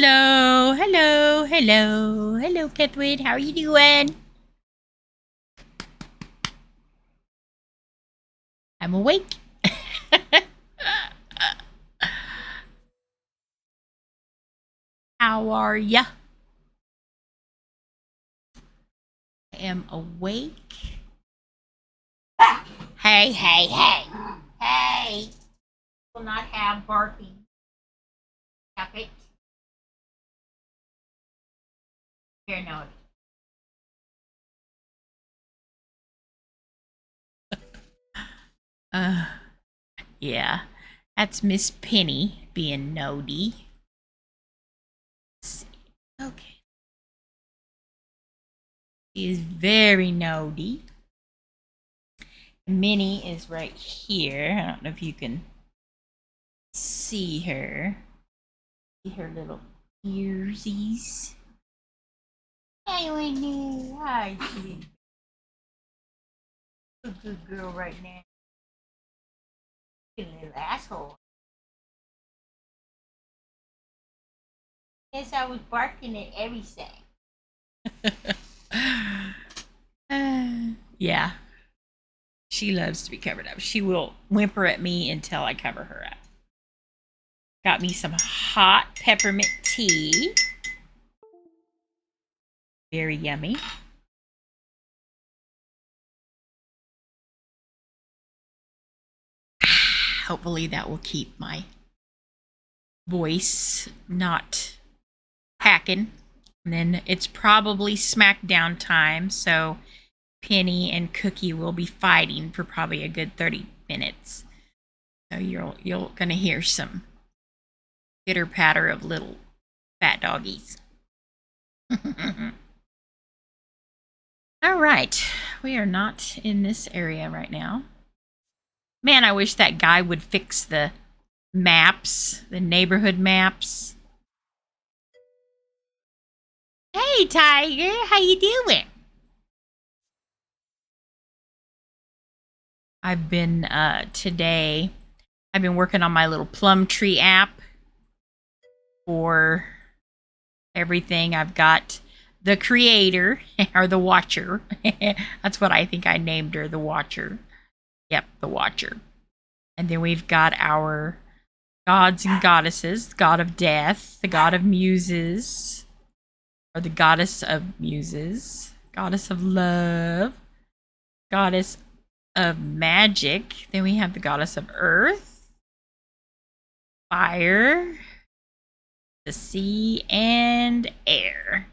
Hello, hello, hello, hello, Pethwood. How are you doing? I'm awake. How are ya? I am awake. Hey, hey, hey, hey! Will not have barking. Stop it. You're naughty. Uh, yeah, that's Miss Penny being naughty. Let's see. Okay, she is very naughty. Minnie is right here. I don't know if you can see her. See her little earsies. Hi, Winnie. Hi, sweet. Good girl right now. You little asshole. Guess I was barking at everything. Yeah, she loves to be covered up. She will whimper at me until I cover her up. Got me some hot peppermint tea. Very yummy. Hopefully that will keep my voice not hacking. And then it's probably SmackDown time, so Penny and Cookie will be fighting for probably a good 30 minutes. So you're gonna hear some pitter patter of little fat doggies. All right, we are not in this area right now. Man, I wish that guy would fix the maps, the neighborhood maps. Hey, Tiger, how you doing? I've been today. I've been working on my little plum tree app for everything. I've got the creator or the watcher. That's what I think I named her, the watcher. Yep, the watcher. And then we've got our gods and goddesses, the god of death, the god of muses, or the goddess of muses, goddess of love, goddess of magic. Then we have the goddess of earth, fire, the sea, and air.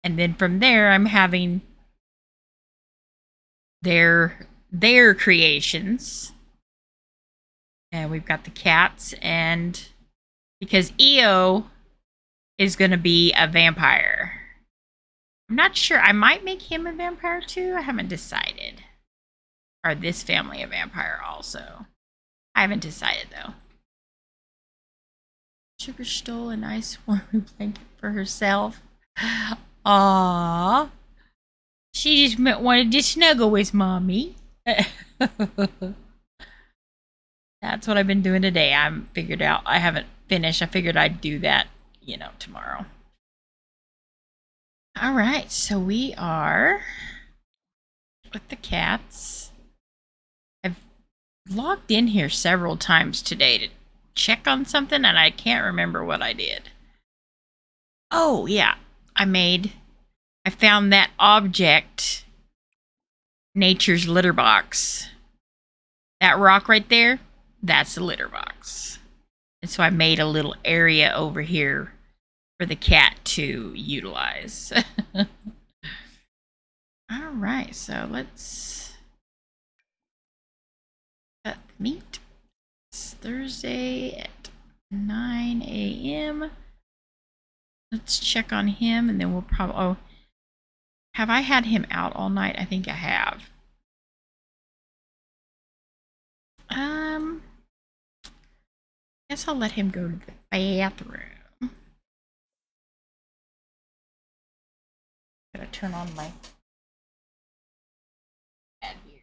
And then from there, I'm having their creations. And we've got the cats, and because EO is going to be a vampire. I'm not sure. I might make him a vampire too. I haven't decided. Or this family a vampire also. I haven't decided though. Sugar stole a nice warm blanket for herself. Aww. She just wanted to snuggle with mommy. That's what I've been doing today. I'm figured out. I haven't finished. I figured I'd do that, tomorrow. All right. So we are with the cats. I've logged in here several times today to check on something, and I can't remember what I did. Oh, yeah. I found that object, nature's litter box. That rock right there, that's the litter box. And so I made a little area over here for the cat to utilize. All right, so let's cut the meat. It's Thursday at 9 a.m. Let's check on him, and then we'll probably... Oh, have I had him out all night? I think I have. Guess I'll let him go to the bathroom. Gotta turn on my pad here.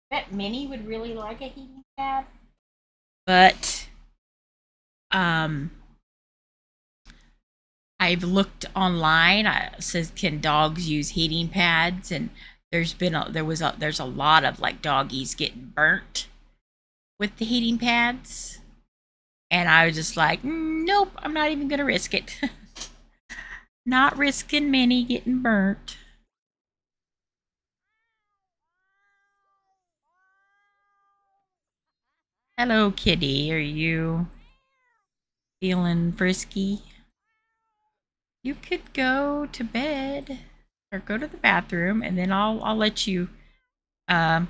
Bet Minnie would really like a heating pad. But I've looked online. It says can dogs use heating pads, and there's a lot of like doggies getting burnt with the heating pads, and I was just like, nope, I'm not even gonna risk it. Not risking Minnie getting burnt. Hello, kitty. Are you feeling frisky? You could go to bed or go to the bathroom, and then I'll let you um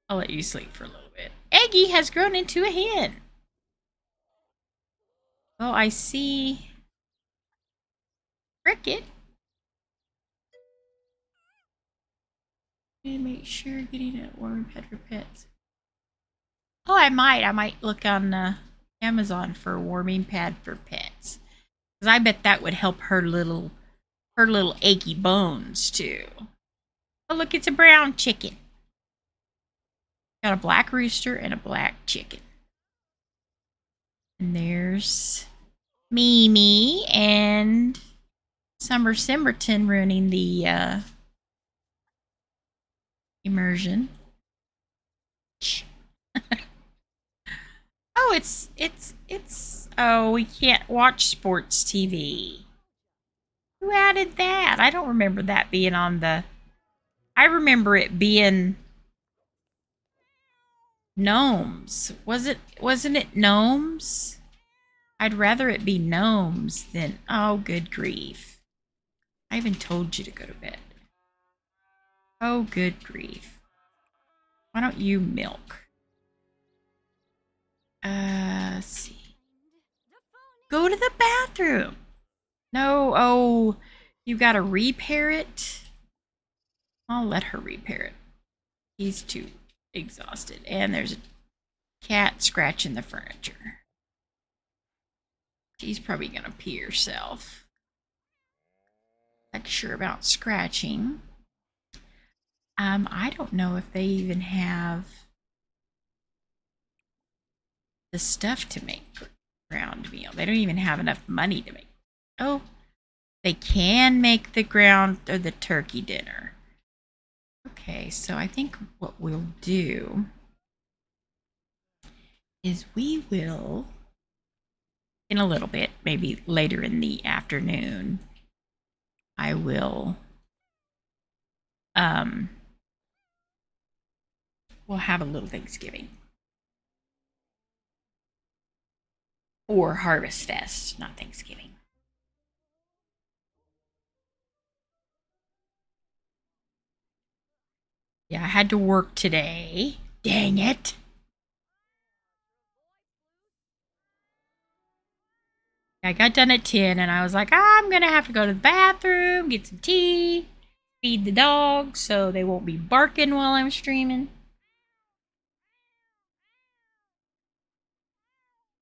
I'll let you sleep for a little bit. Eggie has grown into a hen. Oh, I see Cricket. Need to make sure getting a warm pet for pets. Oh, I might look on Amazon for a warming pad for pets, because I bet that would help her little achy bones too. Oh, look, it's a brown chicken. Got a black rooster and a black chicken. And there's Mimi and Summer Simmerton ruining the immersion. Oh, it's oh, we can't watch sports TV. Who added that? I don't remember that being on the I remember it being gnomes. Wasn't it gnomes? I'd rather it be gnomes than oh good grief. I even told you to go to bed. Oh good grief. Why don't you milk? Let's see. Go to the bathroom. No, oh, you gotta repair it. I'll let her repair it. He's too exhausted. And there's a cat scratching the furniture. She's probably gonna pee herself. Not sure about scratching. I don't know if they even have the stuff to make ground meal. They don't even have enough money to make. Oh, they can make the ground or the turkey dinner. Okay, so I think what we'll do is we will, in a little bit, maybe later in the afternoon, I will, we'll have a little Thanksgiving. Or Harvest Fest, not Thanksgiving. Yeah, I had to work today. Dang it. I got done at 10 and I was like, I'm going to have to go to the bathroom, get some tea, feed the dogs so they won't be barking while I'm streaming.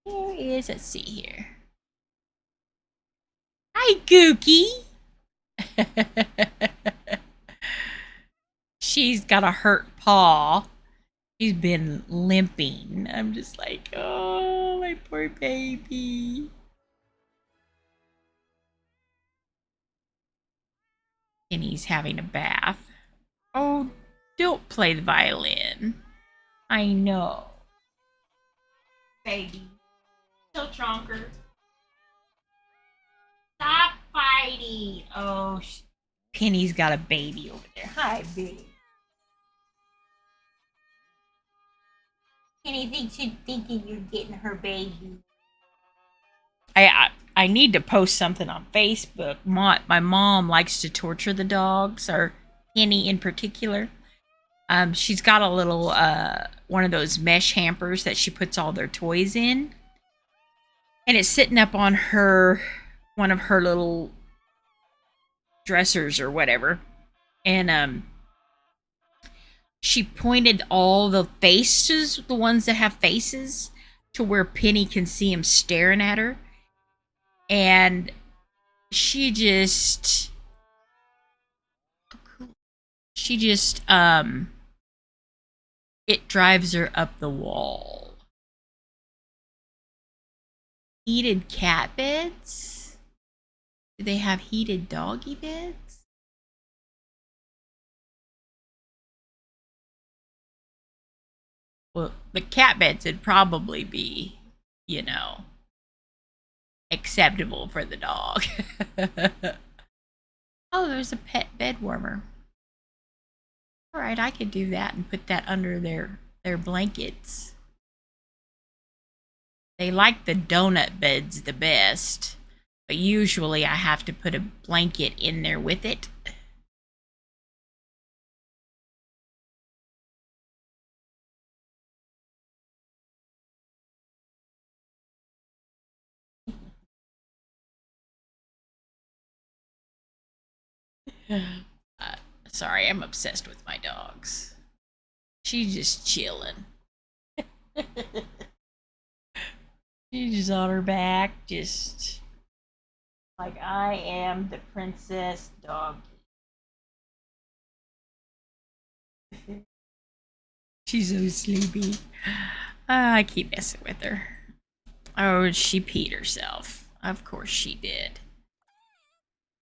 Here is, let's see here. Hi, Gookie. She's got a hurt paw. She's been limping. I'm just like, oh, my poor baby. And he's having a bath. Oh, don't play the violin. I know. Baby. So Tronker. Stop fighting. Oh, Penny's got a baby over there. Hi, baby. Penny thinks you're thinking you're getting her baby. I need to post something on Facebook. My mom likes to torture the dogs, or Penny in particular. She's got a little one of those mesh hampers that she puts all their toys in, and it's sitting up on one of her little dressers or whatever, and she pointed all the faces, the ones that have faces, to where Penny can see him staring at her, and she just it drives her up the wall. Heated cat beds? Do they have heated doggy beds? Well, the cat beds would probably be, you know, acceptable for the dog. Oh, there's a pet bed warmer. All right, I could do that and put that under their blankets. They like the donut beds the best, but usually I have to put a blanket in there with it. Uh, sorry, I'm obsessed with my dogs. She's just chilling. She's just on her back, just like I am the princess dog. She's so sleepy. I keep messing with her. Oh, she peed herself. Of course she did.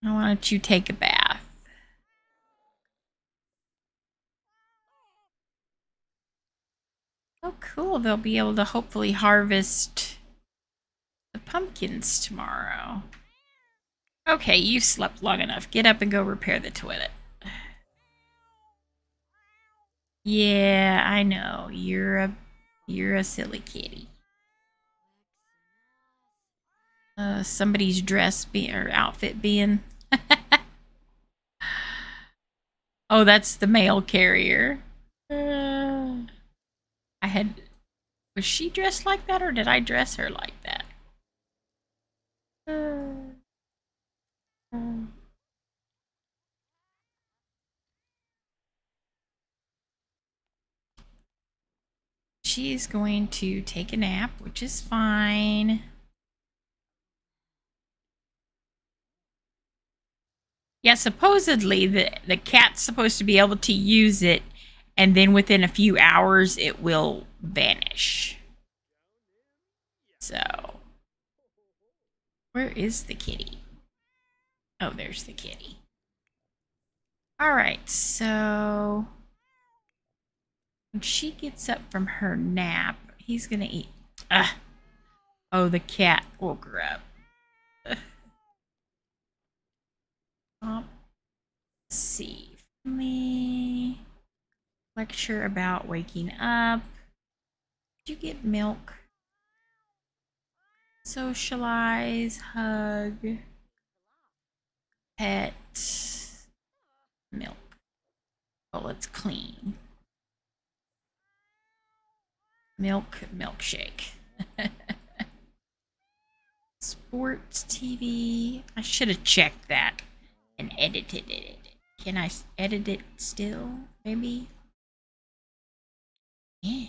Why don't you take a bath? Oh, cool. They'll be able to hopefully harvest the pumpkins tomorrow. Okay, you've slept long enough. Get up and go repair the toilet. Yeah, I know. You're a silly kitty. Somebody's dress or outfit being. Oh, that's the mail carrier. I had. Was she dressed like that, or did I dress her like that? She's going to take a nap, which is fine. Yeah, supposedly the cat's supposed to be able to use it, and then within a few hours it will vanish. So, where is the kitty? Oh, there's the kitty. All right, so when she gets up from her nap, he's gonna eat. Oh, the cat woke her up. Let's see. Family lecture about waking up. Did you get milk? Socialize, hug, pet, milk. Oh, let's clean. Milkshake. Sports TV. I should have checked that and edited it. Can I edit it still? Maybe? Yeah.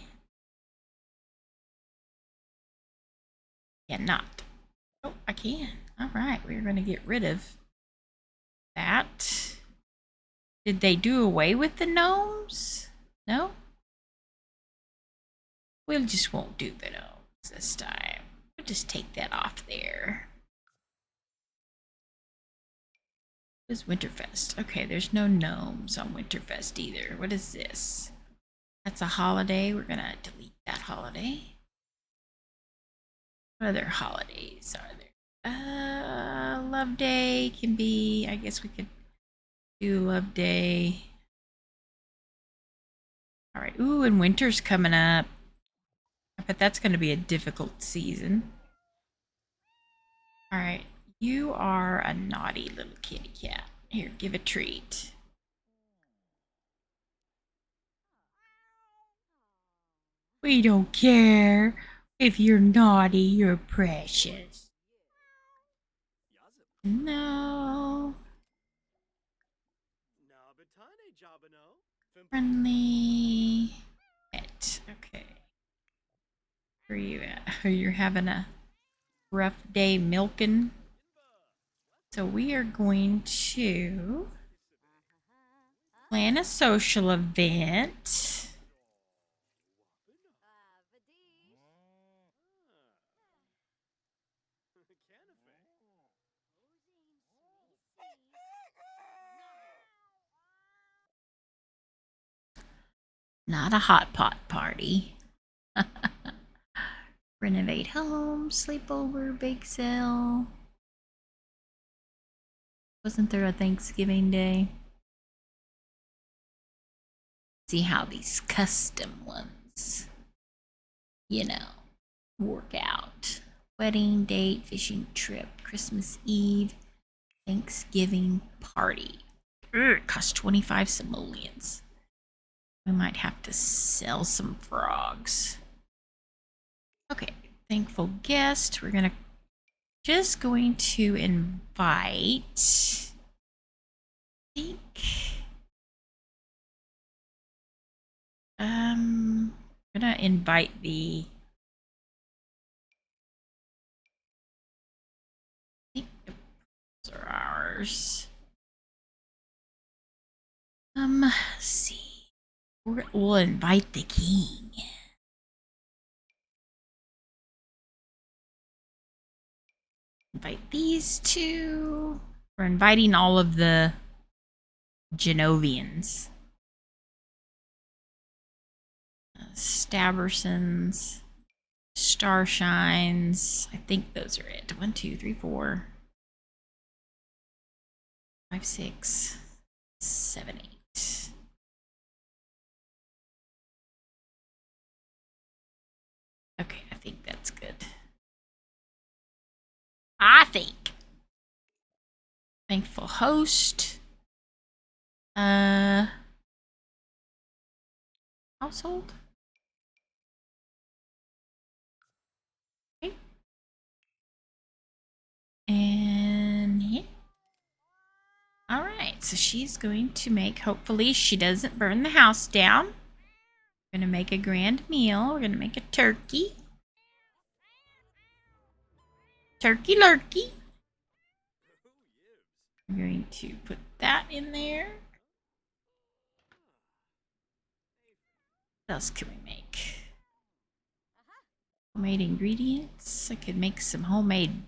Cannot. Oh, I can. All right, we're going to get rid of that. Did they do away with the gnomes? No? We just won't do the gnomes this time. We'll just take that off there. What is Winterfest? Okay, there's no gnomes on Winterfest either. What is this? That's a holiday. We're gonna delete that holiday. What other holidays are there? Love Day can be, I guess we could do Love Day. All right. Ooh, and winter's coming up. I bet that's going to be a difficult season. All right. You are a naughty little kitty cat. Here, give a treat. We don't care. If you're naughty, you're precious. No. Friendly pet. Okay. Where are you at? Oh, you're having a rough day milking. So we are going to plan a social event. Not a hot pot party. Renovate home, sleepover, bake sale. Wasn't there a Thanksgiving Day? See how these custom ones, work out. Wedding date, fishing trip, Christmas Eve, Thanksgiving party. It costs 25 simoleons. We might have to sell some frogs. Okay, thankful guest. We're just going to invite. I think. I'm gonna invite the. I think those are ours. Let's see. We'll invite the king. Invite these two. We're inviting all of the Genovians. Stabersons. Starshines. I think those are it. 1, 2, 3, 4, 5, 6, 7, 8. Okay, I think that's good. I think. Thankful host. Household. Okay. And yeah. All right, so she's going to make, hopefully she doesn't burn the house down. We're going to make a grand meal. We're going to make a turkey. Turkey lurkey. I'm going to put that in there. What else can we make? Homemade ingredients. I could make some homemade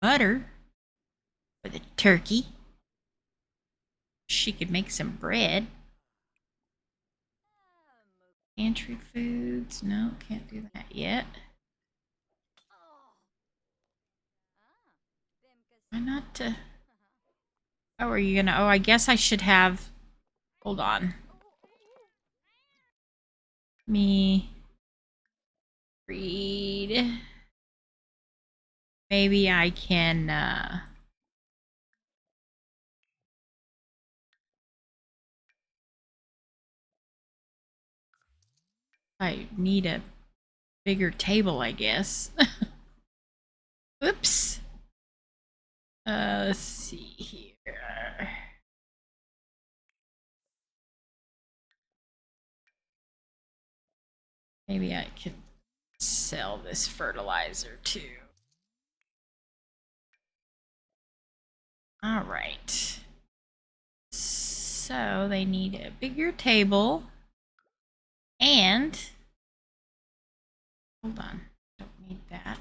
butter for the turkey. She could make some bread. Pantry foods. No, can't do that yet. Why not? Oh, are you gonna? Oh, I guess I should have. Hold on. Me read. Maybe I can. I need a bigger table, I guess. Oops. Let's see here. Maybe I could sell this fertilizer too. All right. So they need a bigger table and hold on. Don't need that.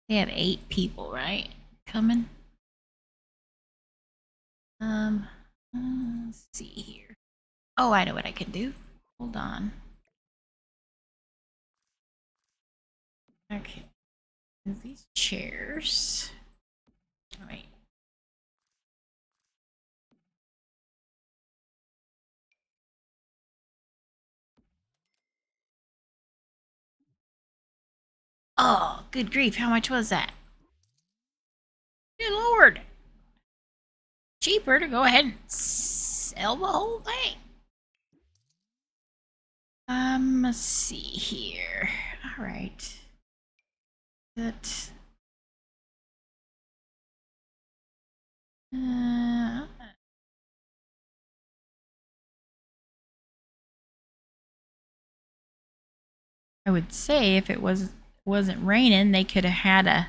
They have 8 people, right? Coming. Let's see here. Oh, I know what I can do. Hold on. Okay. Move these chairs. All right. Oh, good grief. How much was that? Good lord. Cheaper to go ahead and sell the whole thing. Let's see here. All right. That. I would say if it wasn't raining, they could have had a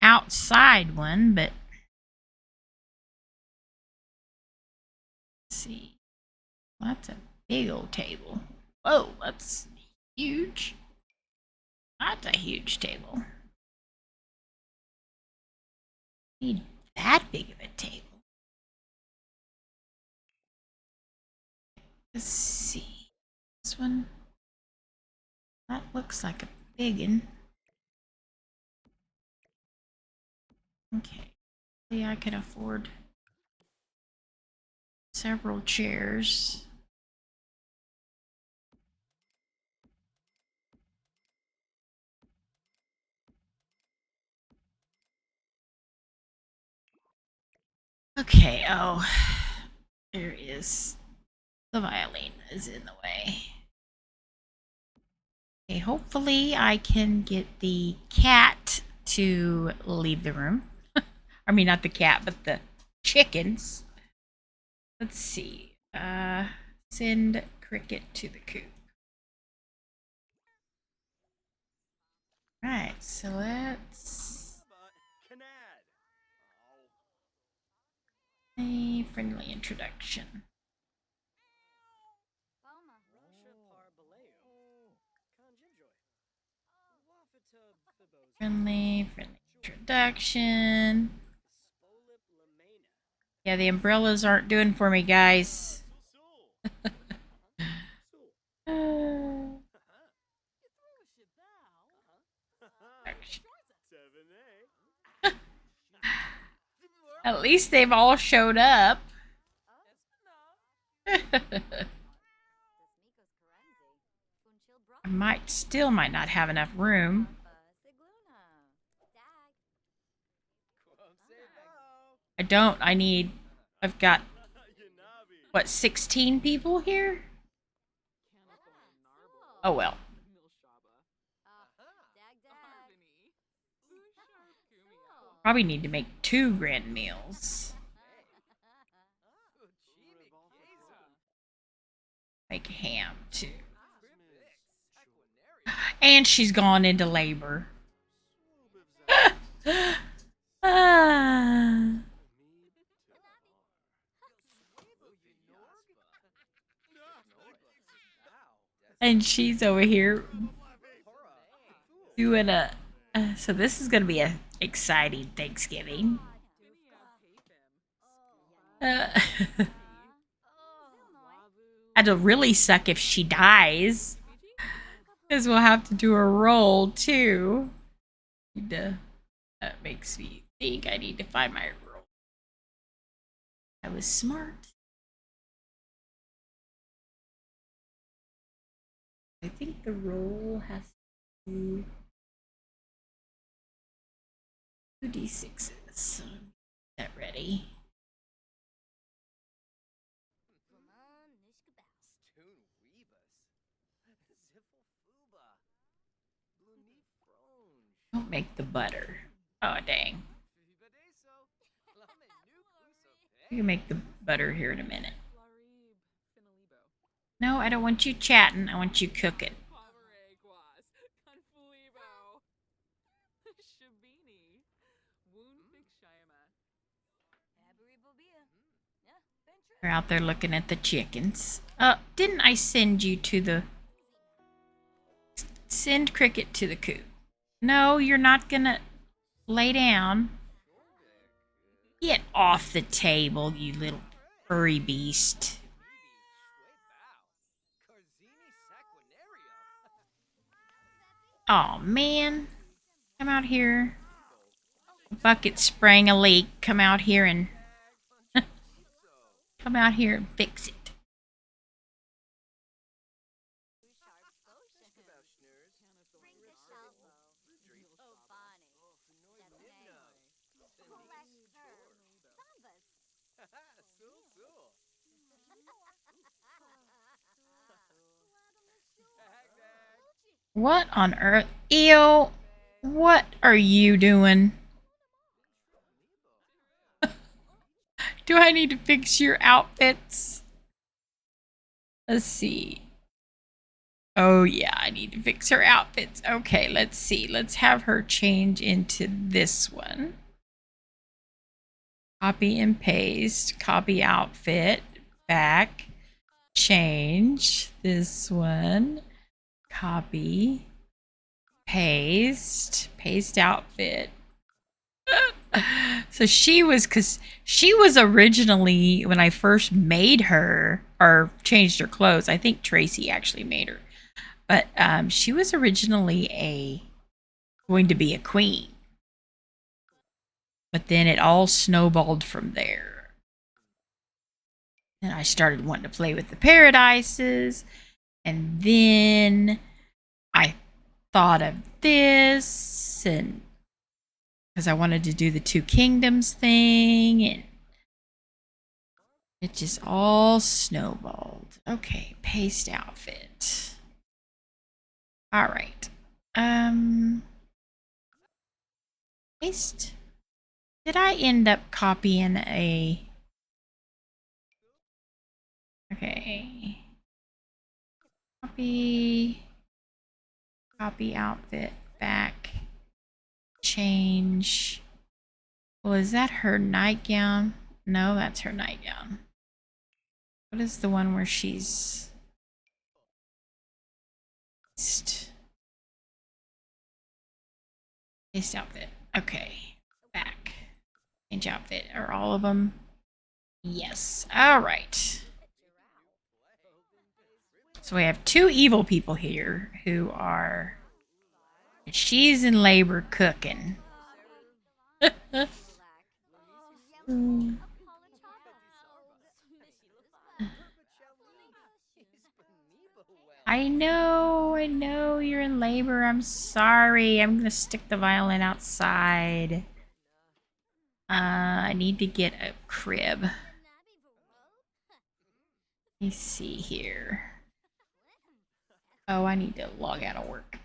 outside one, but let's see. That's a big old table. Whoa, that's huge. That's a huge table. Need that big of a table. Let's see. This one. That looks like a big one. Okay. Yeah, I can afford several chairs. Okay, oh, there is the violin is in the way. Okay, hopefully I can get the cat to leave the room. I mean, not the cat, but the chickens. Let's see. Send Cricket to the coop. Right, so let's a friendly introduction. Friendly introduction. Yeah, the umbrellas aren't doing for me, guys. At least they've all showed up. I still might not have enough room. I've got, what, 16 people here? Oh well. Probably need to make 2 grand meals. Make ham too. And she's gone into labor. And she's over here doing a. So this is going to be a exciting Thanksgiving. It'll really suck if she dies, because we'll have to do a roll too. That makes me think I need to find my roll. I was smart. I think the roll has to 2d6s. So get ready. Don't make the butter. Oh, dang. You can make the butter here in a minute. No, I don't want you chatting. I want you cooking. We're out there looking at the chickens. Didn't I send you to the... Send Cricket to the coop. No, you're not gonna lay down. Get off the table, you little furry beast. Oh man. Come out here. Bucket sprang a leak. Come out here and come out here and fix it. What on earth? Ew. What are you doing? Do I need to fix your outfits? Let's see. Oh yeah, I need to fix her outfits. Okay, let's see. Let's have her change into this one. Copy and paste. Copy outfit. Back. Change this one. Copy. Paste outfit. So because she was originally, when I first made her or changed her clothes, I think Tracy actually made her, but she was originally going to be a queen, but then it all snowballed from there. And I started wanting to play with the paradises, and then I thought of this, and because I wanted to do the two kingdoms thing, and it just all snowballed. Okay, paste outfit. All right. Paste. Did I end up copying a... Okay. Copy outfit back. Change. Well, is that her nightgown? No, that's her nightgown. What is the one where she's... Paste outfit. Okay. Back. Change outfit. Are all of them? Yes. All right. So we have two evil people here who are... She's in labor cooking. I know you're in labor. I'm sorry. I'm gonna stick the violin outside. I need to get a crib. Let me see here. Oh, I need to log out of work.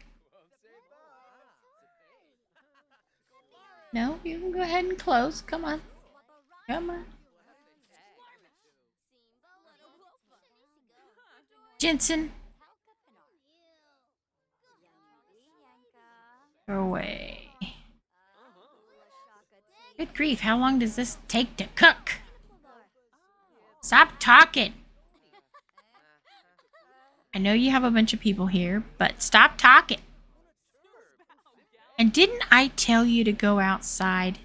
No, you can go ahead and close. Come on. Come on. Jensen. Go away. Good grief, how long does this take to cook? Stop talking. I know you have a bunch of people here, but stop talking. And didn't I tell you to go outside?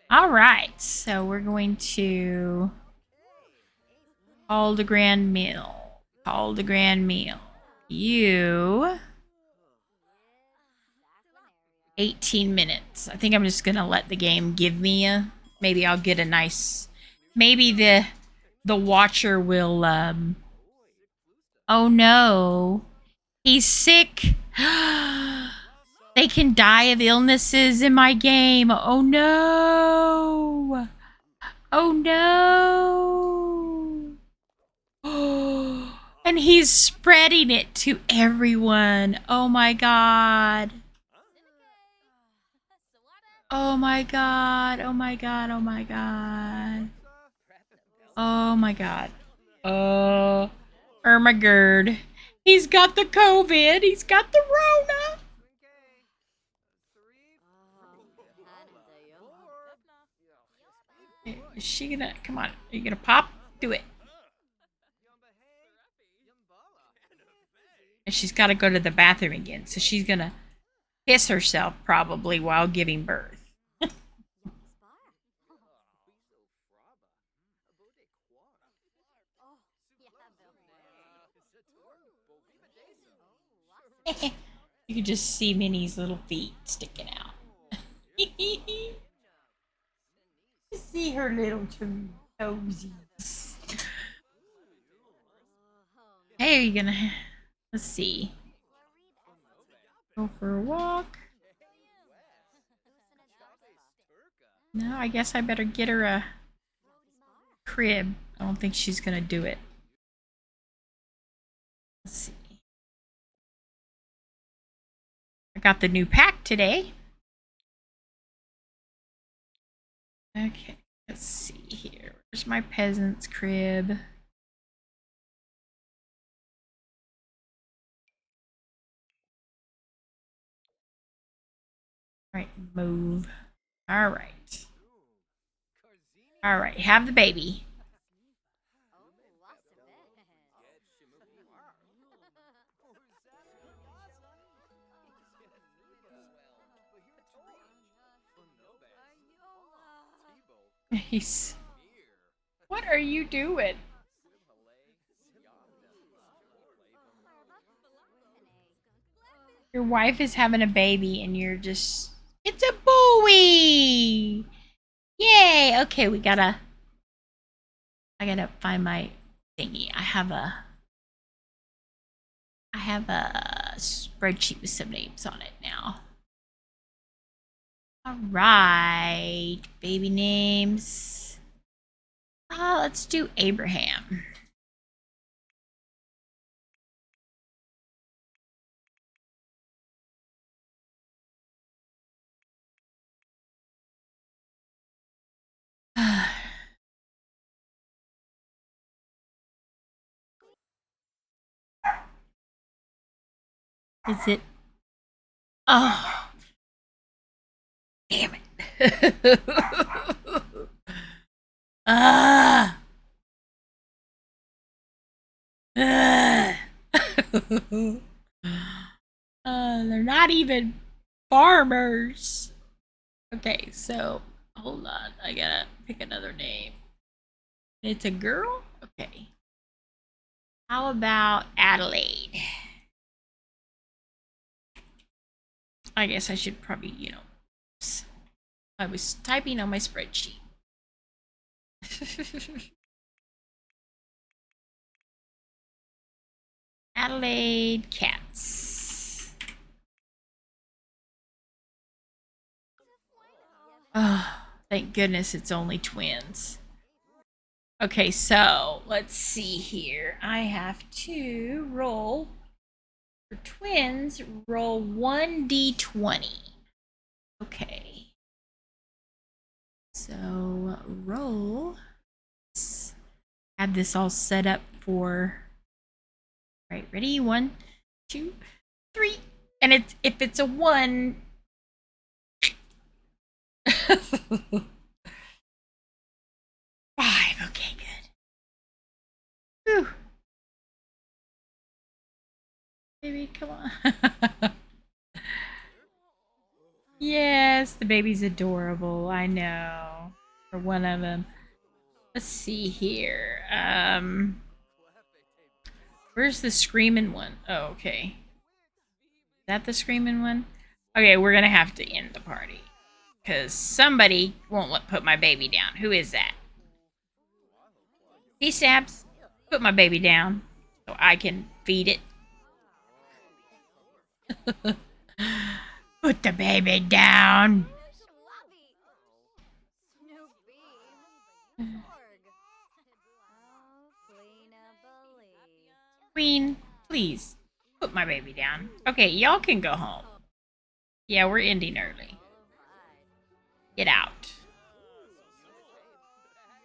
All right, so we're going to call the grand meal. Call the grand meal. You 18 minutes. I think I'm just gonna let the game give me a... Maybe I'll get a nice... Maybe the watcher will... Oh no. He's sick. They can die of illnesses in my game. Oh no. Oh no. And he's spreading it to everyone. Oh my god. Oh my god. Oh my god. Oh my god. Oh my god. Oh. Ermagerd. He's got the COVID. He's got the Rona. Is she gonna... Come on. Are you gonna pop? Do it. And she's got to go to the bathroom again. So she's gonna piss herself probably while giving birth. You can just see Minnie's little feet sticking out. See her little toesies. Hey, are you gonna... Let's see. Go for a walk. No, I guess I better get her a crib. I don't think she's gonna do it. Let's see. I got the new pack today. Okay, let's see here. Where's my peasant's crib? Right, move. All right. All right, have the baby. He's. What are you doing? Your wife is having a baby and you're just. It's a boy! Yay! Okay, we gotta. I gotta find my thingy. I have a spreadsheet with some names on it now. All right, baby names. Let's do Abraham. Is it? Oh, damn it. Ah. They're not even farmers. Okay, so hold on. I gotta pick another name. It's a girl? Okay. How about Adelaide? I guess I should probably, I was typing on my spreadsheet. Adelaide Catz. Oh, thank goodness it's only twins. Okay, so let's see here. I have to roll for twins, roll 1d20. Okay. So roll. Have this all set up for. All right, ready? 1, 2, 3. And if it's a 1. 5. Okay, good. Whew. Baby, come on. Yes, the baby's adorable. I know. For one of them. Let's see here. Where's the screaming one? Oh, okay. Is that the screaming one? Okay, we're gonna have to end the party. Because somebody won't put my baby down. Who is that? He Stabs. Put my baby down so I can feed it. Put the baby down. Queen, please put my baby down. Okay, y'all can go home. Yeah, we're ending early. Get out.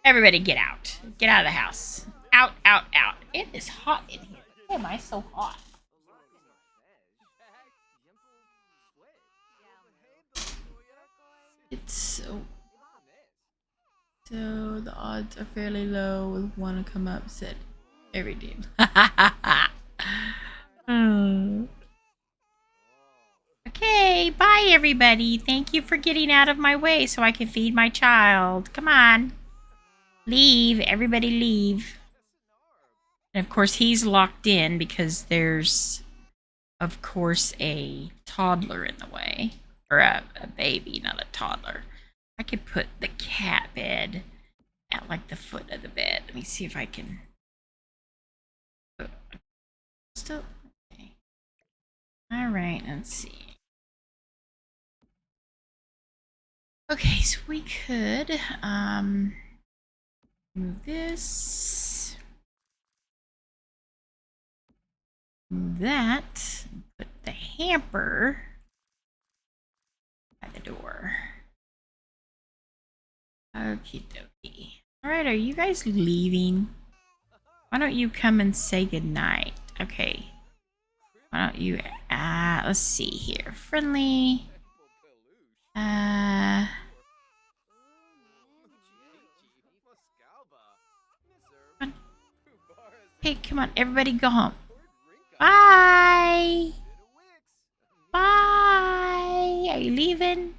Everybody get out. Get out of the house. Out, out, out. It is hot in here. Why am I so hot? It's so the odds are fairly low with one to come up, said every team. Okay, bye everybody. Thank you for getting out of my way so I can feed my child. Come on. Leave. Everybody leave. And of course he's locked in because there's of course a toddler in the way. Or a baby, not a toddler. I could put the cat bed at like the foot of the bed. Let me see if I can. Still. Okay. All right, let's see. Okay, so we could move this. Move that. Put the hamper by the door. Okie dokie. Alright, are you guys leaving? Why don't you come and say goodnight? Okay. Why don't you, let's see here. Friendly. Uh, hey, come on, everybody go home. Bye. Bye. Are you leaving?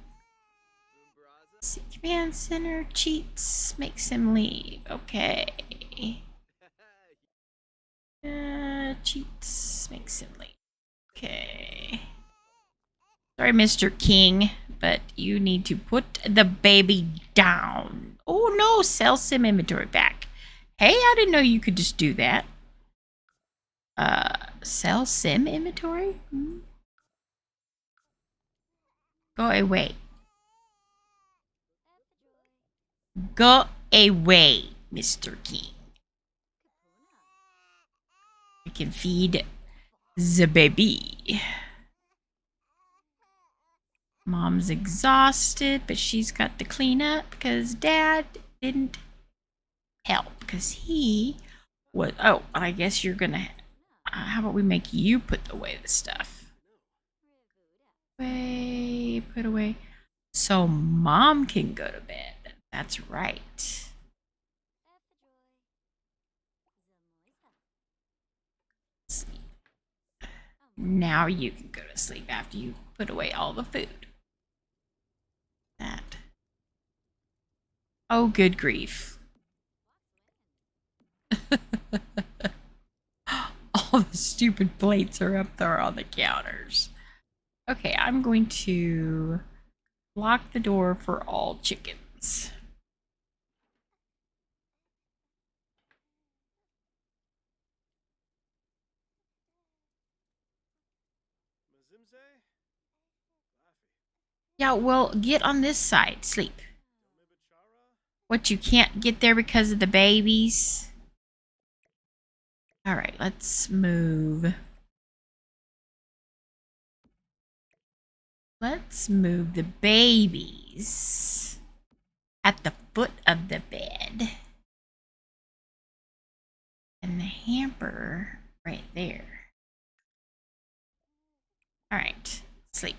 Command center cheats makes him leave. Okay. Cheats makes him leave. Okay. Sorry, Mr. King, but you need to put the baby down. Oh no, sell sim inventory back. Hey, I didn't know you could just do that. Sell sim inventory? Go away. Go away, Mr. King. I can feed the baby. Mom's exhausted, but she's got to clean up because Dad didn't help because he was. Oh, I guess you're gonna. How about we make you put away the stuff? Put away, so Mom can go to bed. That's right. Sleep. Now you can go to sleep after you put away all the food. That. Oh, good grief. All the stupid plates are up there on the counters. Okay, I'm going to lock the door for all chickens. Yeah, well, get on this side. Sleep. What, you can't get there because of the babies? All right, let's move. Let's move the babies at the foot of the bed. And the hamper right there. All right, sleep.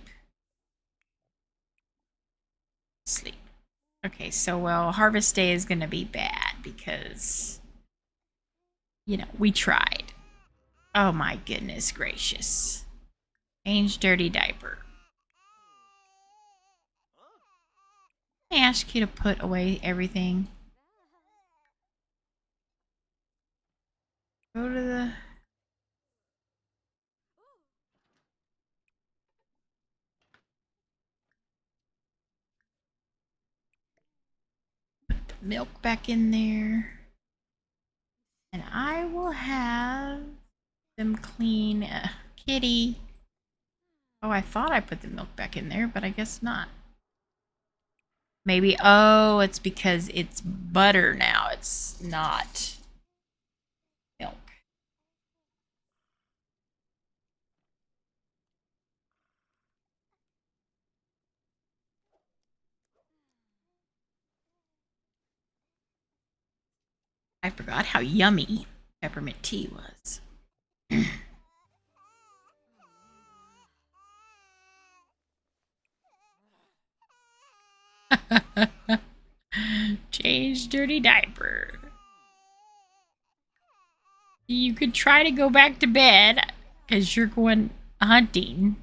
Sleep. Okay, so well, harvest day is going to be bad because, you know, we tried. Oh my goodness gracious. Change dirty diaper. I ask you to put away everything. Go to the... Put the milk back in there. And I will have them clean kitty. Oh, I thought I put the milk back in there, but I guess not. Maybe, oh, it's because it's butter now. It's not milk. I forgot how yummy peppermint tea was. Change dirty diaper. You could try to go back to bed because you're going hunting.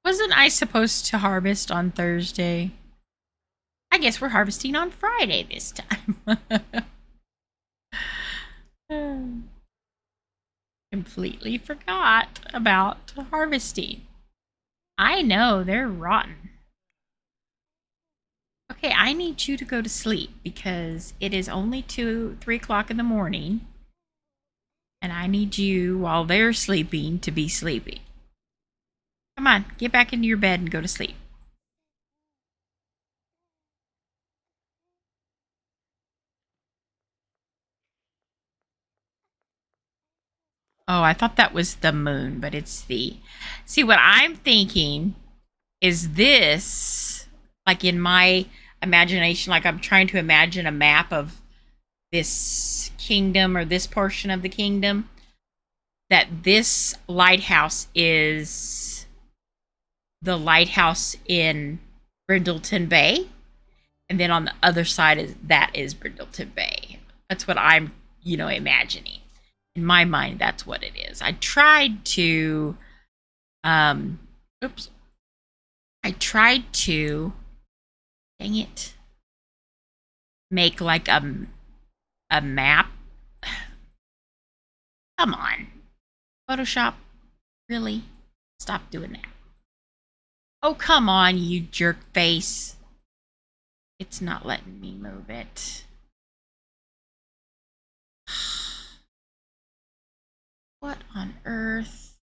Wasn't I supposed to harvest on Thursday? I guess we're harvesting on Friday this time. Completely forgot about harvesting. I know, they're rotten. Okay, I need you to go to sleep because it is only 3 o'clock in the morning. And I need you, while they're sleeping, to be sleeping. Come on, get back into your bed and go to sleep. Oh, I thought that was the moon, but it's the... See, what I'm thinking is this, like in my imagination, like I'm trying to imagine a map of this kingdom or this portion of the kingdom. that this lighthouse is the lighthouse in Brindleton Bay, and then on the other side is Brindleton Bay. That's what I'm, imagining. In my mind, that's what it is. I tried to, um, oops, I tried to, dang it, make like a map. Come on, Photoshop, really? Stop doing that. Oh, come on, you jerk face. It's not letting me move it. What on earth?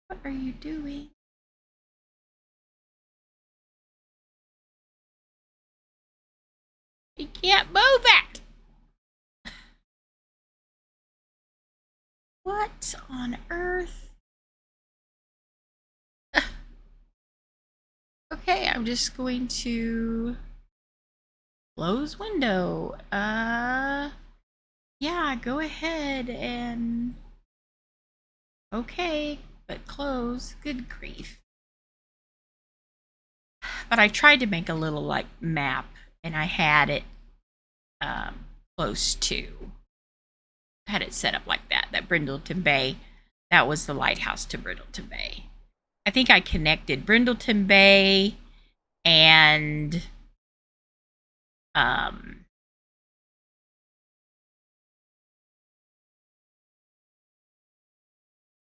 What are you doing? You can't move it! What on earth? Okay, I'm just going to close window. Yeah, go ahead and okay, but close. Good grief. But I tried to make a little like map, and I had it close to. I had it set up like that. That Brindleton Bay, that was the lighthouse to Brindleton Bay. I think I connected Brindleton Bay and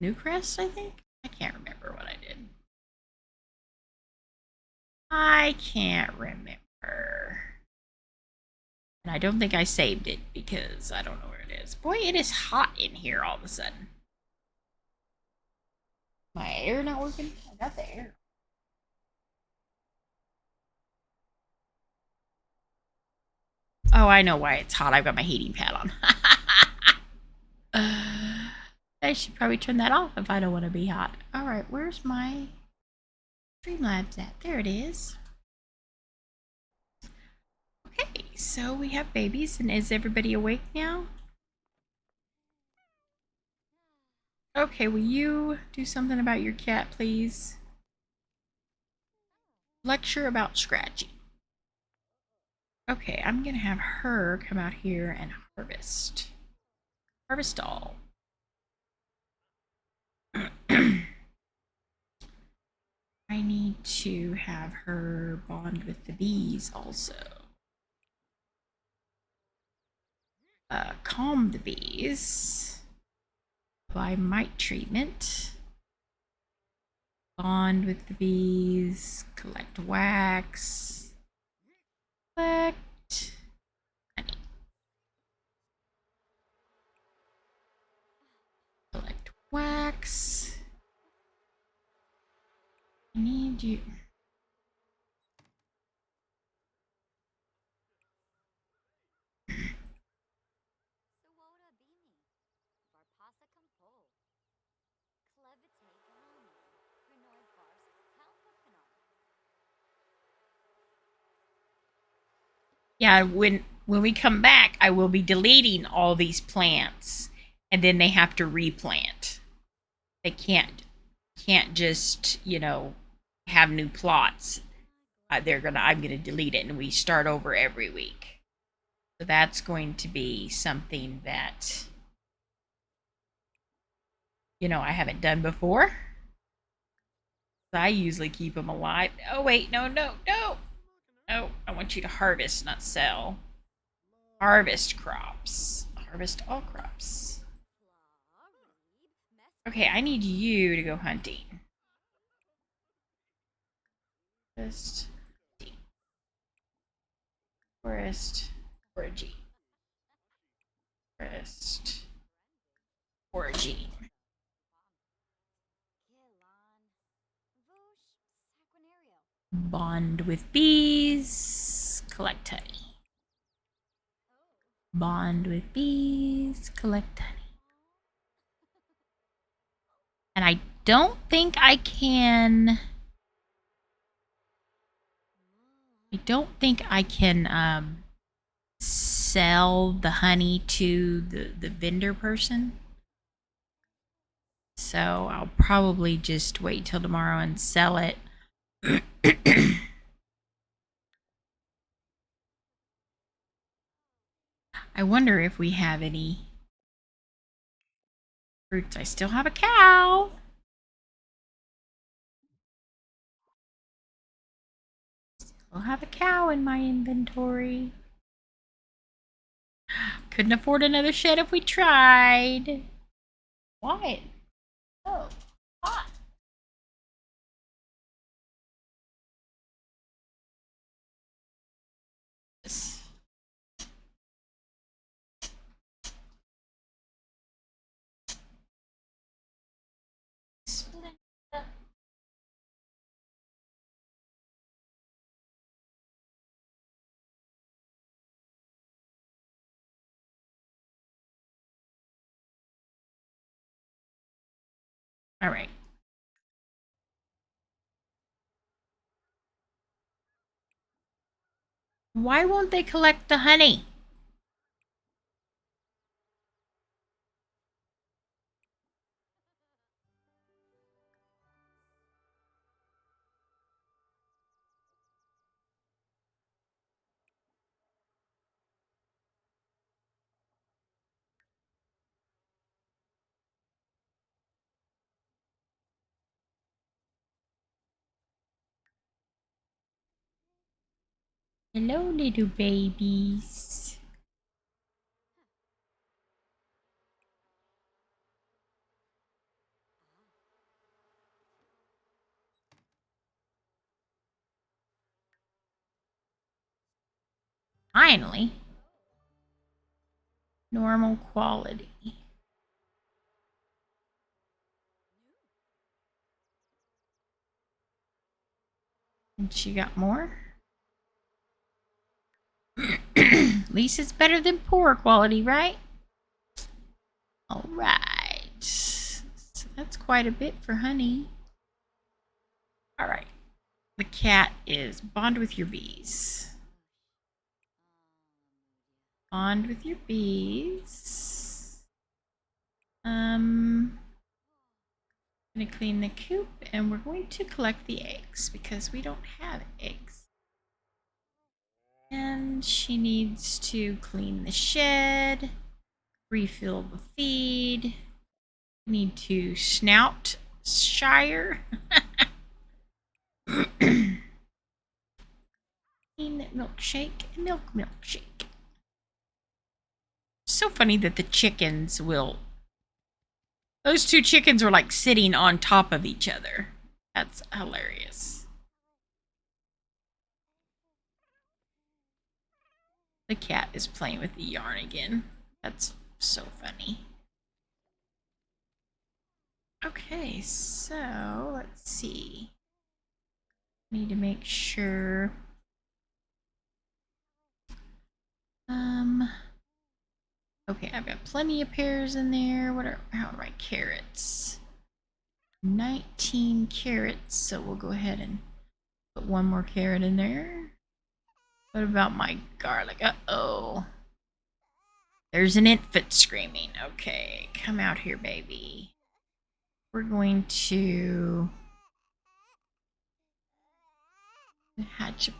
Newcrest, I think. I can't remember what I did. I can't remember. And I don't think I saved it because I don't know where it is. Boy, it is hot in here all of a sudden. My air not working? I got the air. Oh, I know why it's hot. I've got my heating pad on. I should probably turn that off if I don't want to be hot. Alright, where's my Streamlabs at? There it is. Okay, so we have babies, and is everybody awake now? Okay, will you do something about your cat, please? Lecture about scratching. Okay, I'm gonna have her come out here and harvest. Harvest all. I need to have her bond with the bees also. Calm the bees. Apply mite treatment. Bond with the bees. Collect wax. Collect honey. Collect wax. I need you. Yeah, when we come back, I will be deleting all these plants, and then they have to replant. They can't just have new plots. I'm gonna delete it, and we start over every week. So that's going to be something that I haven't done before. I usually keep them alive. Oh wait, no. No, I want you to harvest, not sell. Harvest crops. Harvest all crops. Okay, I need you to go hunting. Forest. Forest. Foraging. Forest. Foraging. Bond with bees. Collect honey. Bond with bees. Collect honey. And I don't think I can sell the honey to the vendor person. So I'll probably just wait till tomorrow and sell it. I wonder if we have any fruits. I still have a cow. Still have a cow in my inventory. Couldn't afford another shed if we tried. Why? Oh, hot. All right. Why won't they collect the honey? Hello, little babies. Finally. Normal quality. And she got more? At least it's better than poor quality, right? Alright. So that's quite a bit for honey. Alright. The cat is bond with your bees. Bond with your bees. I'm gonna clean the coop and we're going to collect the eggs because we don't have eggs. And she needs to clean the shed, refill the feed. Need to snout shire. Clean that milkshake and milkshake. So funny that the chickens will. Those two chickens are like sitting on top of each other. That's hilarious. The cat is playing with the yarn again. That's so funny. Okay, so let's see. Need to make sure. Okay, I've got plenty of pears in there. How are my carrots? 19 carrots, so we'll go ahead and put one more carrot in there. What about my garlic? Uh-oh. There's an infant screaming. Okay, come out here, baby. We're going to hatchable.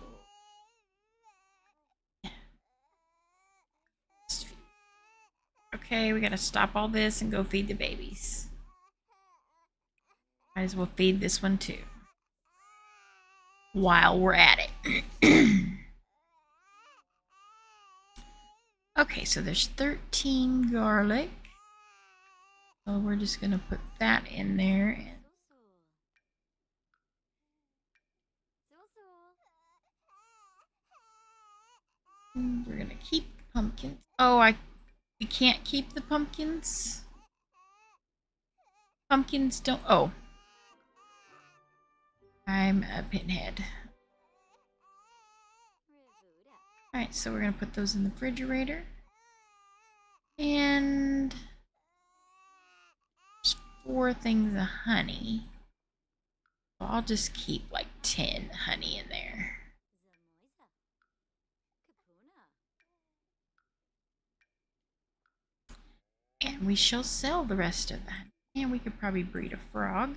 Okay, we gotta stop all this and go feed the babies. Might as well feed this one too. While we're at it. Okay, so there's 13 garlic. So we're just gonna put that in there. And we're gonna keep the pumpkins. Oh, we can't keep the pumpkins. Pumpkins don't. Oh, I'm a pinhead. Alright, so we're gonna put those in the refrigerator. And there's 4 things of honey. So I'll just keep like 10 honey in there. And we shall sell the rest of that. And we could probably breed a frog.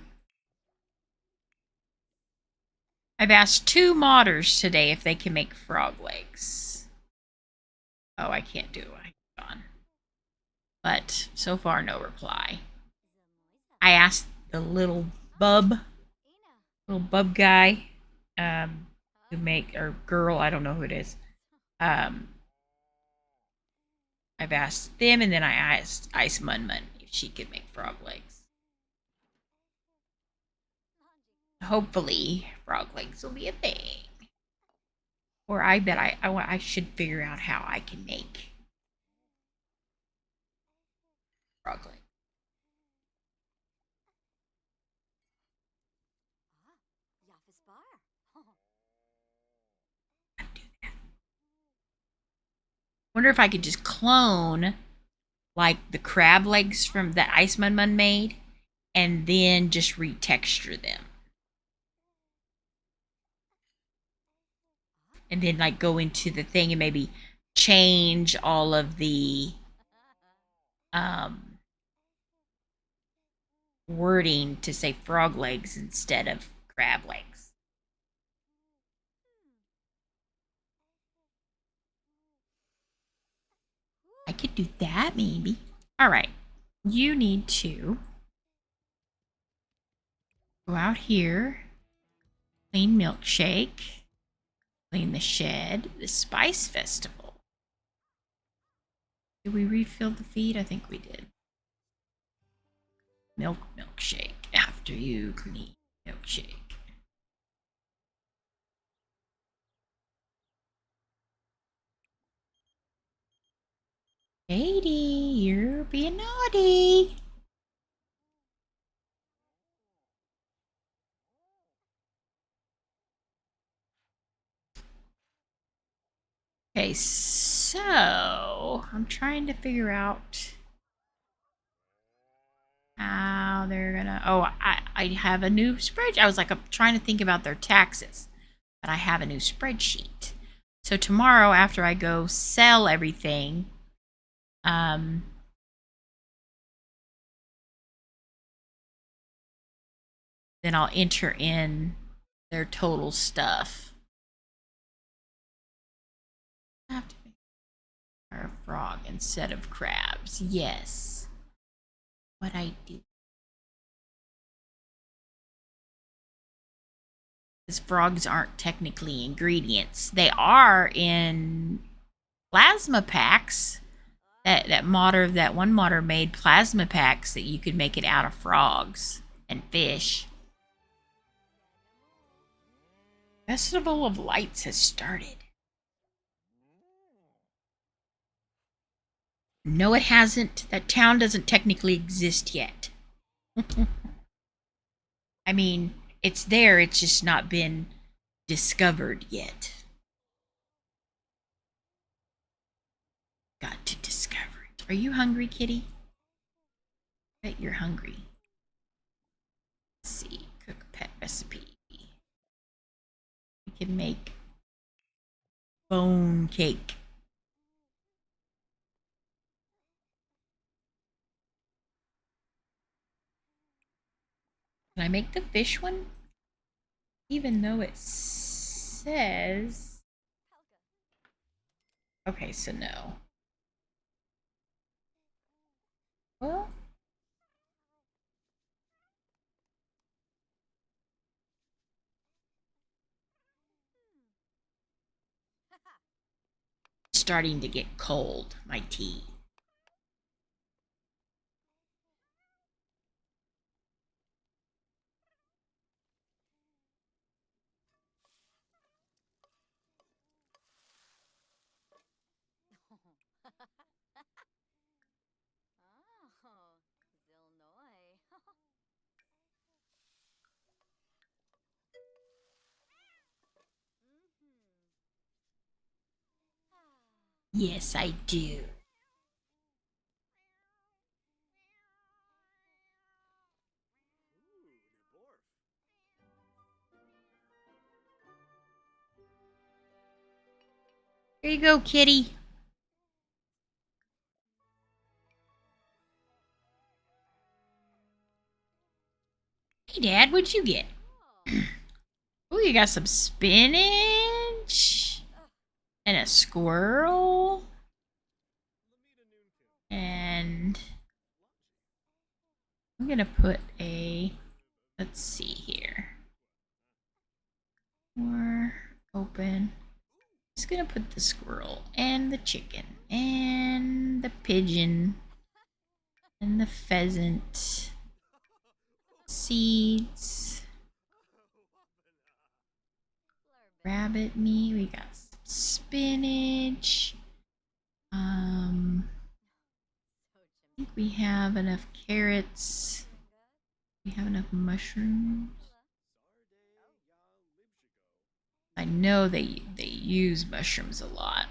I've asked 2 modders today if they can make frog legs. Oh, I can't do it. Gone. But so far, no reply. I asked the little bub guy, to make, or girl, I don't know who it is. I've asked them, and then I asked Ice Mun Mun if she could make frog legs. Hopefully, frog legs will be a thing. Or I bet I should figure out how I can make frog legs. Wonder if I could just clone like the crab legs from that Ice Mun Mun made, and then just retexture them. And then like go into the thing and maybe change all of the wording to say frog legs instead of crab legs. I could do that maybe. All right. You need to go out here, clean milkshake, clean the shed, the spice festival. Did we refill the feed? I think we did. Milkshake after you clean milkshake. Katie, you're being naughty. Okay, so I'm trying to figure out how they're gonna. Oh, I have a new spreadsheet. I was like, I'm trying to think about their taxes, but I have a new spreadsheet. So tomorrow, after I go sell everything, then I'll enter in their total stuff. I have to make a frog instead of crabs. Yes. What I do. Because frogs aren't technically ingredients. They are in plasma packs. That one modder made plasma packs that you could make it out of frogs and fish. Festival of Lights has started. No, it hasn't. That town doesn't technically exist yet. I mean, it's there, it's just not been discovered yet. Got to discover it. Are you hungry, kitty? I bet you're hungry. Let's see. Cook pet recipe. We can make bone cake. Can I make the fish one? Even though it says... Okay, so no. Well... Starting to get cold, my tea. Yes, I do. Here you go, kitty. Hey, Dad, what'd you get? Oh, you got some spinach and a squirrel and I'm gonna put a, let's see here. More open. Just gonna put the squirrel and the chicken and the pigeon and the pheasant. Seeds. Rabbit meat. We got some spinach. I think we have enough carrots. We have enough mushrooms. I know they use mushrooms a lot.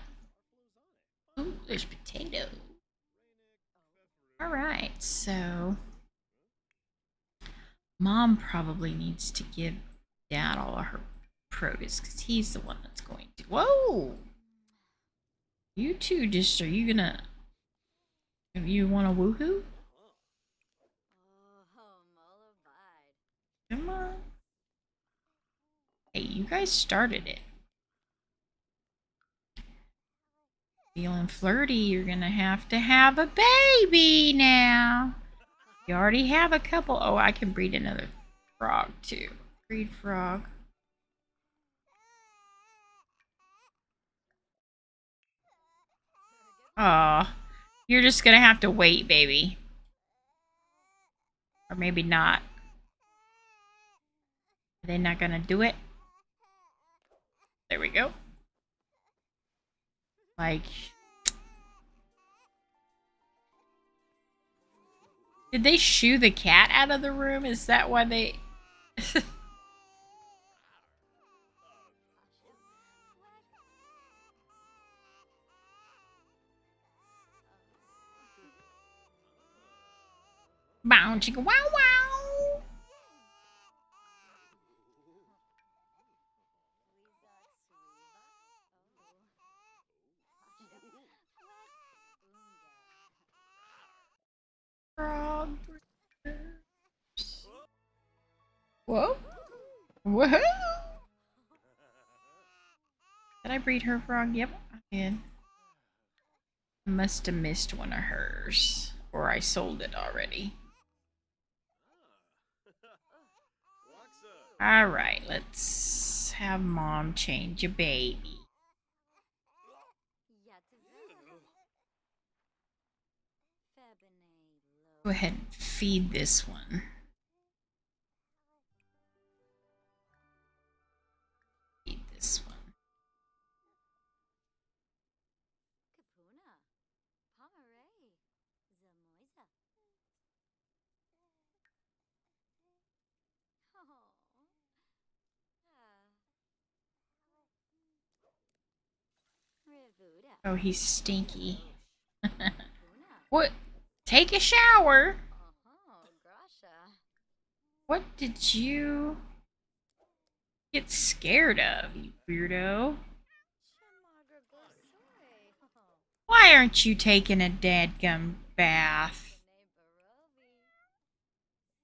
Oh, there's potato. All right, so Mom probably needs to give Dad all of her produce because he's the one that's going to. Whoa! You two just, are you gonna, you want a woohoo? Come on. Hey, you guys started it. Feeling flirty, you're gonna have to have a baby now. You already have a couple. Oh, I can breed another frog too. Breed frog. Aw, you're just gonna have to wait, baby. Or maybe not. Are they not gonna do it? There we go. Like, did they shoo the cat out of the room? Is that why they... Bow chicka wow wow. Frog. Whoa. Whoa. Did I breed her frog? Yep, I did. I must have missed one of hers. Or I sold it already. Alright, let's have Mom change a baby. Go ahead and feed this one. Feed this one. Oh, he's stinky. What? Take a shower? What did you get scared of, you weirdo? Why aren't you taking a dadgum bath?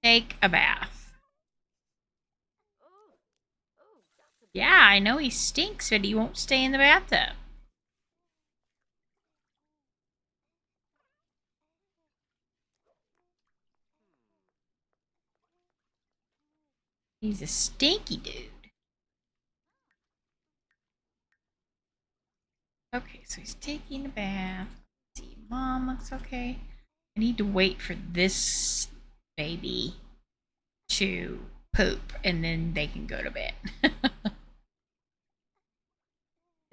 Take a bath. Yeah, I know he stinks, but he won't stay in the bathtub. He's a stinky dude. Okay, so he's taking a bath. Let's see, Mom looks okay. I need to wait for this baby to poop and then they can go to bed.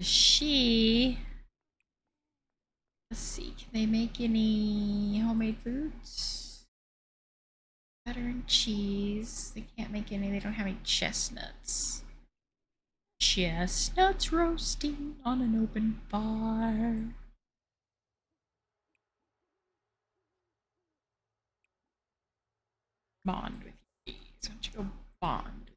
She, let's see, can they make any homemade foods? Butter and cheese. They can't make any, they don't have any chestnuts. Chestnuts roasting on an open fire. Bond with these. Why don't you go bond?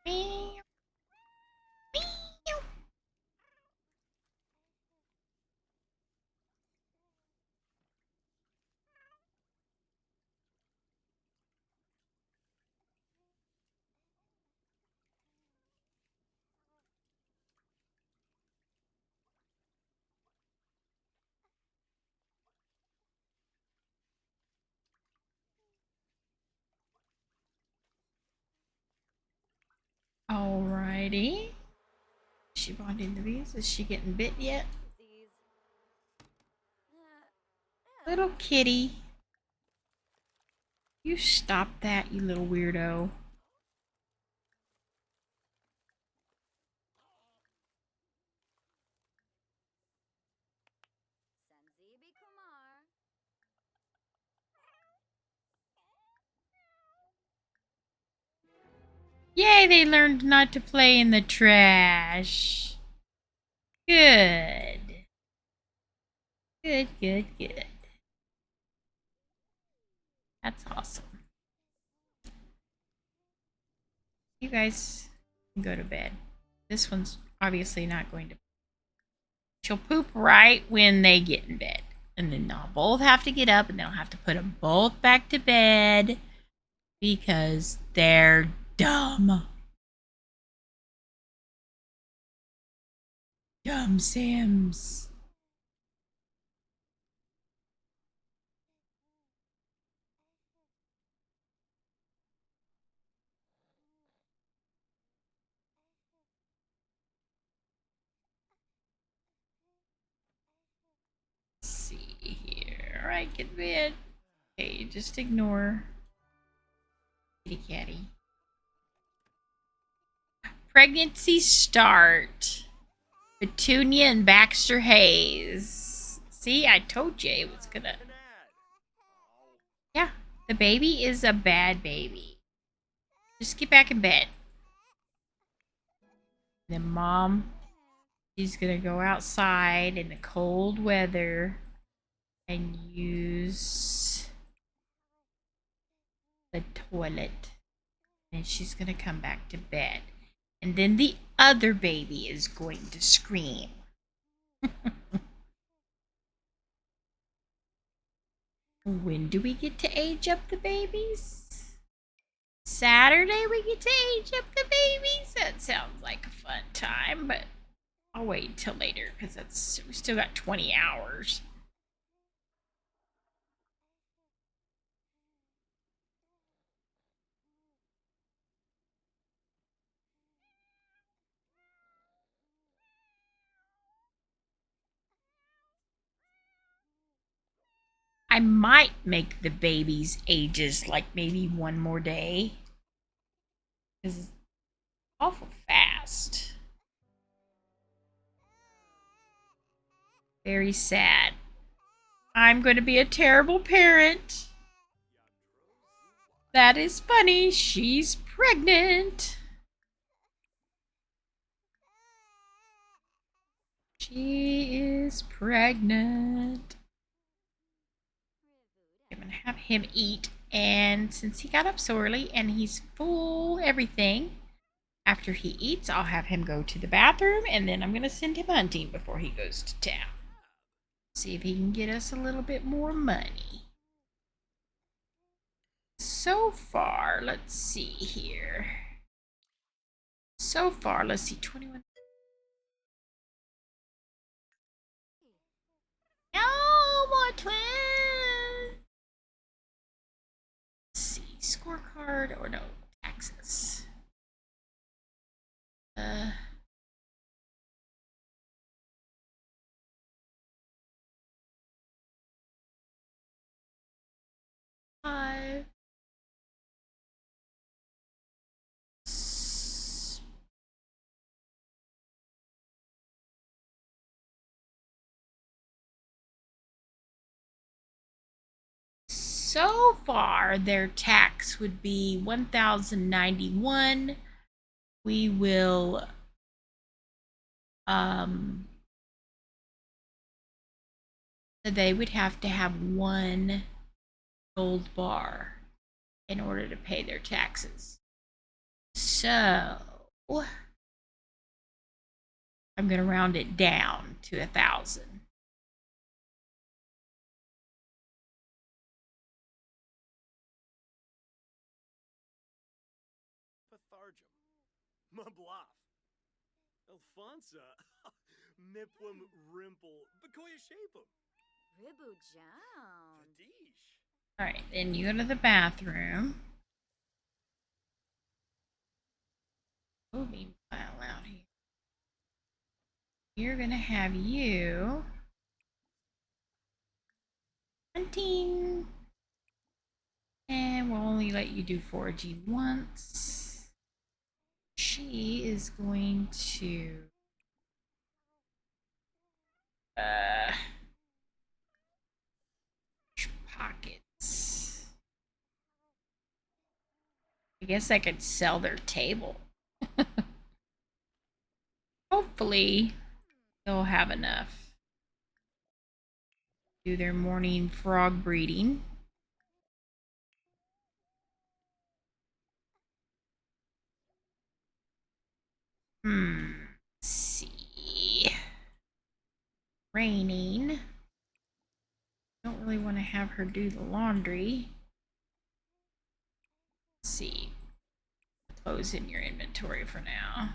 Meow. Meow. Alrighty. Is she bonding the bees? Is she getting bit yet? Little kitty. You stop that, you little weirdo. Yay, they learned not to play in the trash. Good. Good, good, good. That's awesome. You guys can go to bed. This one's obviously not going to. She'll poop right when they get in bed. And then they'll both have to get up and they'll have to put them both back to bed because they're dumb. Dumb Sims. Let's see here. Alright, get to bed. Okay, just ignore kitty catty. Pregnancy start. Petunia and Baxter Hayes. See, I told you it was gonna. Yeah, the baby is a bad baby. Just get back in bed. Then mom, she's gonna go outside in the cold weather and use the toilet. And she's gonna come back to bed. And then the other baby is going to scream. When do we get to age up the babies? Saturday we get to age up the babies? That sounds like a fun time, but I'll wait until later because we still got 20 hours. I might make the babies' ages like maybe one more day. Because it's awful fast. Very sad. I'm going to be a terrible parent. That is funny. She's pregnant. She is pregnant. I'm going to have him eat. And since he got up so early and he's full everything, after he eats, I'll have him go to the bathroom and then I'm going to send him hunting before he goes to town. See if he can get us a little bit more money. So far, let's see here. So far, let's see, 21. No more twins. Let's see, scorecard or no, taxes. Five. So far, their tax would be 1,091. We will they would have to have one gold bar in order to pay their taxes. So I'm going to round it down to 1,000. Mabloff. Alfonsa. Mipwim Rimple. Bakoya Shapem. Ribu Jown. Fadish. Alright, then you go to the bathroom. moving file out here. You're gonna have you hunting, and we'll only let you do foraging once. She is going to pockets. I guess I could sell their table. Hopefully they'll have enough. Do their morning frog breeding. Let's see. Raining. Don't really want to have her do the laundry. Let's see. Close in your inventory for now.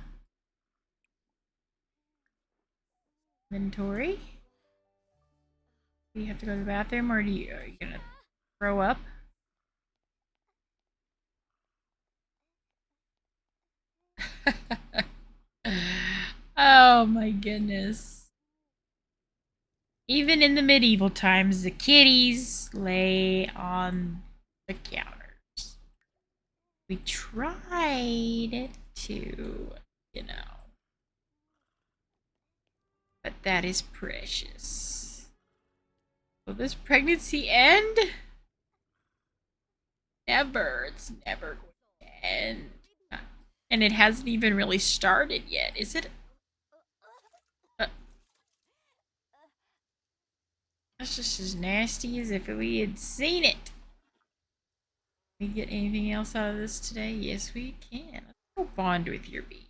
Inventory. Do you have to go to the bathroom, or are you gonna throw up? Oh my goodness. Even in the medieval times, the kitties lay on the counters. We tried to, but that is precious. Will this pregnancy end? Never. It's never going to end. And it hasn't even really started yet, is it? That's just as nasty as if we had seen it. Can we get anything else out of this today? Yes, we can. Let's go bond with your bee.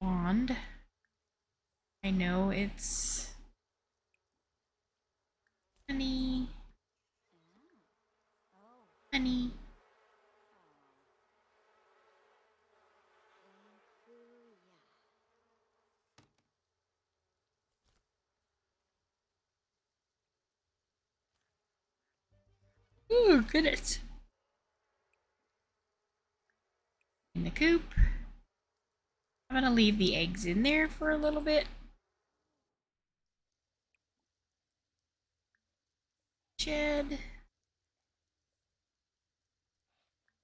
Bond. I know it's honey. Honey. Ooh, goodness. In the coop. I'm gonna leave the eggs in there for a little bit. Shed.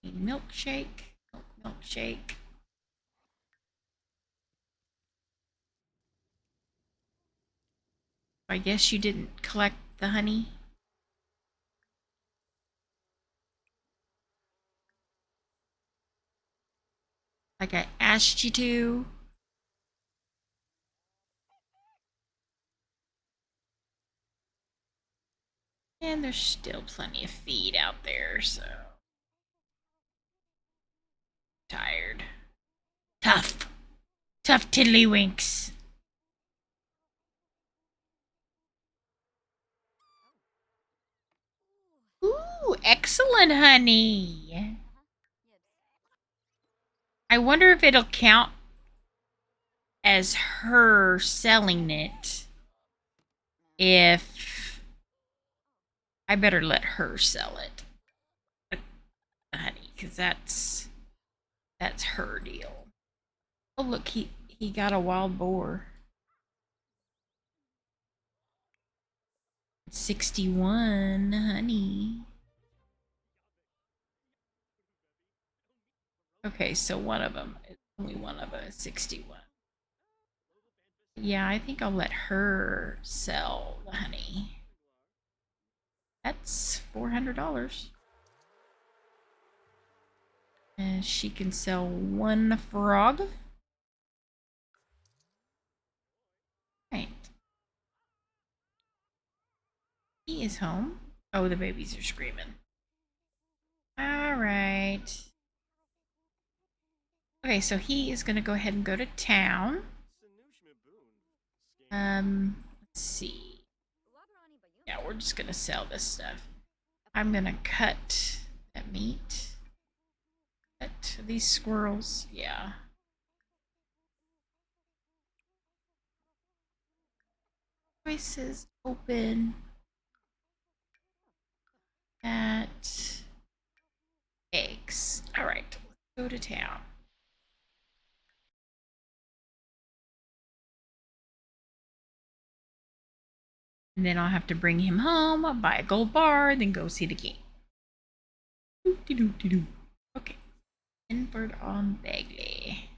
Milkshake. Milkshake. I guess you didn't collect the honey. Like I asked you to. And there's still plenty of feed out there, so. Tired. Tough. Tough tiddlywinks. Ooh, excellent honey. I wonder if it'll count as her selling it. If I better let her sell it. Honey, because that's her deal. Oh look, he got a wild boar. 61 honey. Okay, so one of them, only one of them is 61. Yeah, I think I'll let her sell the honey. That's $400. And she can sell one frog. Right. He is home. Oh, the babies are screaming. All right. Okay, so he is going to go ahead and go to town. Let's see. Yeah, we're just going to sell this stuff. I'm going to cut that meat. Cut these squirrels. Yeah. Choices open. At eggs. All right. Go to town. And then I'll have to bring him home, buy a gold bar, then go see the game. Doo-doo-doo-doo. Okay. Inward on Bagley.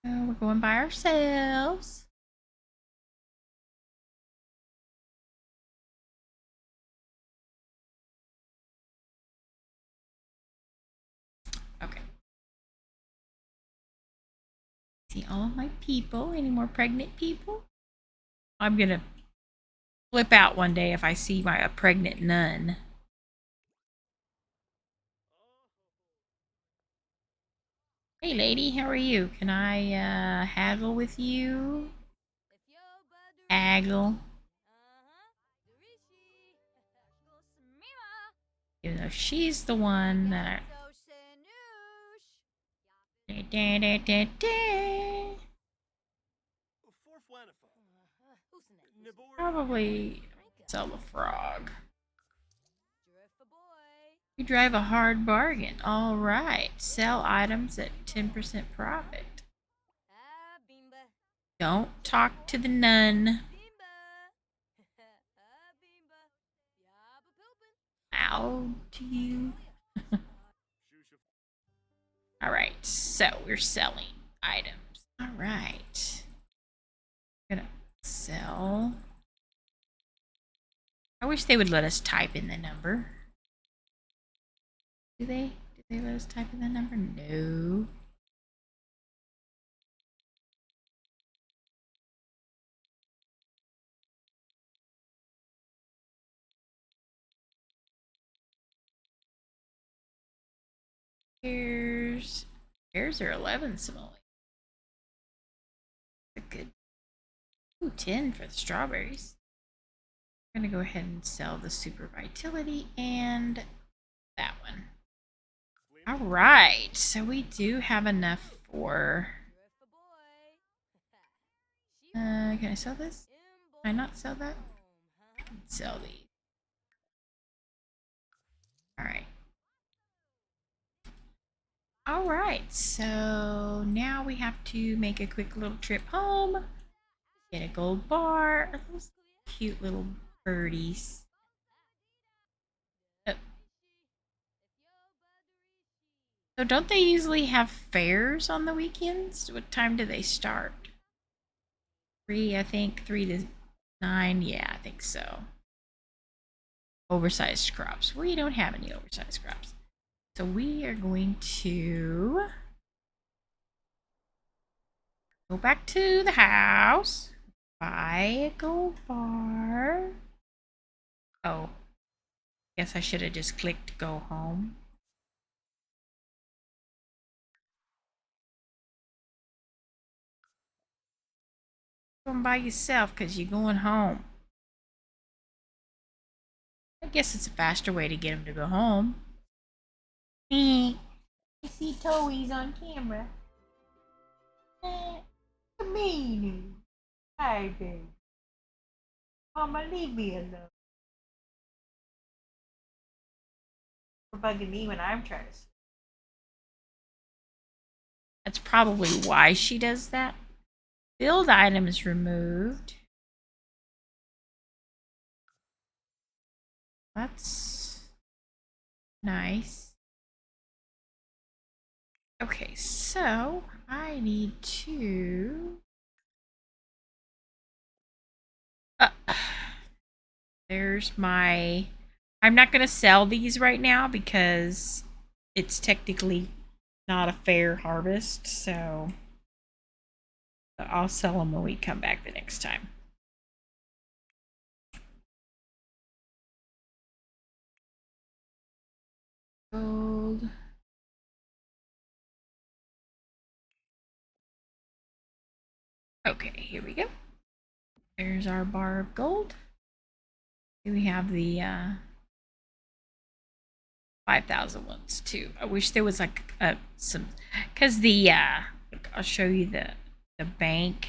Oh, we're going by ourselves. Okay. See all of my people. Any more pregnant people? I'm gonna flip out one day if I see a pregnant nun. Hey lady, how are you? Can I haggle with you? Haggle. Even though she's the one that probably sell the frog. You drive a hard bargain. All right. Sell items at 10% profit. Don't talk to the nun. How do you? All right. So we're selling items. All right. I'm gonna sell. I wish they would let us type in the number. Do they? Do they let us type in the number? No. Pears are 11 simoleons. A good. Ooh, 10 for the strawberries. I'm gonna go ahead and sell the super vitality and that one. All right, so we do have enough for. Can I sell this? Can I not sell that? I can sell these. All right. All right, so now we have to make a quick little trip home. Get a gold bar. Are those cute little birdies? Oh. So don't they usually have fairs on the weekends? What time do they start? 3, I think. 3 to 9. Yeah, I think so. Oversized crops. We don't have any oversized crops. So we are going to go back to the house. Buy a gold bar. Oh. Guess I should have just clicked go home. Going by yourself because you're going home. I guess it's a faster way to get him to go home. I see Toei's on camera. Come mean. Hi, baby. Mama, leave me alone. You're bugging me when I'm trying to sleep. That's probably why she does that. Build items removed. That's nice. Okay, so I need to. There's my. I'm not going to sell these right now because it's technically not a fair harvest, so I'll sell them when we come back the next time. Gold. Okay, here we go. There's our bar of gold. Here we have the 5,000 ones too. I wish there was like some, because the I'll show you the bank.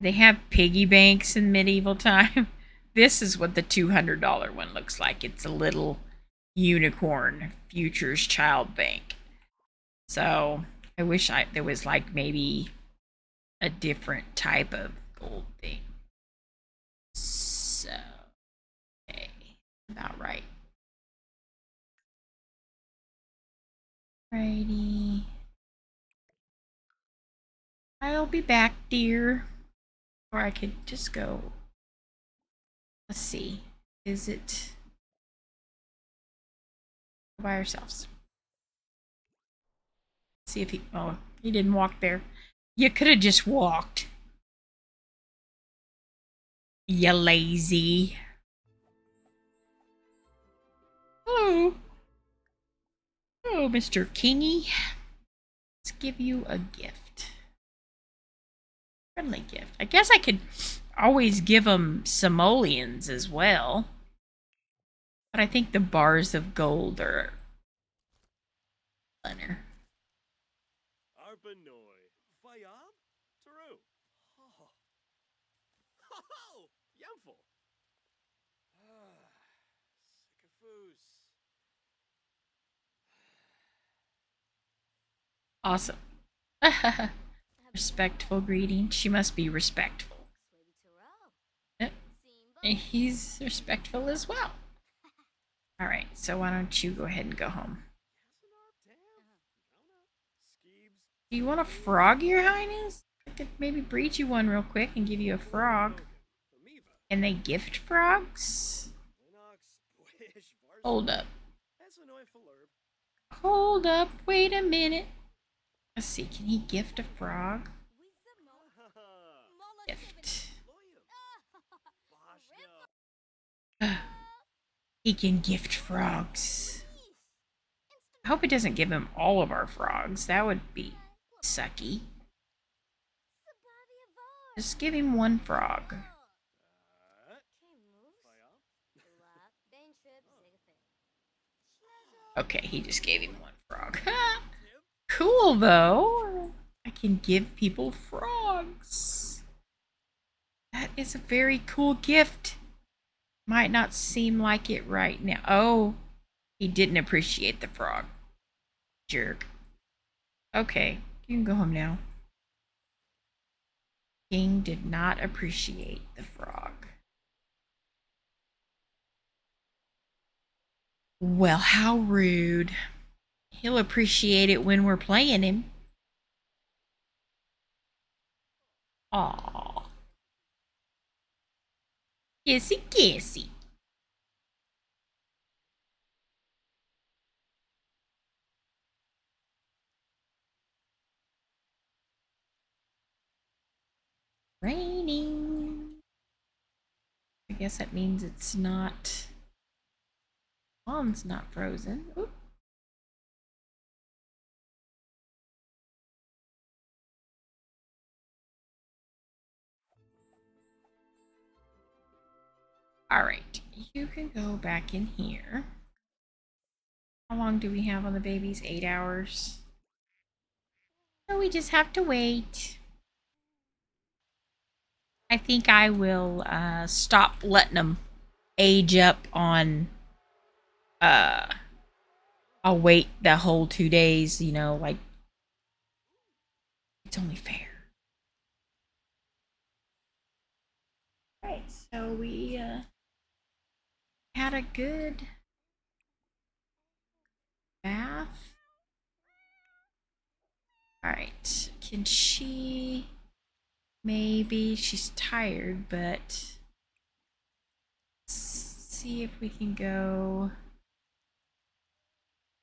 They have piggy banks in medieval time. This is what the $200 one looks like. It's a little unicorn futures child bank. So I wish there was like maybe a different type of gold thing. So okay, about right. Righty. I'll be back, dear. Or I could just go. Let's see. Is it by ourselves? See if he. Oh, he didn't walk there. You could have just walked. You lazy. Hello. Hello, Mr. Kingy. Let's give you a gift. Friendly gift. I guess I could always give him simoleons as well. But I think the bars of gold are funner. Arpanoi. Fayab? Taru. Oh. Ho! Yamful. Sycophus. Awesome. Respectful greeting. She must be respectful. He's respectful as well. Alright, so why don't you go ahead and go home? Do you want a frog, Your Highness? I could maybe breed you one real quick and give you a frog. Can they gift frogs? Hold up. Hold up, wait a minute. Let's see, can he gift a frog? Gift. He can gift frogs. I hope it doesn't give him all of our frogs. That would be sucky. Just give him one frog. Okay, he just gave him one frog. Cool, though. I can give people frogs. That is a very cool gift. Might not seem like it right now. Oh, he didn't appreciate the frog. Jerk. Okay, you can go home now. King did not appreciate the frog. Well, how rude. He'll appreciate it when we're playing him. Aww. Kissy kissy. Raining. I guess that means it's not. Pond's not frozen. Oop. Alright, you can go back in here. How long do we have on the babies? 8 hours. So we just have to wait. I think I will stop letting them age up on. I'll wait the whole 2 days, you know, like. It's only fair. Right, so we had a good bath. Alright, can she. Maybe she's tired, but let's see if we can go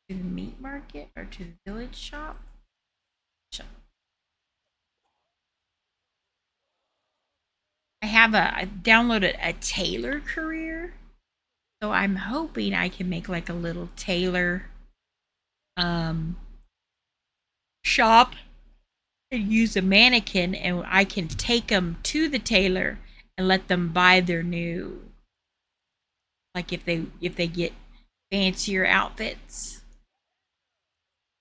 to the meat market or to the village shop. I downloaded a tailor career, so I'm hoping I can make like a little tailor shop and use a mannequin, and I can take them to the tailor and let them buy their new, like if they get fancier outfits.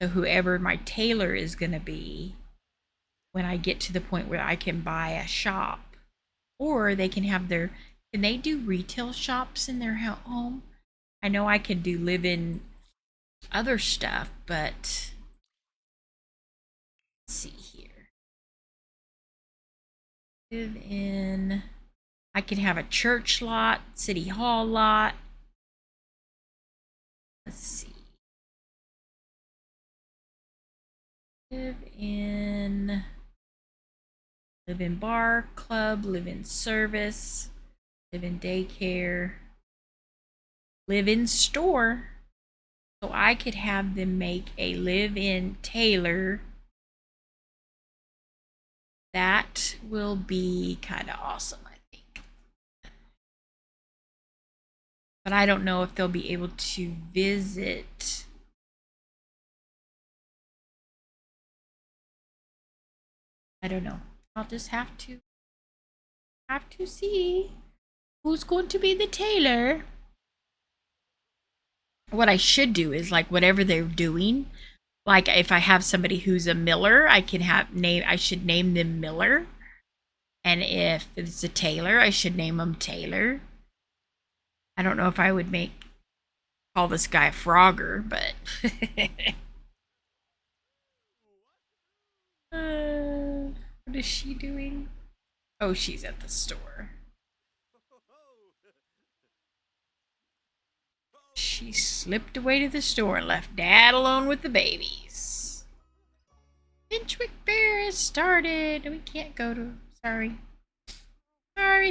So whoever my tailor is gonna be, when I get to the point where I can buy a shop, or they can have their. Can they do retail shops in their home? I know I can do live-in other stuff, but let's see here. Live in. I can have a church lot, city hall lot. Let's see. Live in bar, club, live in service, live in daycare, live in store. So I could have them make a live in tailor. That will be kind of awesome, I think. But I don't know if they'll be able to visit. I don't know. I'll just have to see who's going to be the tailor. What I should do is like whatever they're doing, like if I have somebody who's a miller, I should name them Miller. And if it's a tailor, I should name them Taylor. I don't know if I would call this guy Frogger, but what is she doing? Oh, she's at the store. She slipped away to the store and left Dad alone with the babies. Finchwick Fair has started. We can't go to. Sorry.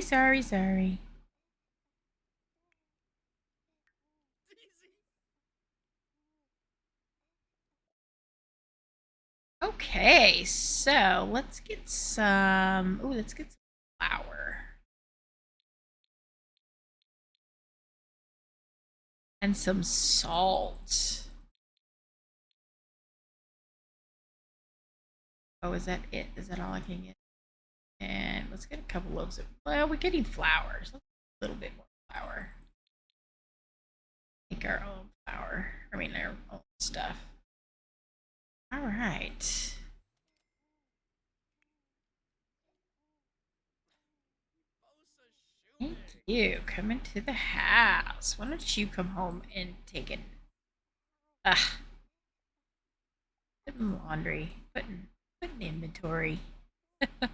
Sorry. Okay, so let's get some. Oh, let's get some flour. And some salt. Oh, is that it? Is that all I can get? And let's get a couple loaves of. Well, we're getting flours. A little bit more flour. Make our own flour. I mean, our own stuff. All right. Thank you. Come into the house. Why don't you come home and take it? Putting laundry. Putting inventory. Let's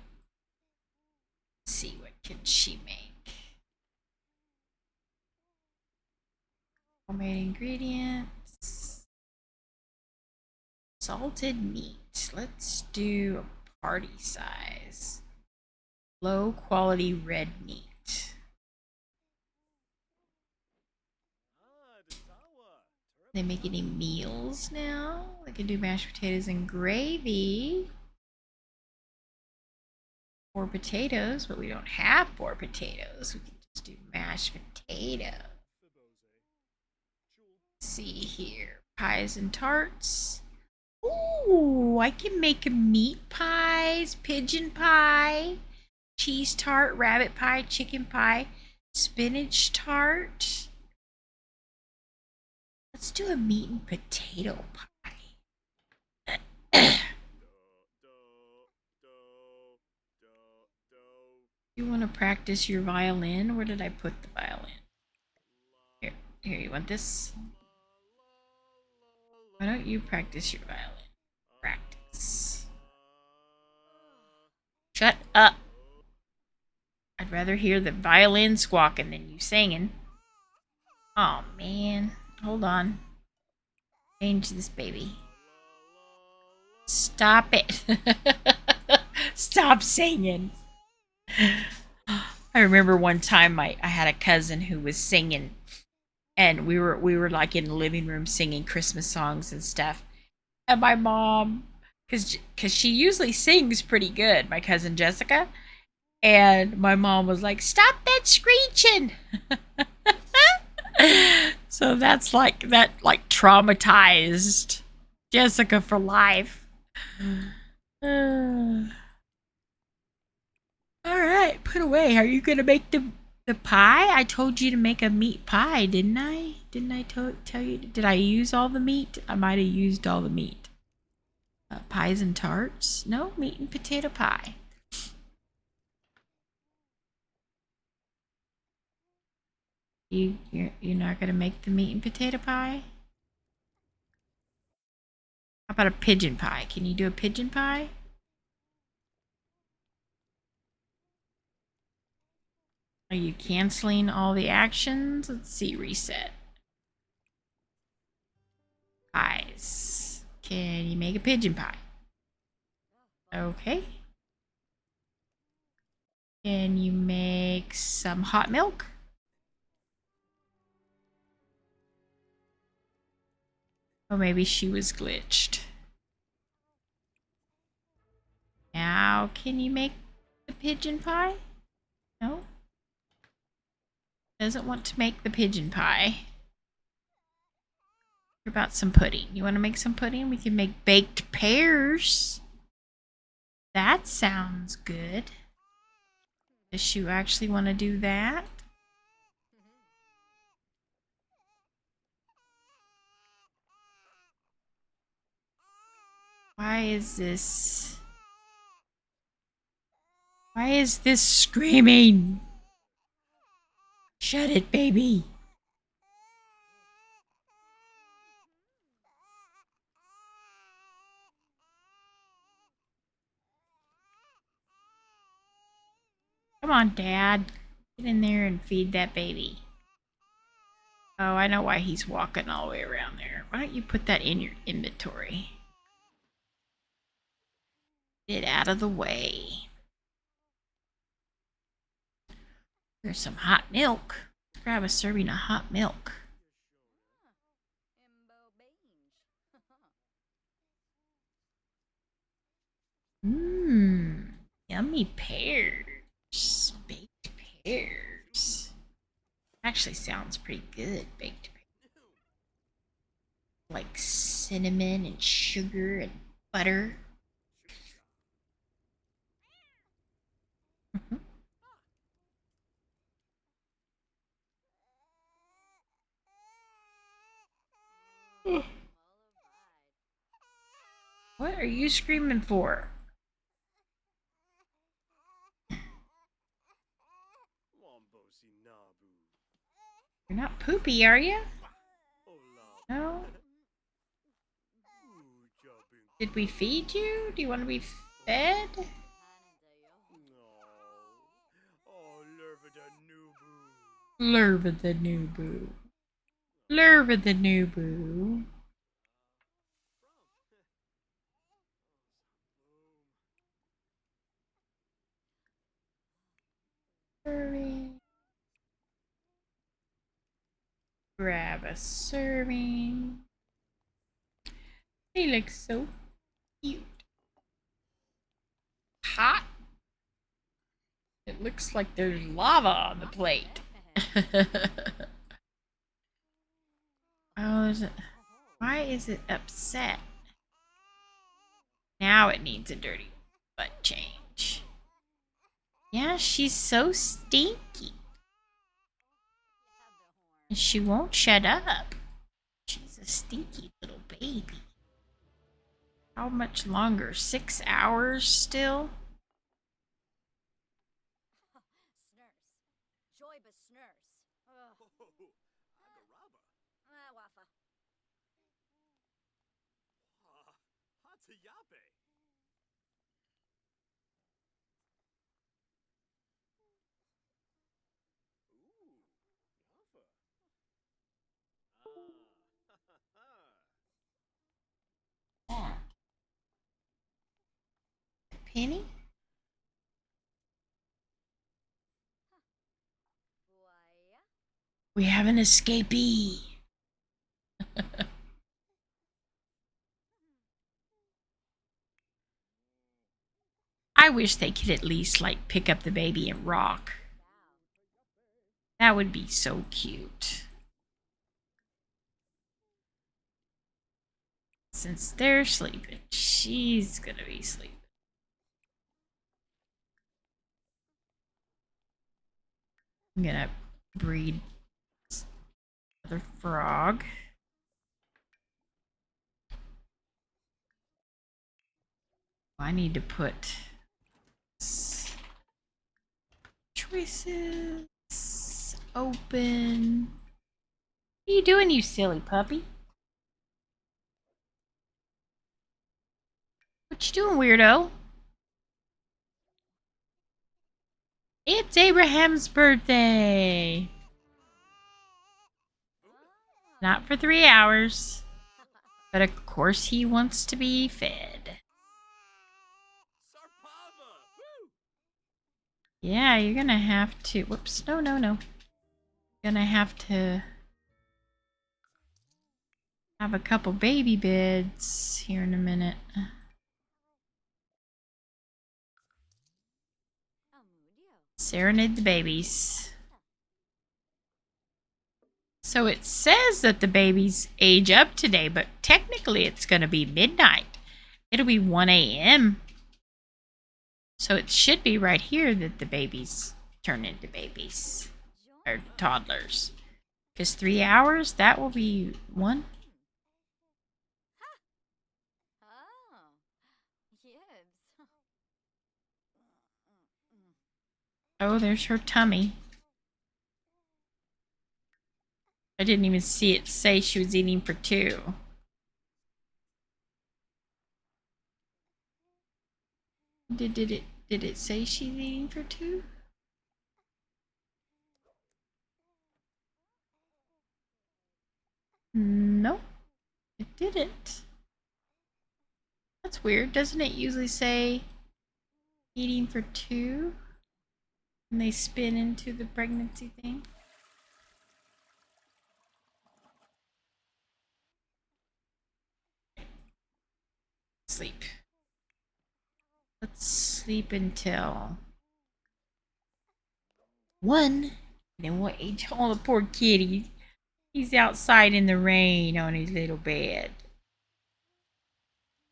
see, what can she make? Homemade ingredients. Salted meat. Let's do a party size. Low quality red meat. They make any meals now? They can do mashed potatoes and gravy. 4 potatoes, but we don't have 4 potatoes. We can just do mashed potato. Let's see here. Pies and tarts. Ooh, I can make meat pies, pigeon pie, cheese tart, rabbit pie, chicken pie, spinach tart. Let's do a meat and potato pie. You want to practice your violin? Where did I put the violin? Here, you want this? Why don't you practice your violin? Practice. Shut up. I'd rather hear the violin squawking than you singing. Oh, man. Hold on. Change this baby. Stop it. Stop singing. I remember one time I had a cousin who was singing, and we were like in the living room singing Christmas songs and stuff. And my mom, cause she usually sings pretty good, my cousin Jessica, and my mom was like, "Stop that screeching." So that traumatized Jessica for life. All right, put away. Are you gonna make the pie? I told you to make a meat pie, didn't I? Didn't I tell you? Did I use all the meat? I might have used all the meat. Pies and tarts? No, meat and potato pie. You're not gonna make the meat and potato pie? How about a pigeon pie? Can you do a pigeon pie? Are you canceling all the actions? Let's see, reset. Pies. Can you make a pigeon pie? Okay. Can you make some hot milk? Oh, maybe she was glitched. Now, can you make the pigeon pie? No? Doesn't want to make the pigeon pie. What about some pudding? You want to make some pudding? We can make baked pears. That sounds good. Does you actually want to do that? Why is this? Why is this screaming? Shut it, baby. Come on, Dad. Get in there and feed that baby. Oh, I know why he's walking all the way around there. Why don't you put that in your inventory? Get out of the way. There's some hot milk. Let's grab a serving of hot milk. Mmm. Yummy pears. Baked pears. Actually sounds pretty good, baked pears. Like cinnamon and sugar and butter. What are you screaming for? You're not poopy, are you? No? Did we feed you? Do you want to be fed? Lurva the new boo. Lurva the new boo. Serving. Grab a serving. They look so cute. Hot. It looks like there's lava on the plate. Oh, why is it upset? Now it needs a dirty butt change. Yeah, she's so stinky. And she won't shut up. She's a stinky little baby. How much longer? 6 hours still? Penny? We have an escapee. I wish they could at least like pick up the baby and rock. That would be so cute. Since they're sleeping, she's gonna be sleeping. I'm gonna breed another frog. I need to put choices open. What are you doing, you silly puppy? What you doing, weirdo? It's Abraham's birthday. Not for 3 hours. But of course he wants to be fed. Sarpava! Woo! Yeah, you're gonna have to... Whoops. No, no, no. Gonna have to have a couple baby beds here in a minute. Serenade the babies. So it says that the babies age up today, but technically it's going to be midnight. It'll be 1 a.m. So it should be right here that the babies turn into babies. Or toddlers. Because 3 hours, that will be 1. Oh, yes. Oh, there's her tummy. I didn't even see it say she was eating for 2. Did it say she's eating for 2? No, it didn't. That's weird. Doesn't it usually say eating for 2? And they spin into the pregnancy thing? Sleep. Let's sleep until 1. Then we'll age. Oh, the poor kitty. He's outside in the rain on his little bed.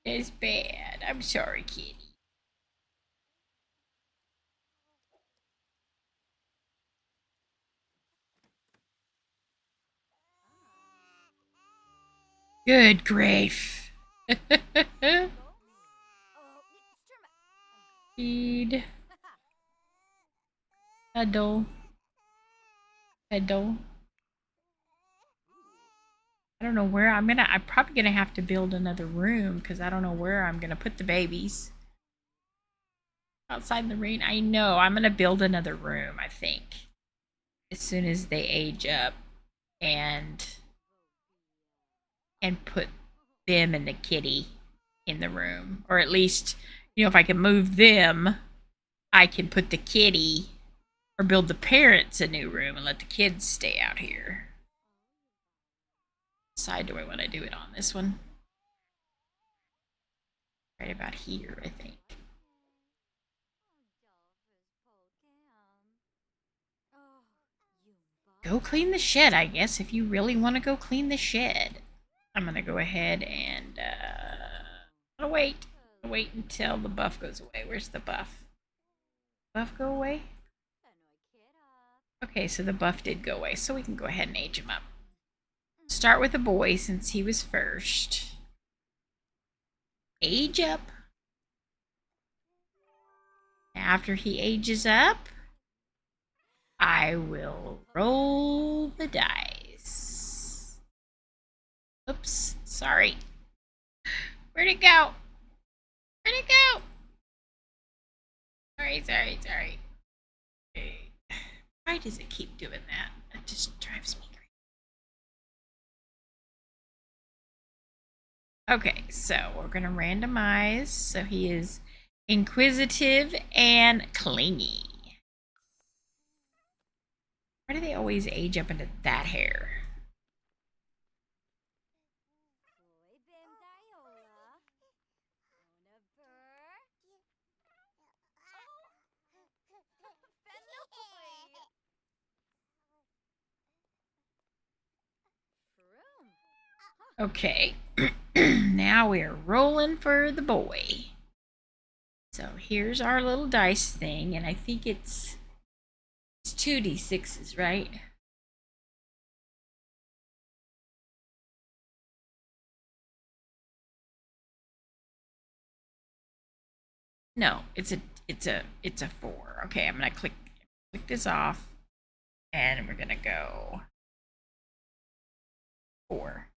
It's bad. I'm sorry, kitty. Good grief. Feed. Cuddle. Cuddle. I don't know where I'm probably gonna have to build another room because I don't know where I'm gonna put the babies. Outside in the rain. I know. I'm gonna build another room, I think. As soon as they age up and put them and the kitty in the room. Or at least, if I can move them, I can put the kitty or build the parents a new room and let the kids stay out here. What side do I want to do it on? This one? Right about here, I think. Go clean the shed, I guess, if you really want to go clean the shed. I'm going to go ahead and I'll wait. I'll wait until the buff goes away. Where's the buff? Buff go away? Okay, so the buff did go away, so we can go ahead and age him up. Start with the boy since he was first. Age up. After he ages up, I will roll the dice. Oops, sorry. Where'd it go? Where'd it go? Sorry. Why does it keep doing that? It just drives me crazy. Okay, so we're going to randomize. So he is inquisitive and clingy. Why do they always age up into that hair? Okay, now we're rolling for the boy. So here's our little dice thing, and I think it's 2d6s, right? No, it's a 4. Okay, I'm gonna click this off. And we're gonna go 4.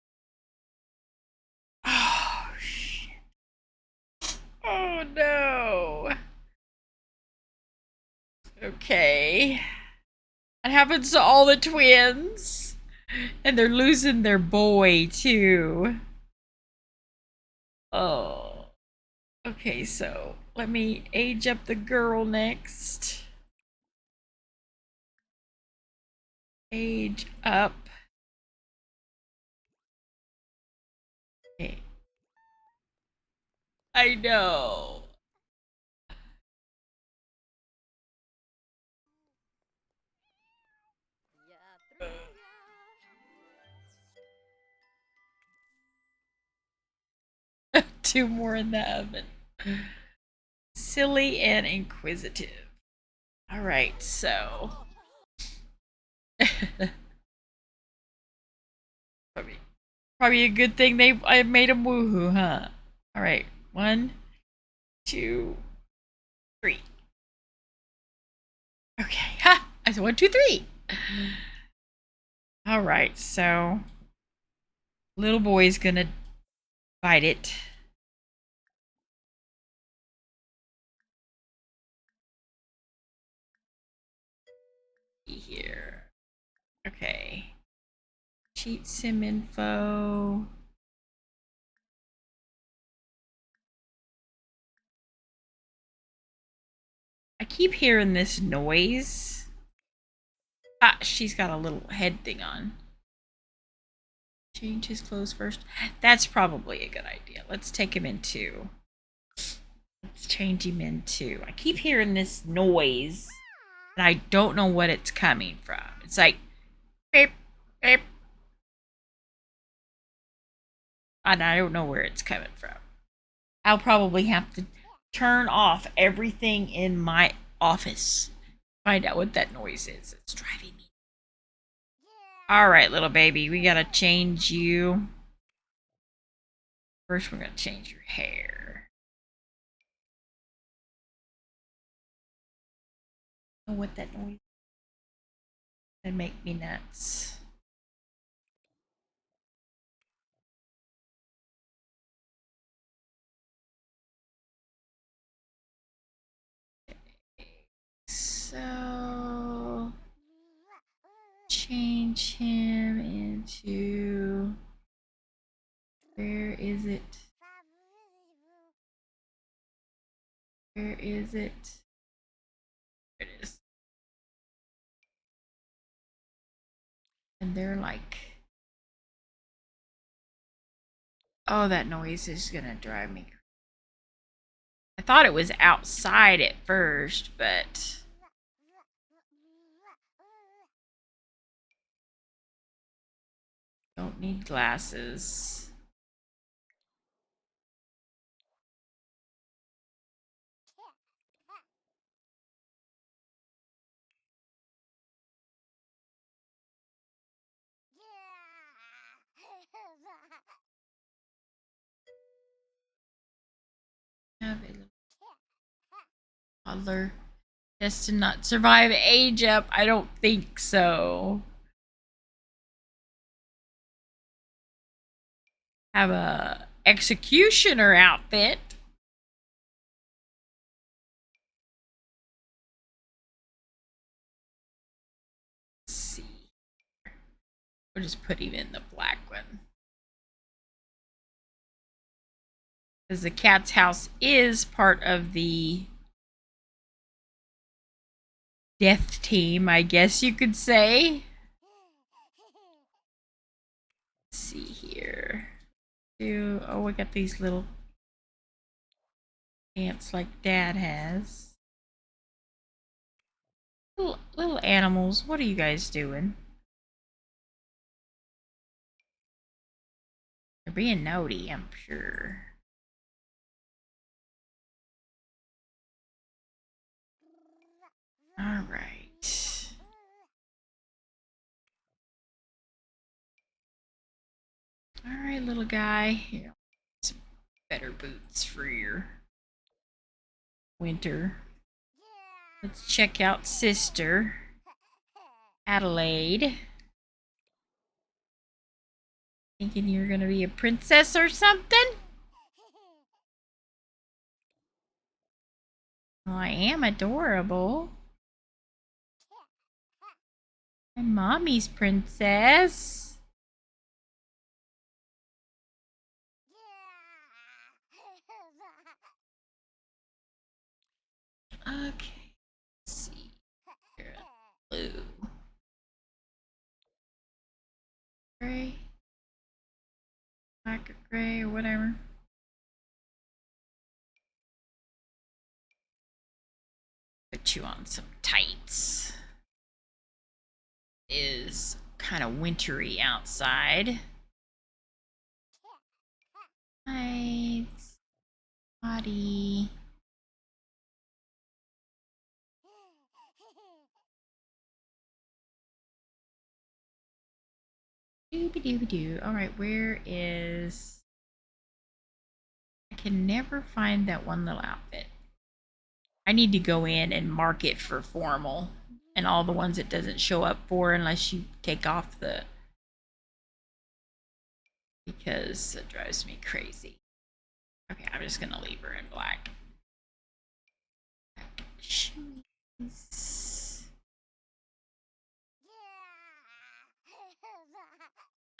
Oh shit. Oh no. Okay. That happens to all the twins. And they're losing their boy too. Oh. Okay, so let me age up the girl next. Age up. Okay. I know. Yeah, through ya. 2 more in the oven. Silly and inquisitive. All right, so probably a good thing I made them woohoo, huh? All right, 1, 2, 3. Okay, ha! I said 1, 2, 3. All right, so little boy's gonna bite it. Here. Okay. Cheat sim info. I keep hearing this noise. Ah, she's got a little head thing on. Change his clothes first. That's probably a good idea. Let's take him in 2. Let's change him in 2. I keep hearing this noise, and I don't know what it's coming from. It's like beep, beep. And I don't know where it's coming from. I'll probably have to turn off everything in my office. Find out what that noise is. It's driving me. All right, little baby, we gotta change you. First, we're gonna change your hair. Oh, what that noise? That make me nuts. So change him into, where is it? Where is it? There it is. And they're like, oh, that noise is gonna drive me. I thought it was outside at first, but don't need glasses. Have a little toddler destined not survive age up. I don't think so. Have a executioner outfit. Let's see. We'll just put him in the black one. Because the Catz house is part of the death team, I guess you could say. Let's see here. Oh, we got these little ants like Dad has. Little animals, what are you guys doing? They're being naughty, I'm sure. All right. All right, little guy. Here, some better boots for your winter. Let's check out Sister. Adelaide. Thinking you're gonna be a princess or something? Well, I am adorable. I'm mommy's princess. Okay. Let's see. Here, blue. Gray. Black or gray or whatever. Put you on some tights. It is kind of wintry outside. Tights. Body. Doo-ba-doo-ba-doo. Alright, where is... I can never find that one little outfit. I need to go in and mark it for formal. And all the ones it doesn't show up for unless you take off the... Because it drives me crazy. Okay, I'm just gonna leave her in black. Shoes.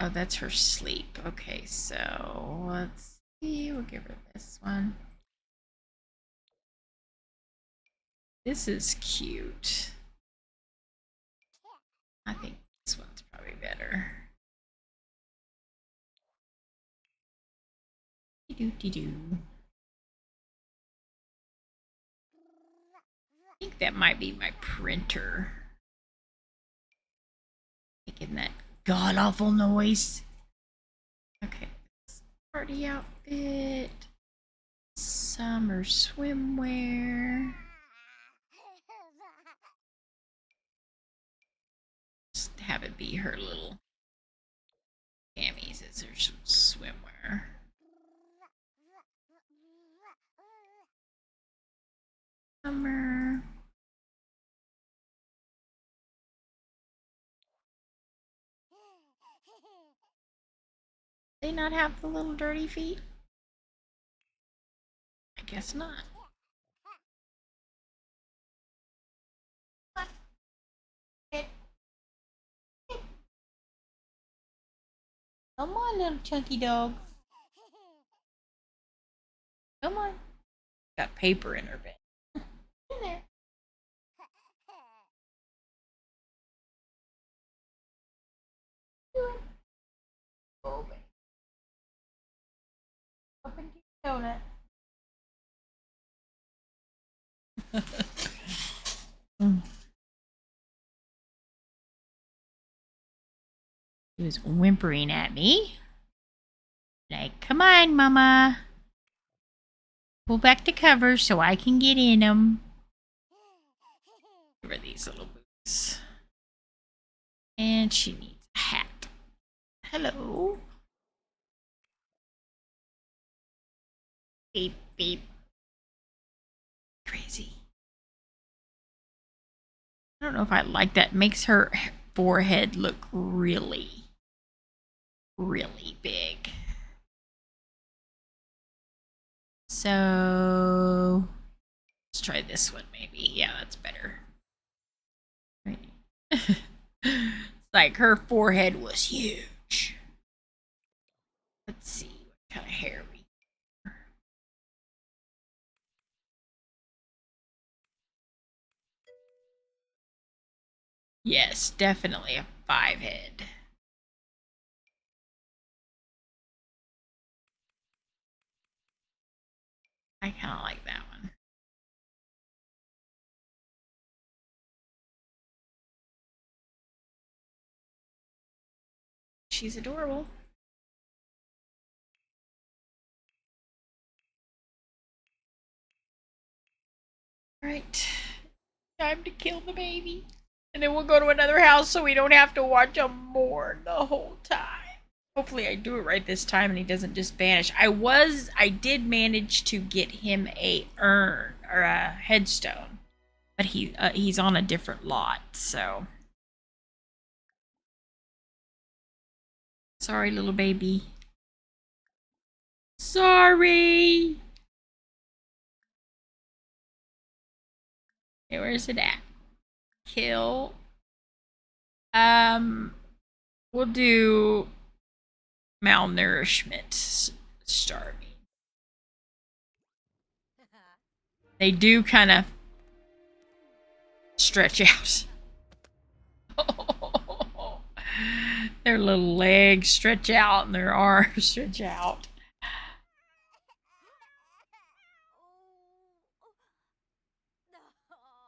Oh, that's her sleep. Okay, so let's see. We'll give her this one. This is cute. I think this one's probably better. Doo-doo-doo. I think that might be my printer. Making that god awful noise. Okay, party outfit. Summer swimwear. Just have it be her little jammies as her swimwear. Summer. They not have the little dirty feet? I guess not. Come on, little chunky dog. Come on. Got paper in her bed. In there. Oh, baby. Open your donut. He was whimpering at me. Like, come on, mama. Pull back the covers so I can get in them. Give her these little boots. And she needs a hat. Hello. Beep, beep. Crazy. I don't know if I like that. Makes her forehead look really, really big. So let's try this one maybe. Yeah, that's better. Right. It's like her forehead was huge. Let's see what kind of hair we have. Yes, definitely a 5 head. I kind of like that one. She's adorable. All right, time to kill the baby. And then we'll go to another house so we don't have to watch him mourn the whole time. Hopefully I do it right this time and he doesn't just vanish. I did manage to get him a urn or a headstone. But he's on a different lot, so Sorry, little baby. Sorry. Okay, where's it at? Kill. We'll do malnourishment. Starving. They do kind of stretch out. Their little legs stretch out and their arms stretch out.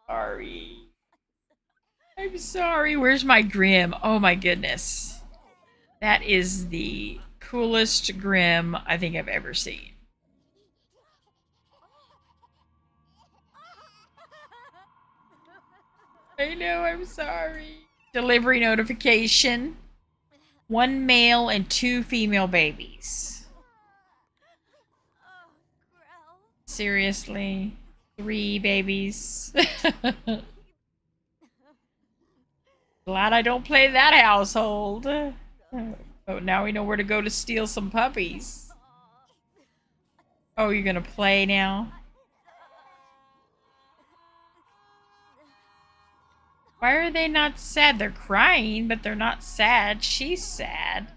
Sorry. I'm sorry. Where's my Grim? Oh my goodness. That is the coolest Grim I think I've ever seen. I know, I'm sorry. Delivery notification. 1 male and 2 female babies. Seriously? 3 babies? Glad I don't play that household. Oh, now we know where to go to steal some puppies. Oh, you're gonna play now? Why are they not sad? They're crying, but they're not sad. She's sad.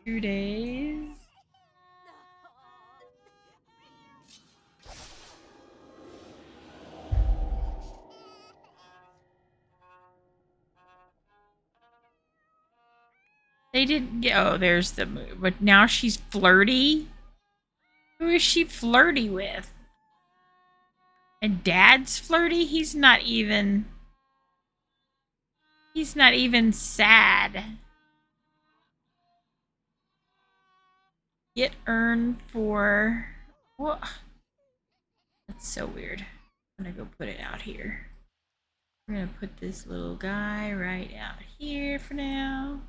2 days. They didn't get. Oh, there's the move. But now she's flirty. Who is she flirty with? And Dad's flirty? He's not even. He's not even sad. Get earned for. What? That's so weird. I'm gonna go put it out here. We're gonna put this little guy right out here for now.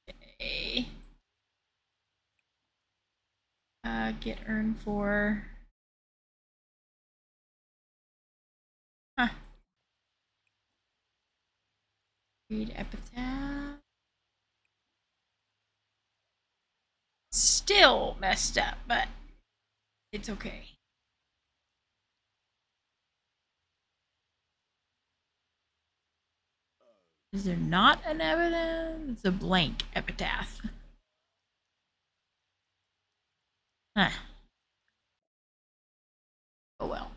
Okay. Get earned for. Huh. Read epitaph. Still messed up, but it's okay. Is there not an epitaph? It's a blank epitaph. Huh. Oh well.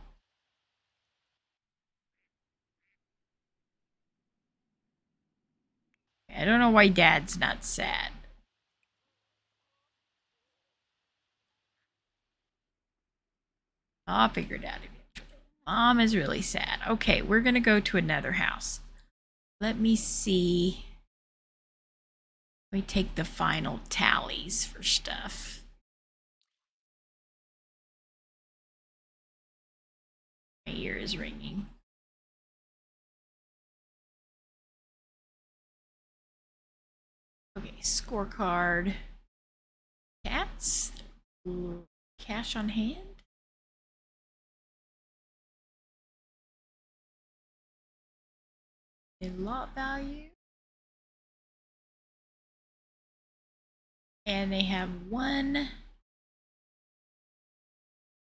I don't know why Dad's not sad. I'll figure it out eventually. Mom is really sad. Okay, we're gonna go to another house. Let me see. Let me take the final tallies for stuff. My ear is ringing. Okay, scorecard. Catz. Cash on hand. A lot value. And they have 1.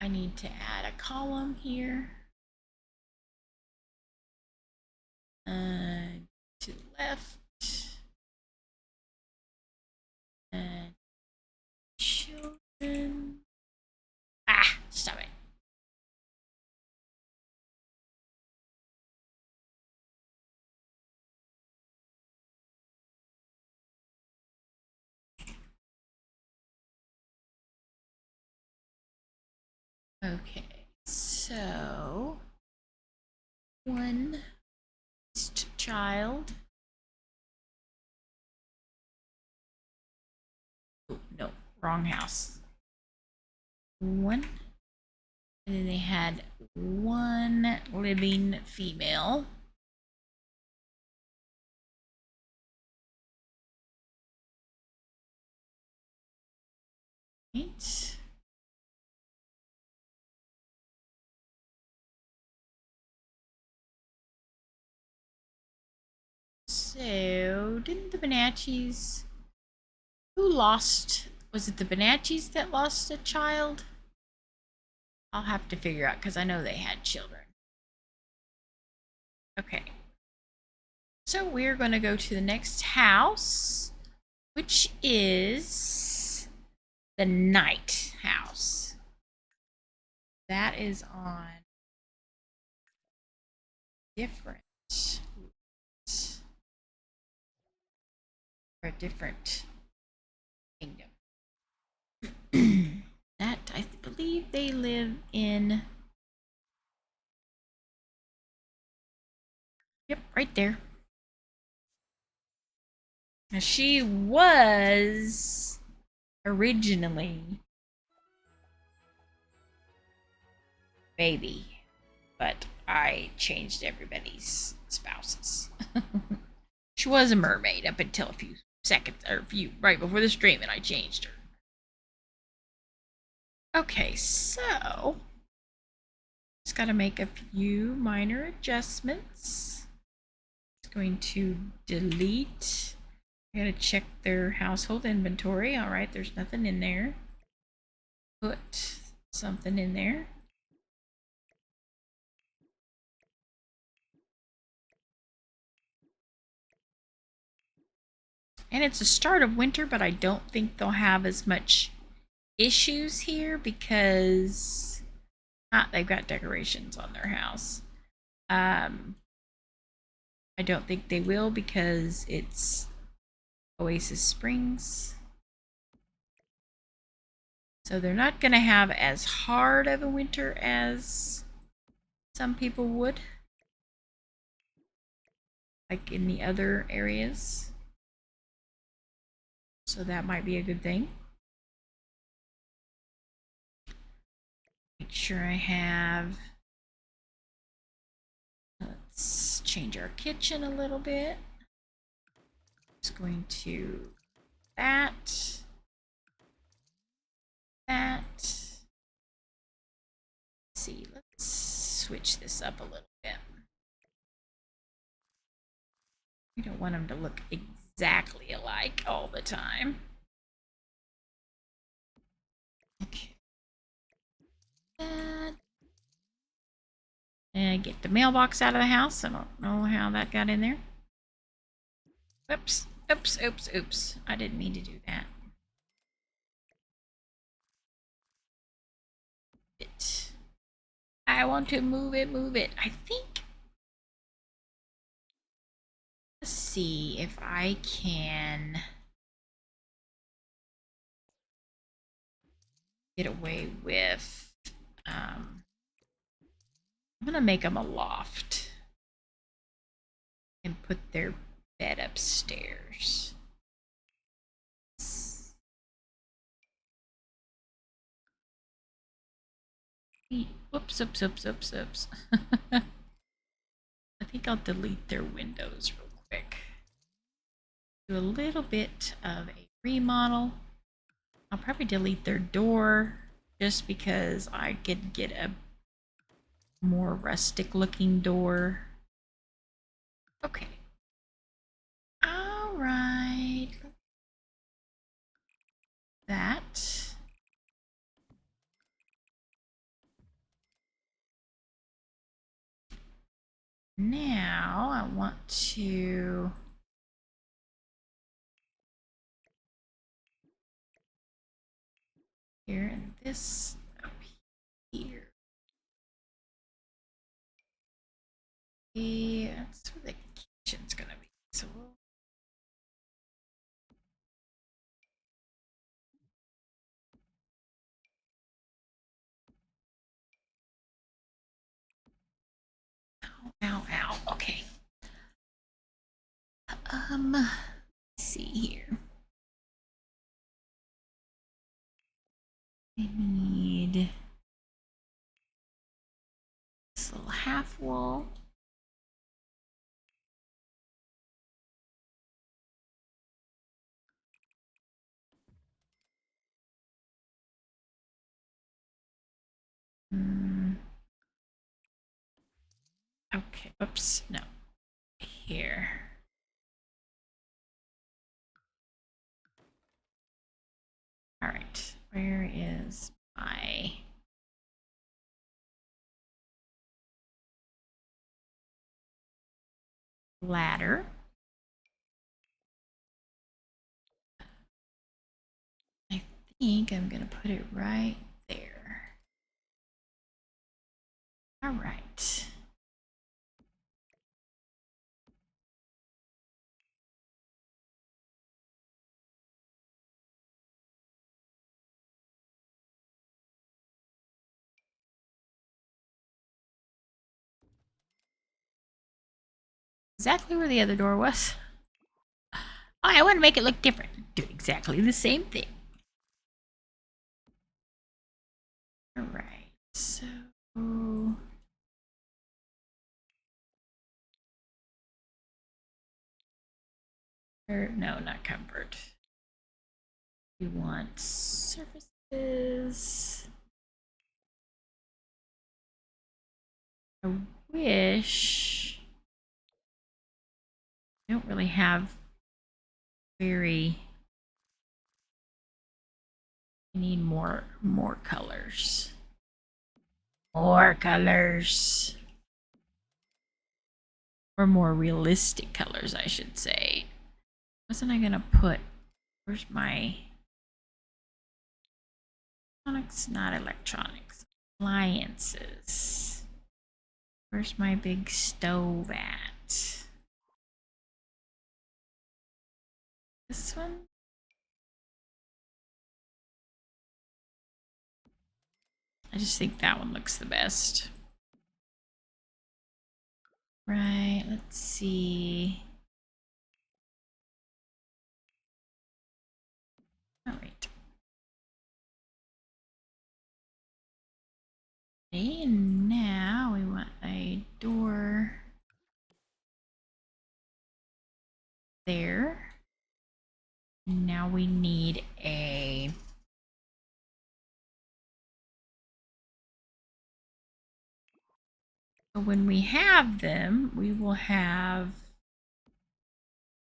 I need to add a column here. To the left. And children. Ah, stop it. Okay, so 1 child. Oh, no, wrong house. 1. And then they had 1 living female. Right. So, didn't the Bonaccis... Who lost... Was it the Bonaccis that lost a child? I'll have to figure out because I know they had children. Okay. So we're going to go to the next house, which is the night house. That is on different... or a different kingdom. That, I believe they live in... Yep, right there. Now, she was originally baby, but I changed everybody's spouses. She was a mermaid up until a few seconds, or right before the stream, and I changed her. Okay, so just got to make a few minor adjustments. It's going to delete. I gotta check their household inventory. All right, there's nothing in there. Put something in there. And it's the start of winter, but I don't think they'll have as much issues here because they've got decorations on their house. I don't think they will because it's Oasis Springs. So they're not going to have as hard of a winter as some people would, like in the other areas. So that might be a good thing. Make sure I have... Let's change our kitchen a little bit. It's going to that. Let's see, let's switch this up a little bit. We don't want them to look exactly alike all the time. Okay. And get the mailbox out of the house. I don't know how that got in there. Oops, oops, oops, oops. I didn't mean to do that. I want to move it, move it. I think... Let's see if I can get away with... I'm gonna make them a loft and put their bed upstairs. Whoops, oops, oops, oops, oops. I think I'll delete their windows real quick. Do a little bit of a remodel. I'll probably delete their door just because I could get a more rustic looking door. Okay. All right. That. Now I want to here and this up here. Yeah, that's where the kitchen's gonna be. So we'll ow, ow. Okay. Let's see here. I need this little half wall. Okay. Oops. No. Here. is my ladder. I think I'm going to put it right there. All right. Exactly where the other door was. Oh, I want to make it look different. Do exactly the same thing. All right. So no, not comfort. We want surfaces. I wish I don't really have very. I need more colors. More colors. Or more realistic colors, I should say. Wasn't I gonna put? Where's my electronics? Not electronics. Appliances. Where's my big stove at? This one? I just think that one looks the best. Right, let's see. All right. And now we want a door there. Now we need a so when we have them, we will have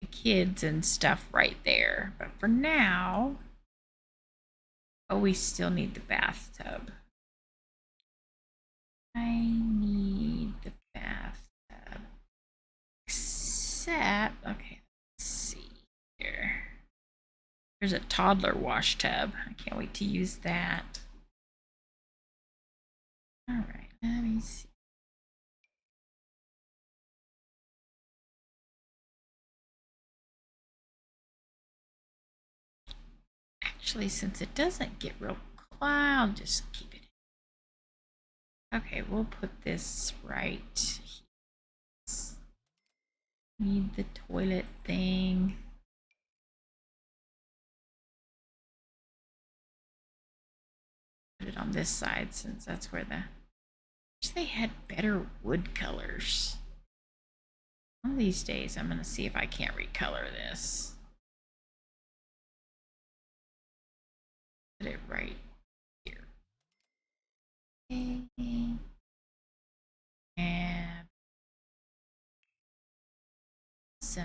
the kids and stuff right there. But for now, oh, we still need the bathtub. I need the bathtub. Except, okay, let's see here. There's a toddler wash tub. I can't wait to use that. All right, let me see. Actually, since it doesn't get real cloud, I'll just keep it. Okay, we'll put this right here. Need the toilet thing. Put it on this side since that's where the. I wish they had better wood colors. One of these days, I'm gonna see if I can't recolor this. Put it right here. And some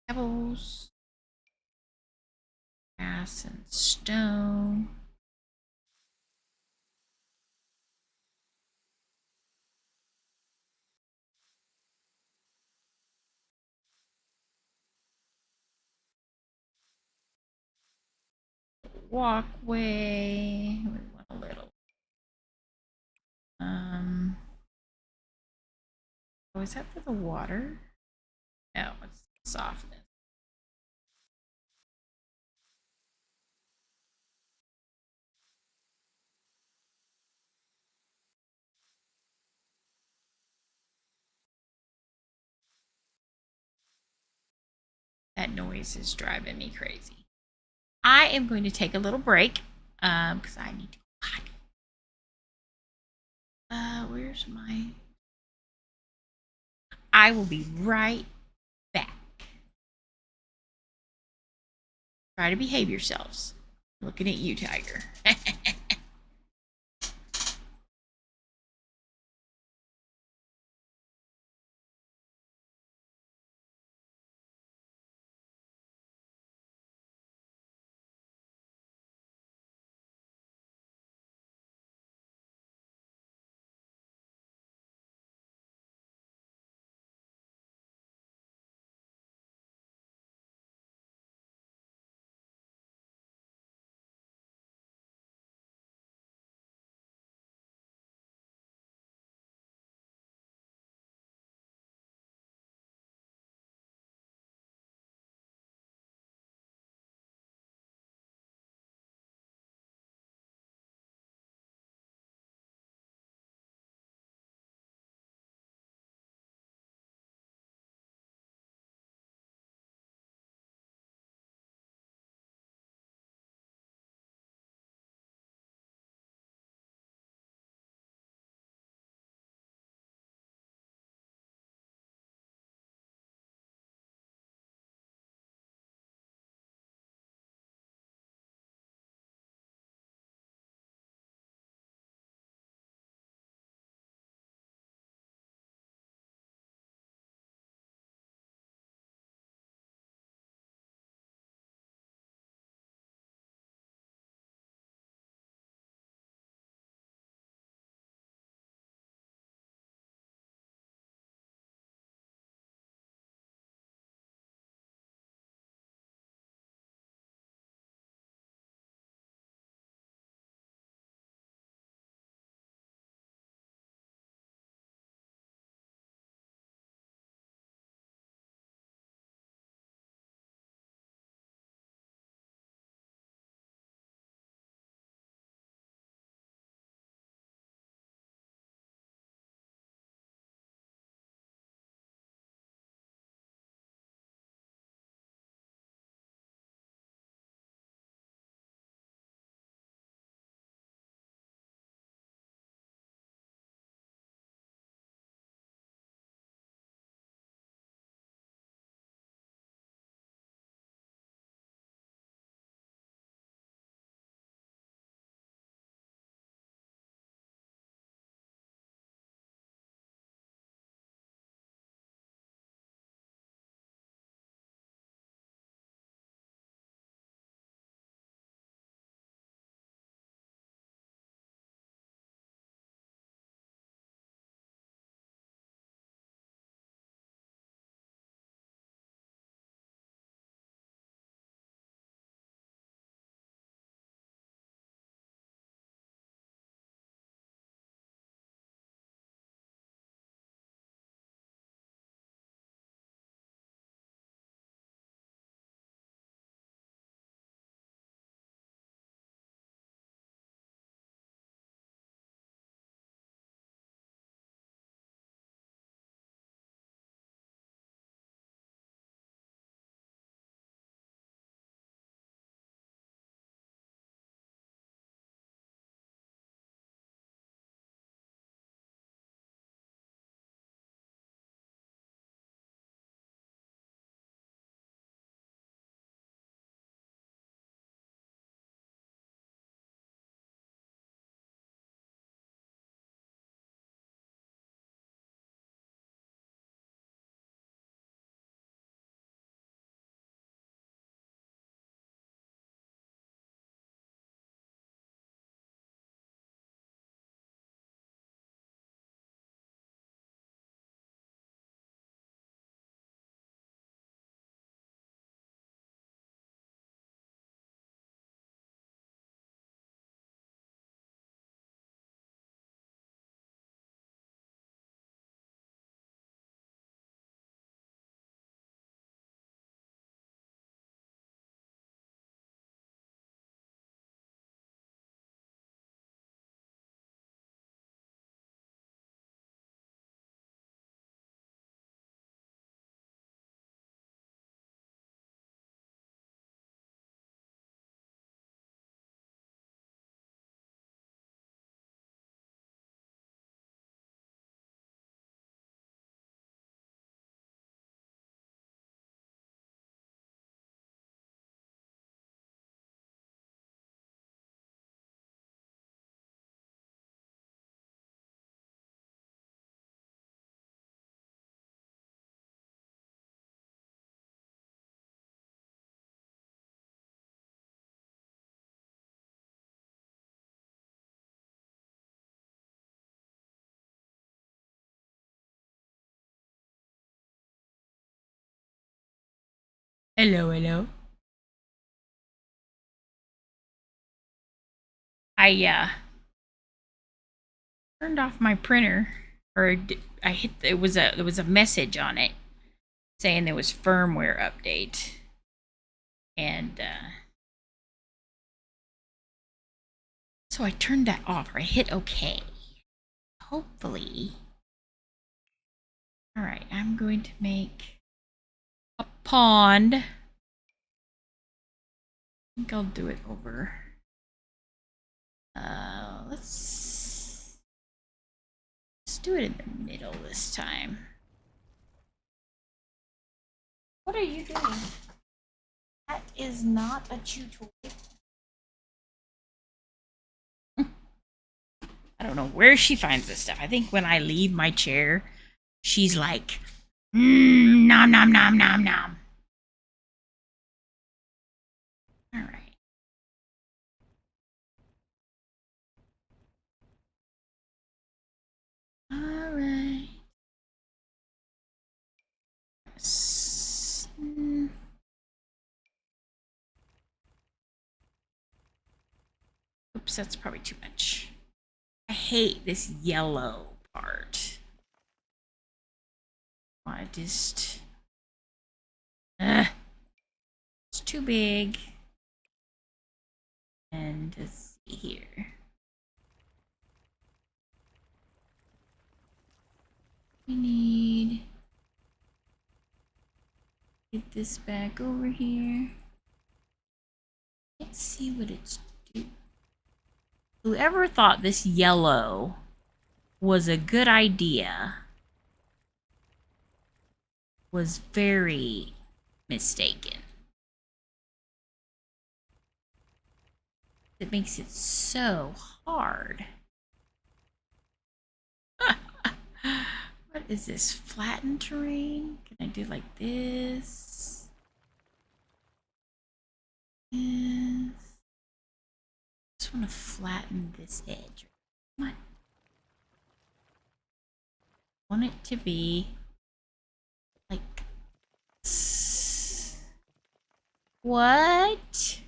pebbles, grass, and stone. Walkway. We want a little. Oh, is that for the water? No, it's softness. That noise is driving me crazy. I am going to take a little break because I need to go potty. Where's my? I will be right back. Try to behave yourselves. Looking at you, Tiger. Hello, hello. I turned off my printer, or I hit. There was a message on it saying there was firmware update, and so I turned that off. Or I hit OK. Hopefully, all right. I'm going to make a pond. I think I'll do it over. Let's do it in the middle this time. What are you doing? That is not a chew toy. I don't know where she finds this stuff. I think when I leave my chair, she's like, nom nom nom nom nom. All right. All right. Oops, that's probably too much. I hate this yellow part. I just... it's too big. And let's see here. We need... get this back over here. Let's see what it's doing. Whoever thought this yellow was a good idea was very mistaken. It makes it so hard. What is this? Flattened terrain? Can I do like this? Yes. Just want to flatten this edge. Come on. I want it to be like this. What?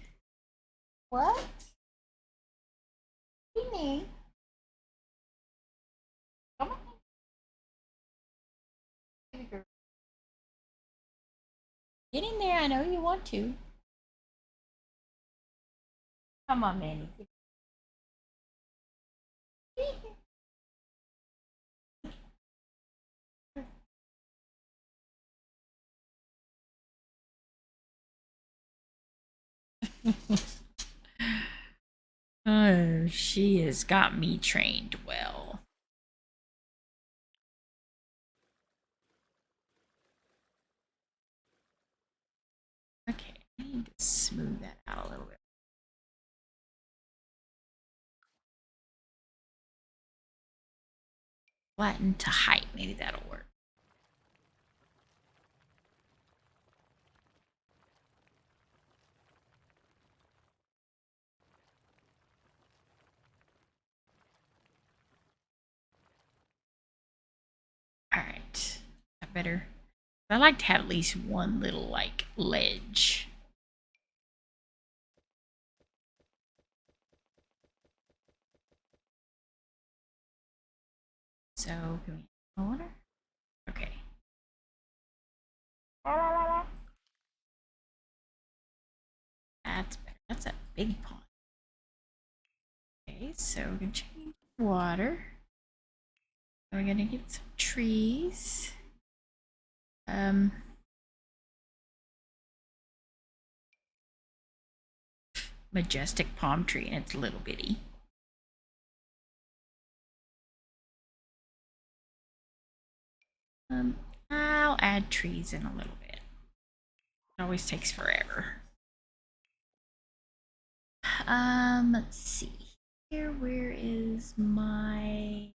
What? Beanie. Come on. Get in there. I know you want to. Come on, Manny. Oh, she has got me trained well. Okay, I need to smooth that out a little bit. Flatten to height. Maybe that'll work. All right, that better. I like to have at least one little like ledge. So can we water? Okay. That's better. That's a big pond. Okay, so we're gonna change water. We're gonna get some trees. Majestic palm tree, and it's little bitty. I'll add trees in a little bit. It always takes forever. Let's see here. Where is my...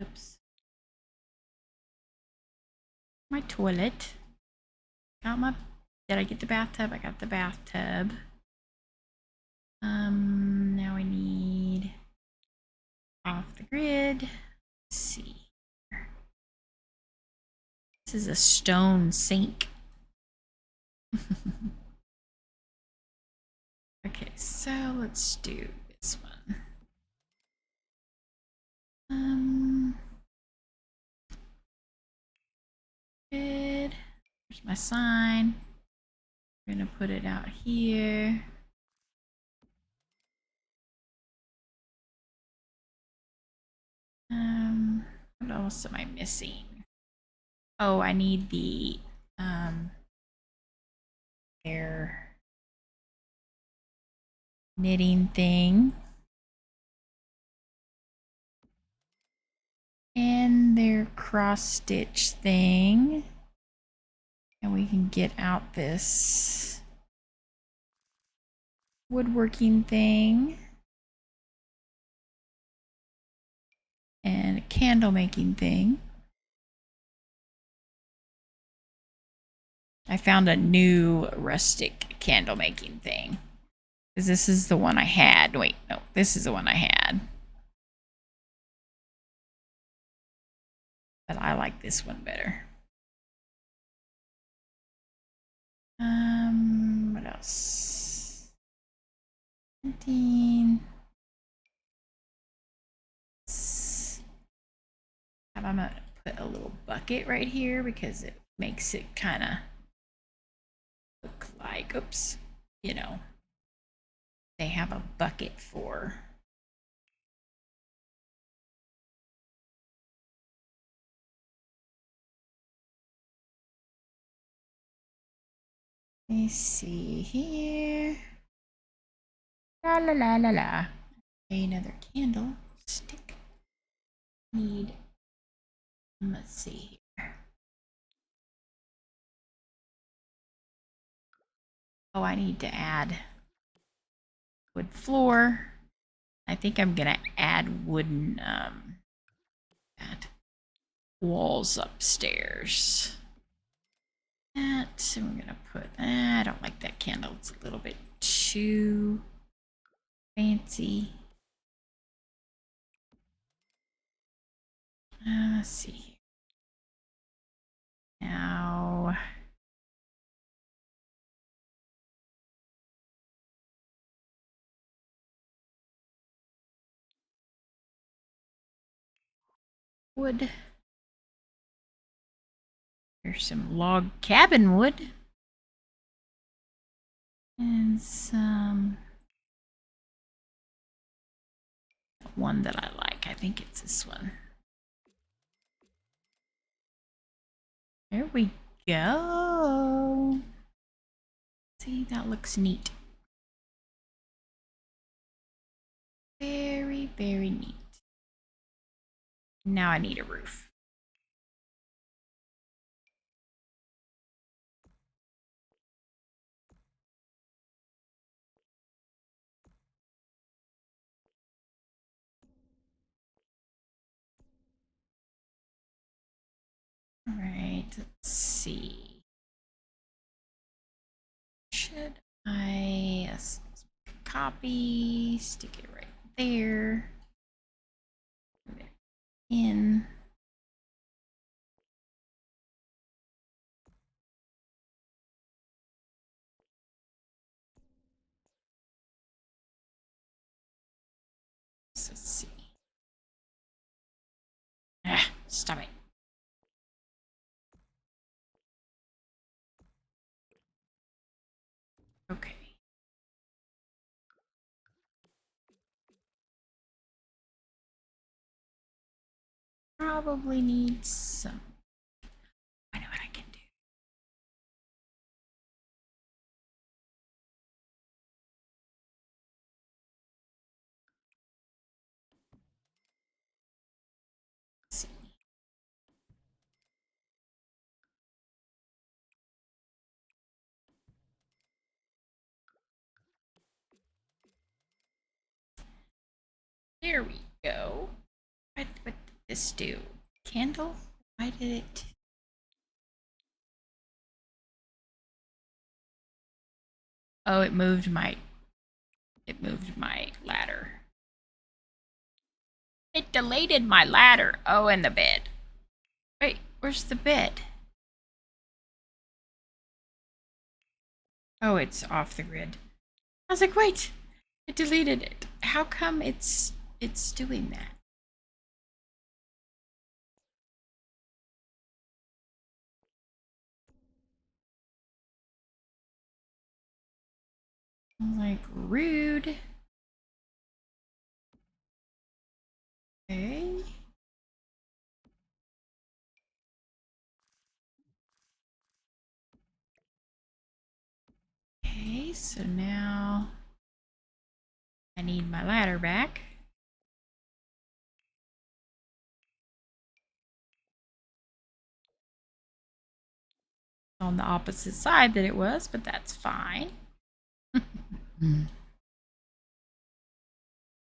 oops. My toilet. Got my... did I get the bathtub? I got the bathtub. Now I need off the grid. Let's see. This is a stone sink. Okay, so let's do this one. Good. There's my sign. I'm gonna put it out here. What else am I missing? Oh, I need the their knitting thing and their cross stitch thing, and we can get out this woodworking thing and a candle making thing. I found a new rustic candle making thing because this is the one I had. Wait, no, this is the one I had. But I like this one better. What else? 17. I'm gonna put a little bucket right here because it makes it kind of look like, oops, you know, they have a bucket for let me see here. La la la la la. Another candle stick. Need, let's see here. Oh, I need to add wood floor. I think I'm gonna add wooden walls upstairs. That, so we're gonna put, I don't like that candle. It's a little bit too fancy. Let's see here. Now, wood. Here's some log cabin wood. And some one that I like. I think it's this one. There we go. See, that looks neat. Very, very neat. Now I need a roof. All right, let's see. Should I copy, stick it right there, put it in. Let's see. Ah, stop it. Okay. Probably need some. I know what I can do. Let's see. There we go. What did this do? Candle? Why did it? Oh, it moved my ladder. It deleted my ladder. Oh, and the bed. Wait, where's the bed? Oh, it's off the grid. I was like, wait, it deleted it. How come it's doing that? I'm like, rude. Okay. Okay, so now I need my ladder back. On the opposite side that it was, but that's fine.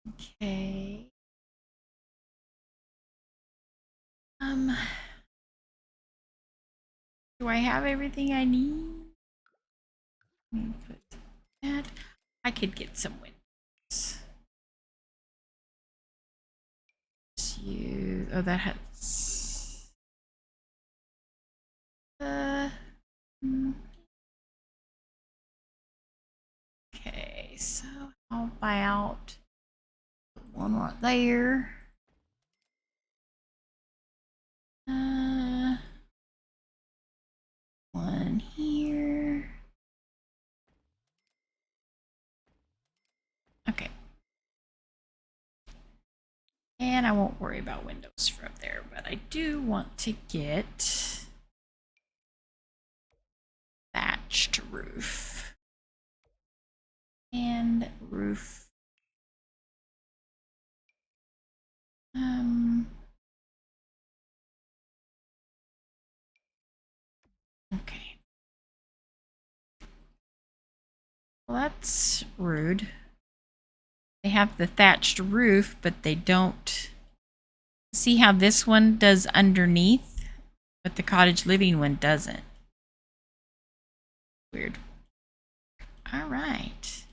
Okay. Do I have everything I need? Let me put that. I could get some windows. Oh, that has. Hmm. Okay, so how about one right there? One here. Okay. And I won't worry about windows from there, but I do want to get thatched roof. And roof. Okay. Well, that's rude. They have the thatched roof, but they don't. See how this one does underneath, but the cottage living one doesn't. Weird. All right.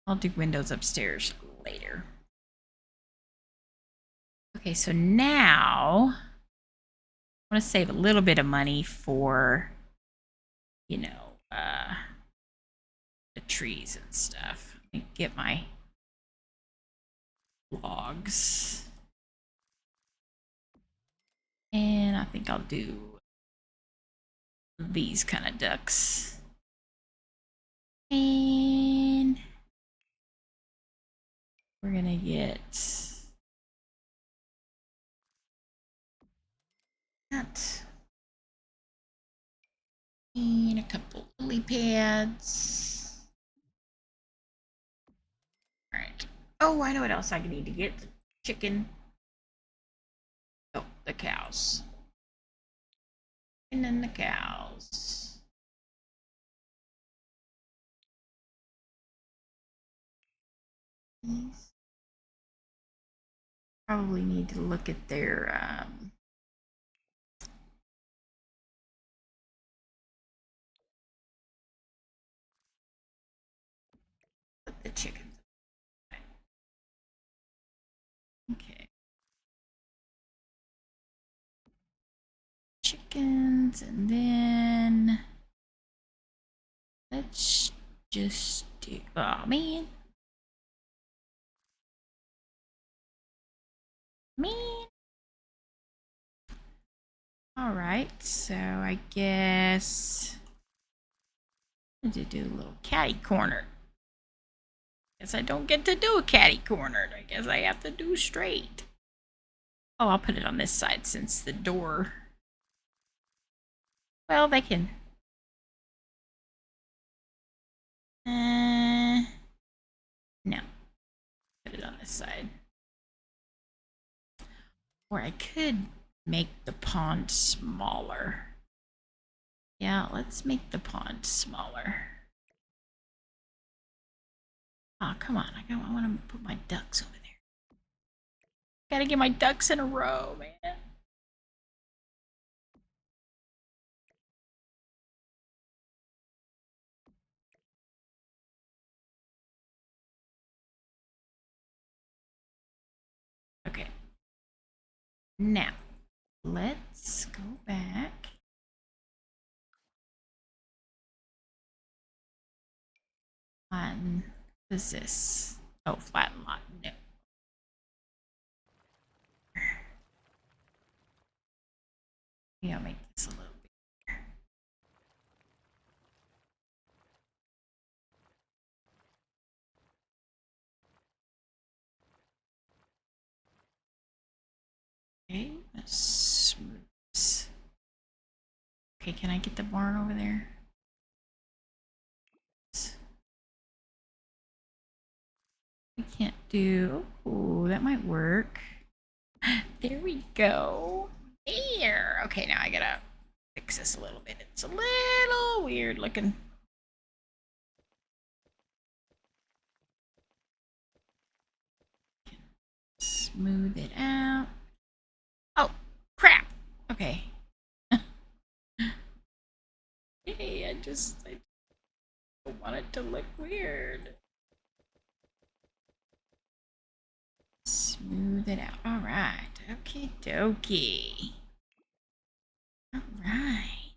I'll do windows upstairs later. Okay, so now I want to save a little bit of money for, you know, the trees and stuff. Let me get my logs. And I think I'll do these kind of ducks. And we're going to get that. And a couple lily pads. All right. Oh, I know what else I need to get. The chicken. Oh, the cows. And then the cows. Probably need to look at their the chickens. Okay. Chickens, and then let's just do. Oh man. Man. All right, so I guess I need to do a little catty corner. Guess I don't get to do a catty corner. I guess I have to do straight. Oh, I'll put it on this side since the door. Well, they can. No. Put it on this side. Or I could make the pond smaller. Yeah, let's make the pond smaller. Oh, come on. I want to put my ducks over there. Gotta get my ducks in a row, man. Okay. Now, let's go back. Flatten. What is this? Oh, flatten lot. No. Maybe I'll make this a little bit. Okay, let's smooth this. Okay, can I get the barn over there? We can't do. Oh, that might work. There we go. There. Okay, now I gotta fix this a little bit. It's a little weird looking. Smooth it out. Oh, crap. Okay. Hey, I don't want it to look weird. Smooth it out. All right. Okie dokie. All right.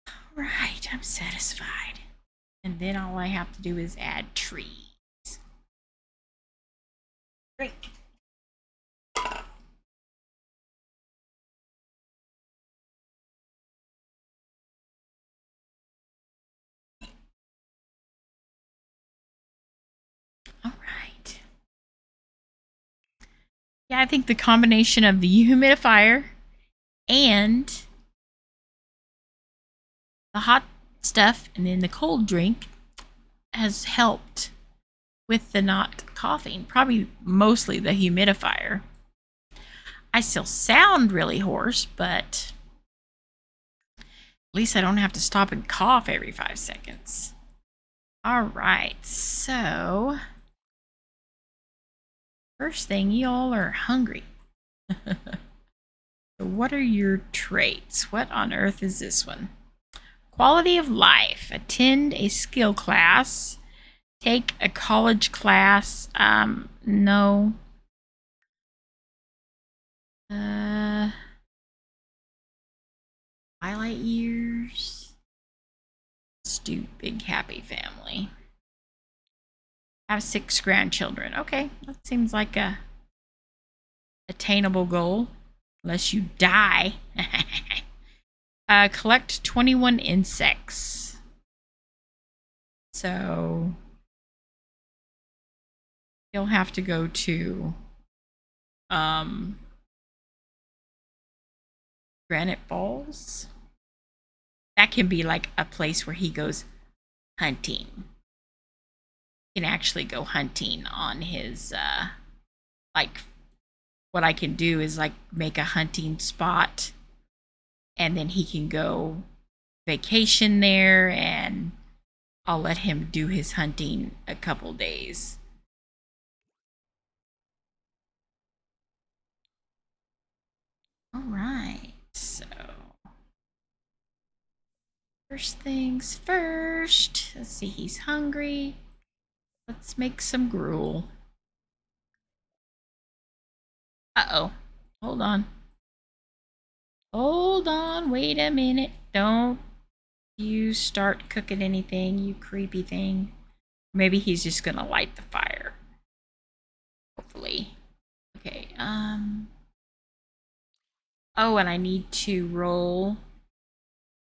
All right. I'm satisfied. And then all I have to do is add trees. Great. All right. Yeah, I think the combination of the humidifier and the hot stuff and then the cold drink has helped with the not coughing. Probably mostly the humidifier. I still sound really hoarse, but at least I don't have to stop and cough every 5 seconds. All right, so first thing, y'all are hungry. So what are your traits? What on earth is this one? Quality of life. Attend a skill class. Take a college class. No. Twilight years. Let's do big happy family. Have 6 grandchildren. Okay, that seems like a attainable goal. Unless you die. Collect 21 insects. So you'll have to go to Granite Falls. That can be like a place where he goes hunting. He can actually go hunting on his like what I can do is like make a hunting spot and then he can go vacation there and I'll let him do his hunting a couple days. All right. So first things first. Let's see, he's hungry. Let's make some gruel. Uh-oh. Hold on. Hold on. Wait a minute. Don't you start cooking anything, you creepy thing. Maybe he's just gonna light the fire. Hopefully. Okay, oh, and I need to roll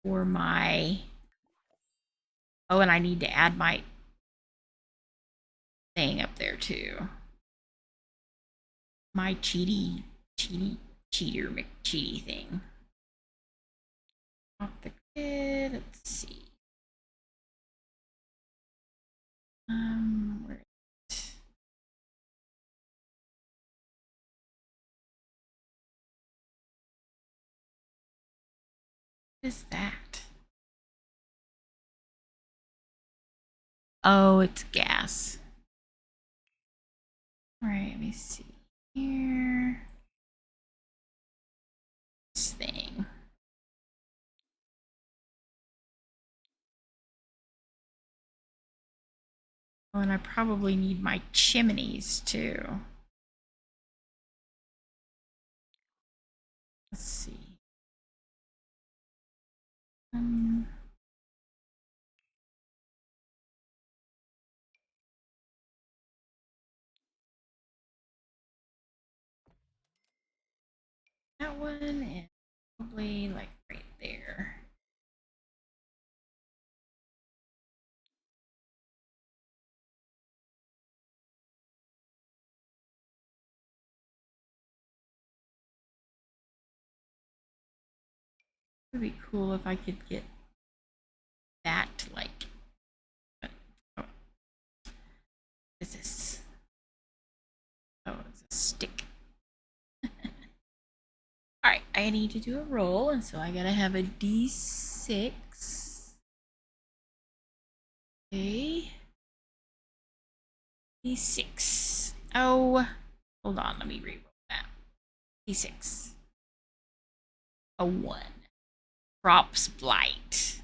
for my... Oh, and I need to add my thing up there too. My cheater McCheaty thing. Off the grid, let's see. Where is that? Oh, it's gas. All right, let me see here. This thing. Oh, and I probably need my chimneys too. Let's see. that one, and probably like right there. It would be cool if I could get that to like. Oh, what is this? Oh, it's a stick. Alright, I need to do a roll, and so I gotta have a d6. Okay. D6. Oh, hold on, let me re-roll that. D6. A 1. Props Blight.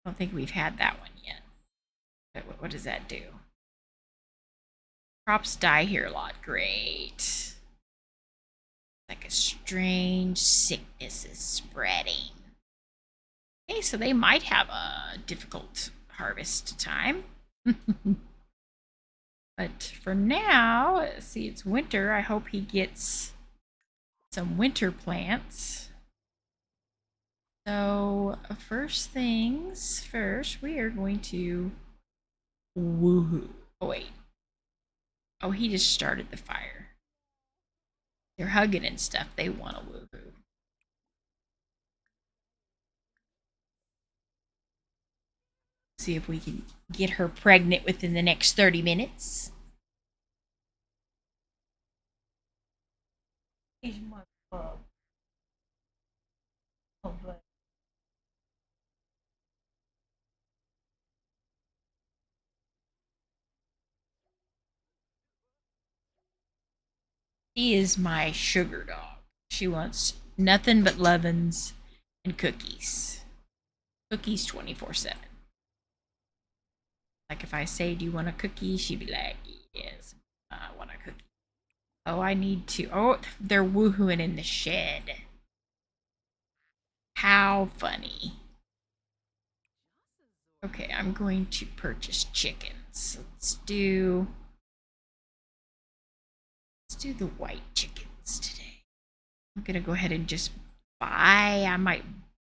I don't think we've had that one yet. What does that do? Crops die here a lot. Great. Like a strange sickness is spreading. Okay, so they might have a difficult harvest time. But for now, see, it's winter. I hope he gets some winter plants. So, first things first, we are going to woohoo. Oh, wait. Oh, he just started the fire. They're hugging and stuff. They want a woohoo. See if we can get her pregnant within the next 30 minutes. Here's my bug. Oh, but she is my sugar dog. She wants nothing but lovin's and cookies. Cookies 24/7. Like if I say, "Do you want a cookie?" she'd be like, "Yes, I want a cookie." Oh, I need to. Oh, they're woohooing in the shed. How funny. Okay, I'm going to purchase chickens. Let's do the white chickens today. I'm gonna go ahead and just buy. I might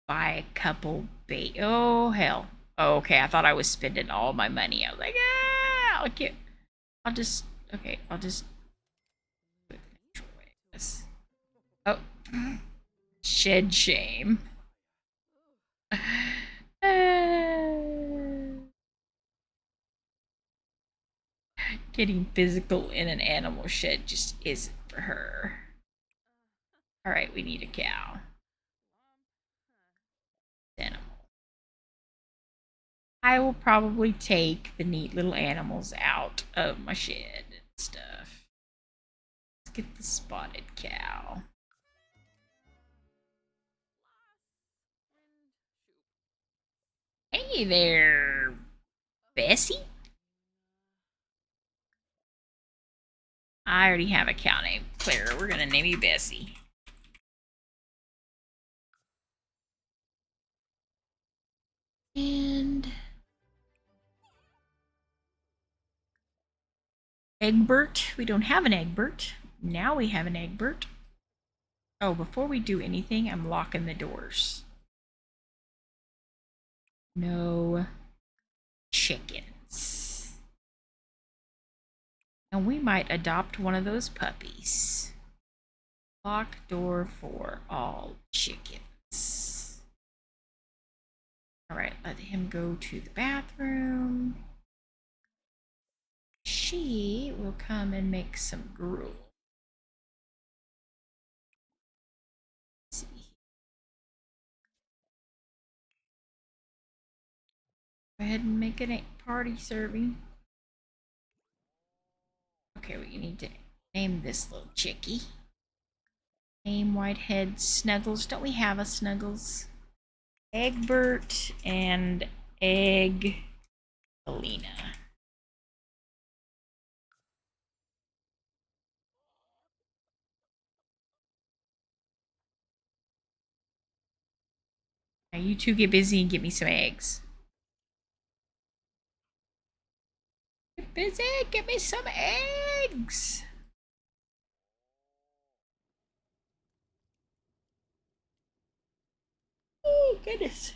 buy a couple oh hell. Oh, okay, I thought I was spending all my money. I was like, I'll just okay, I'll just this. Oh, shed shame. Getting physical in an animal shed just isn't for her. All right, we need a cow. Animal. I will probably take the neat little animals out of my shed and stuff. Let's get the spotted cow. Hey there, Bessie. I already have a cow named Clara. We're gonna name you Bessie. And Egbert. We don't have an Egbert. Now we have an Egbert. Oh, before we do anything, I'm locking the doors. No chickens. And we might adopt one of those puppies. Lock door for all chickens. All right, let him go to the bathroom. She will come and make some gruel. Let's see. Go ahead and make it a party serving. Okay, we need to name this little chickie. Name Whitehead Snuggles. Don't we have a Snuggles? Egbert and Egg Alina. Now you two get busy and get me some eggs. Get busy, get me some eggs. goodness.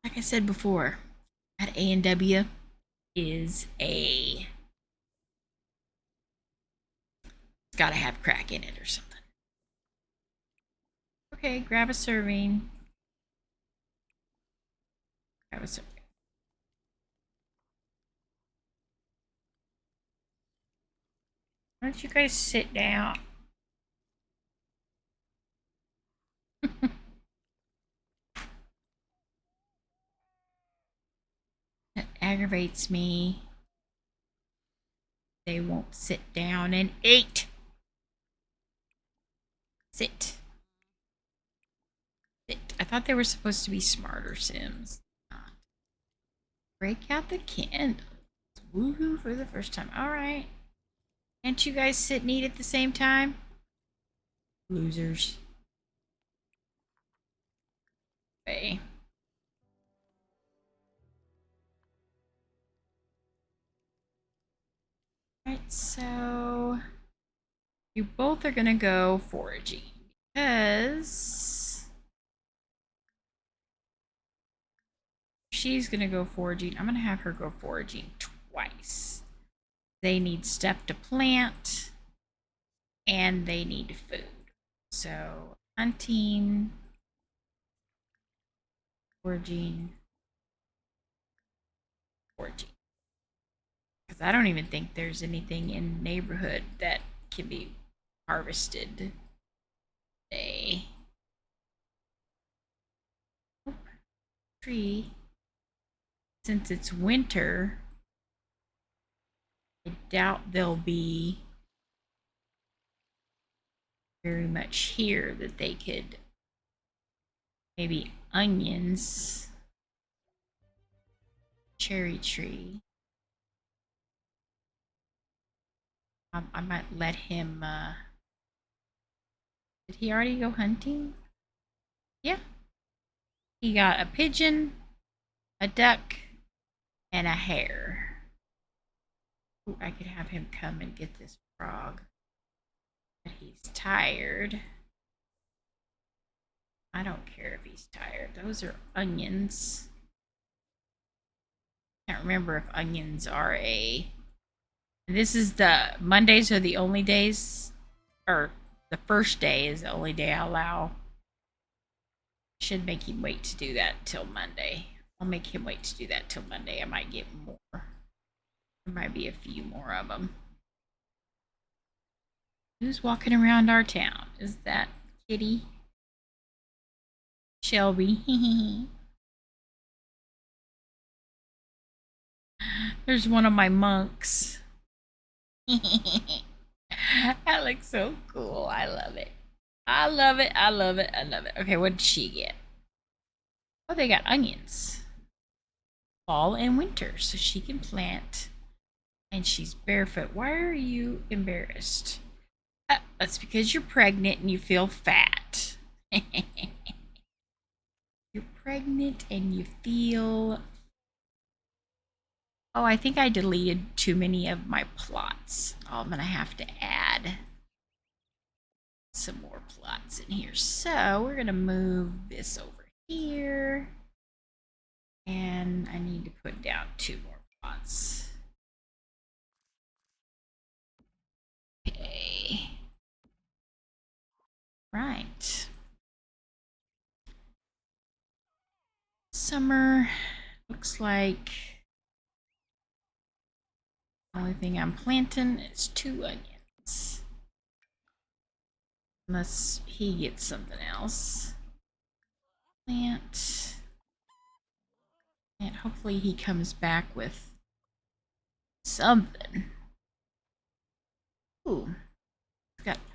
Like I said before, that A&W is a... It's gotta have crack in it or something. Okay, grab a serving. Grab a serving. Why don't you guys sit down? That aggravates me. They won't sit down and eat. Sit. Sit. I thought they were supposed to be smarter Sims. Not. Break out the candles. Woohoo for the first time. Alright. Can't you guys sit and eat at the same time? Losers. Okay. Alright, so you both are gonna go foraging because she's gonna go foraging. I'm gonna have her go foraging twice. They need stuff to plant and they need food. So hunting, foraging, foraging. Because I don't even think there's anything in the neighborhood that can be harvested today. Oh, tree. Since it's winter, I doubt there'll be very much here that they could. Maybe onions. Cherry tree. I might let him, did he already go hunting? Yeah. He got a pigeon, a duck, and a hare. Ooh, I could have him come and get this frog. But he's tired. I don't care if he's tired. Those are onions. Can't remember if onions are a... This is the... Mondays are the only days... Or the first day is the only day I allow. Should make him wait to do that till Monday. I'll make him wait to do that till Monday. I might get more. There might be a few more of them. Who's walking around our town? Is that Kitty? Shelby. There's one of my monks. That looks so cool. I love it. I love it. I love it. I love it. Okay, what did she get? Oh, they got onions. Fall and winter, so she can plant. And she's barefoot. Why are you embarrassed? That's because you're pregnant and you feel fat. You're pregnant and you feel... Oh, I think I deleted too many of my plots. Oh, I'm going to have to add some more plots in here. So we're going to move this over here. And I need to put down 2 more plots. Okay. Right. Summer looks like the only thing I'm planting is 2 onions. Unless he gets something else. Plant. And hopefully he comes back with something. Ooh.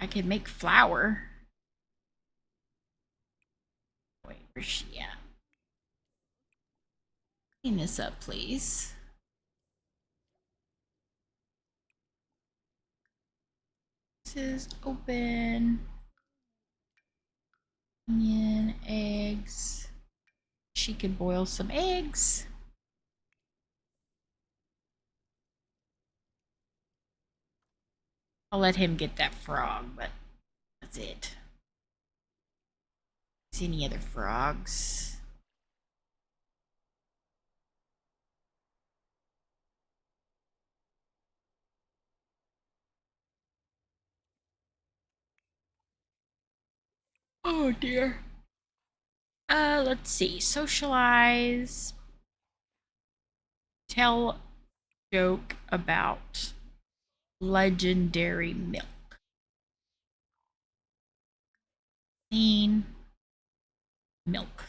I can make flour. Wait, where's she at? Clean this up, please. This is open. Onion, eggs. She could boil some eggs. I'll let him get that frog, but that's it. See any other frogs? Oh dear. Let's see. Socialize. Tell joke about legendary milk. Scene milk.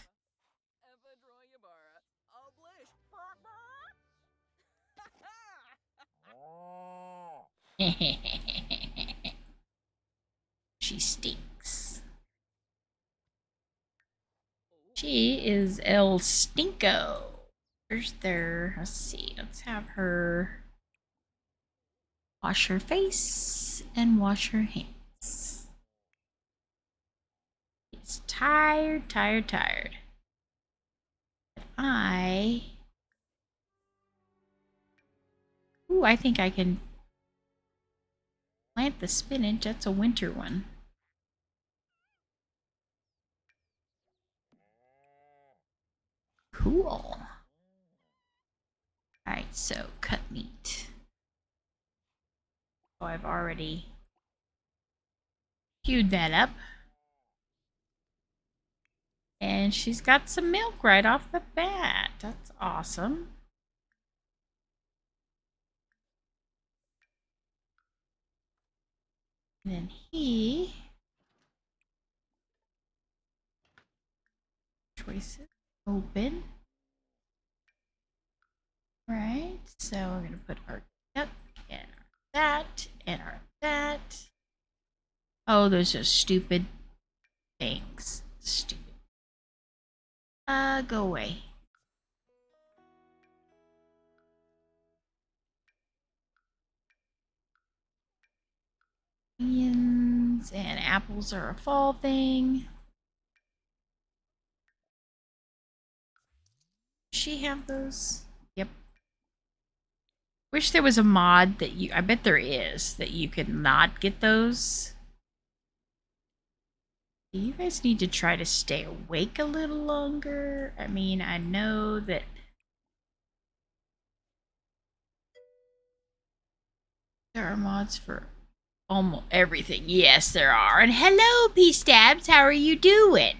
She stinks. She is El Stinko. Where's there? Let's see. Let's have her wash her face and wash her hands. She's tired, tired, tired. I. Ooh, I think I can plant the spinach. That's a winter one. Cool. Alright, so cut meat. Oh, I've already queued that up. And she's got some milk right off the bat. That's awesome. And then he. Choices. Open. Right. So we're going to put our yep and our that and our that. Oh, those are stupid things. Stupid. Go away. Onions and apples are a fall thing. Does she have those? Yep. Wish there was a mod that you, I bet there is, that you could not get those. You guys need to try to stay awake a little longer. I mean, I know that there are mods for almost everything. Yes, there are. And hello, P-Stabs. How are you doing?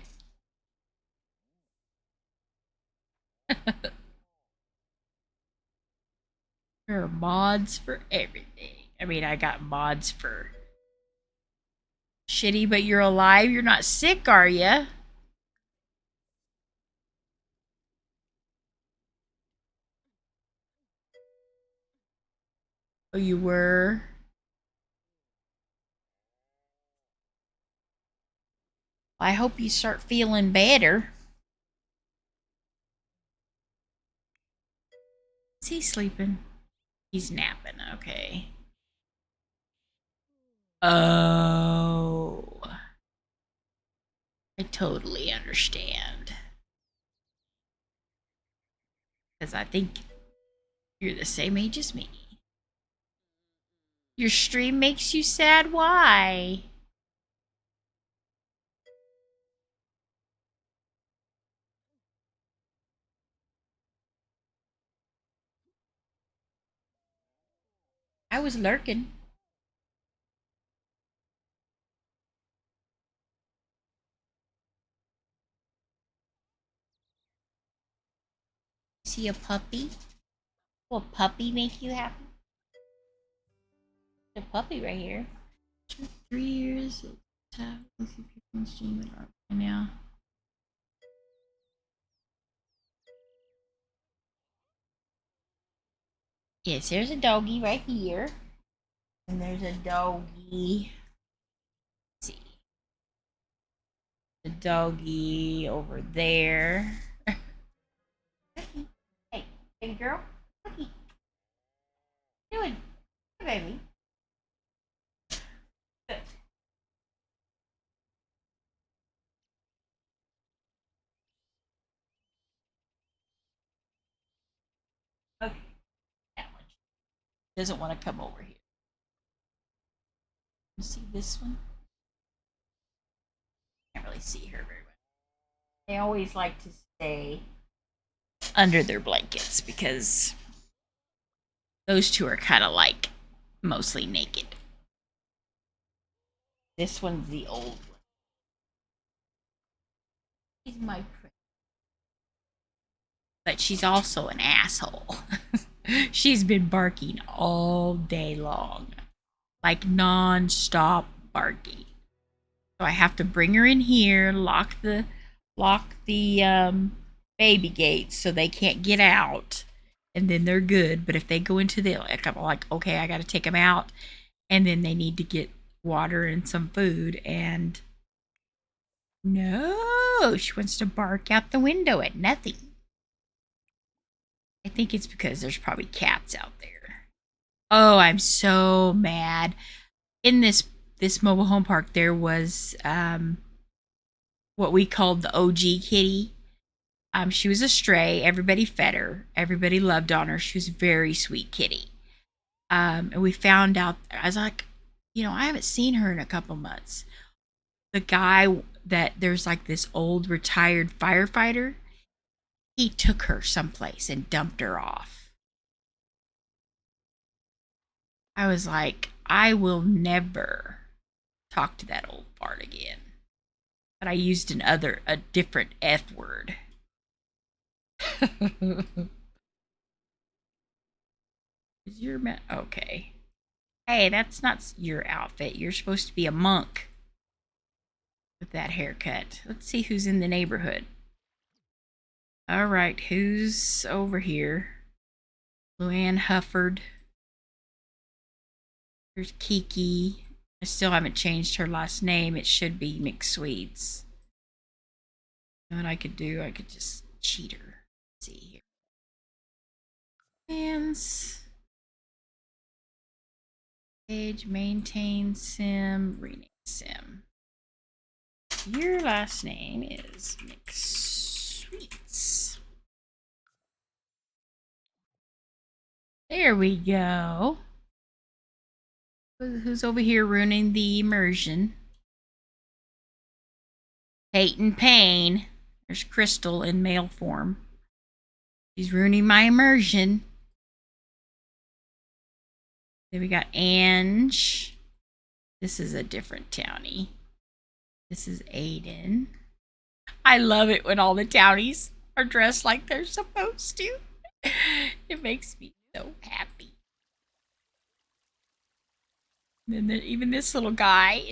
There are mods for everything. I mean, I got mods for shitty, but you're alive. You're not sick, are you? Oh, you were? I hope you start feeling better. Is he sleeping? He's napping, okay. Oh. I totally understand. Because I think you're the same age as me. Your stream makes you sad? Why? I was lurking. See a puppy? Will a puppy make you happy? The puppy right here. 3 years. Tap. Let's see people on stream that are right now. Yes, there's a doggy right here. And there's a doggy. Let's see. The doggy over there. Cookie. Hey, big girl. Cookie. What are you doing? Hey, baby. Good. Okay. That one doesn't want to come over here. You see this one? Can't really see her very well. They always like to stay under their blankets because those two are kind of like mostly naked. This one's the old one. She's my prince. But she's also an asshole. She's been barking all day long. Like non-stop barking. So I have to bring her in here, lock the baby gates so they can't get out, and then they're good. But if they go into the I'm like, okay, I got to take them out, and then they need to get water and some food. And no, she wants to bark out the window at nothing. I think it's because there's probably cats out there. Oh, I'm so mad. In this mobile home park, there was what we called the OG kitty. She was a stray. Everybody fed her. Everybody loved on her. She was a very sweet kitty. And we found out, I was like, I haven't seen her in a couple months. The guy that there's like this old retired firefighter, he took her someplace and dumped her off. I was like, I will never talk to that old fart again. But I used a different F word. Is your okay? Hey, that's not your outfit. You're supposed to be a monk with that haircut. Let's see who's in the neighborhood. All right, who's over here? Luann Hufford. There's Kiki. I still haven't changed her last name. It should be McSweets. You know what I could do? I could just cheat her. Let's see here. Fans. Page, maintain sim, rename sim. Your last name is McSweets. There we go. Who's over here ruining the immersion? Peyton Payne. There's Crystal in male form. She's ruining my immersion. Then we got Ange. This is a different townie. This is Aiden. I love it when all the townies are dressed like they're supposed to. It makes me so happy. And then even this little guy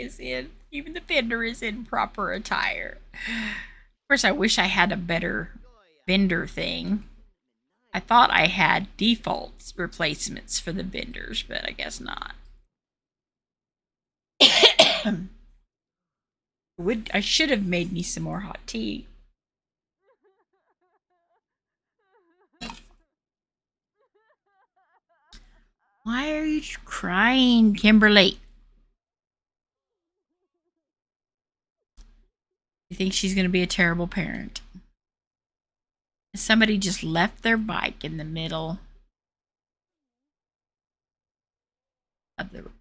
even the vendor is in proper attire. Of course, I wish I had a better vendor thing. I thought I had default replacements for the vendors, but I guess not. I should have made me some more hot tea. Why are you crying, Kimberly? You think she's going to be a terrible parent? Somebody just left their bike in the middle of the road.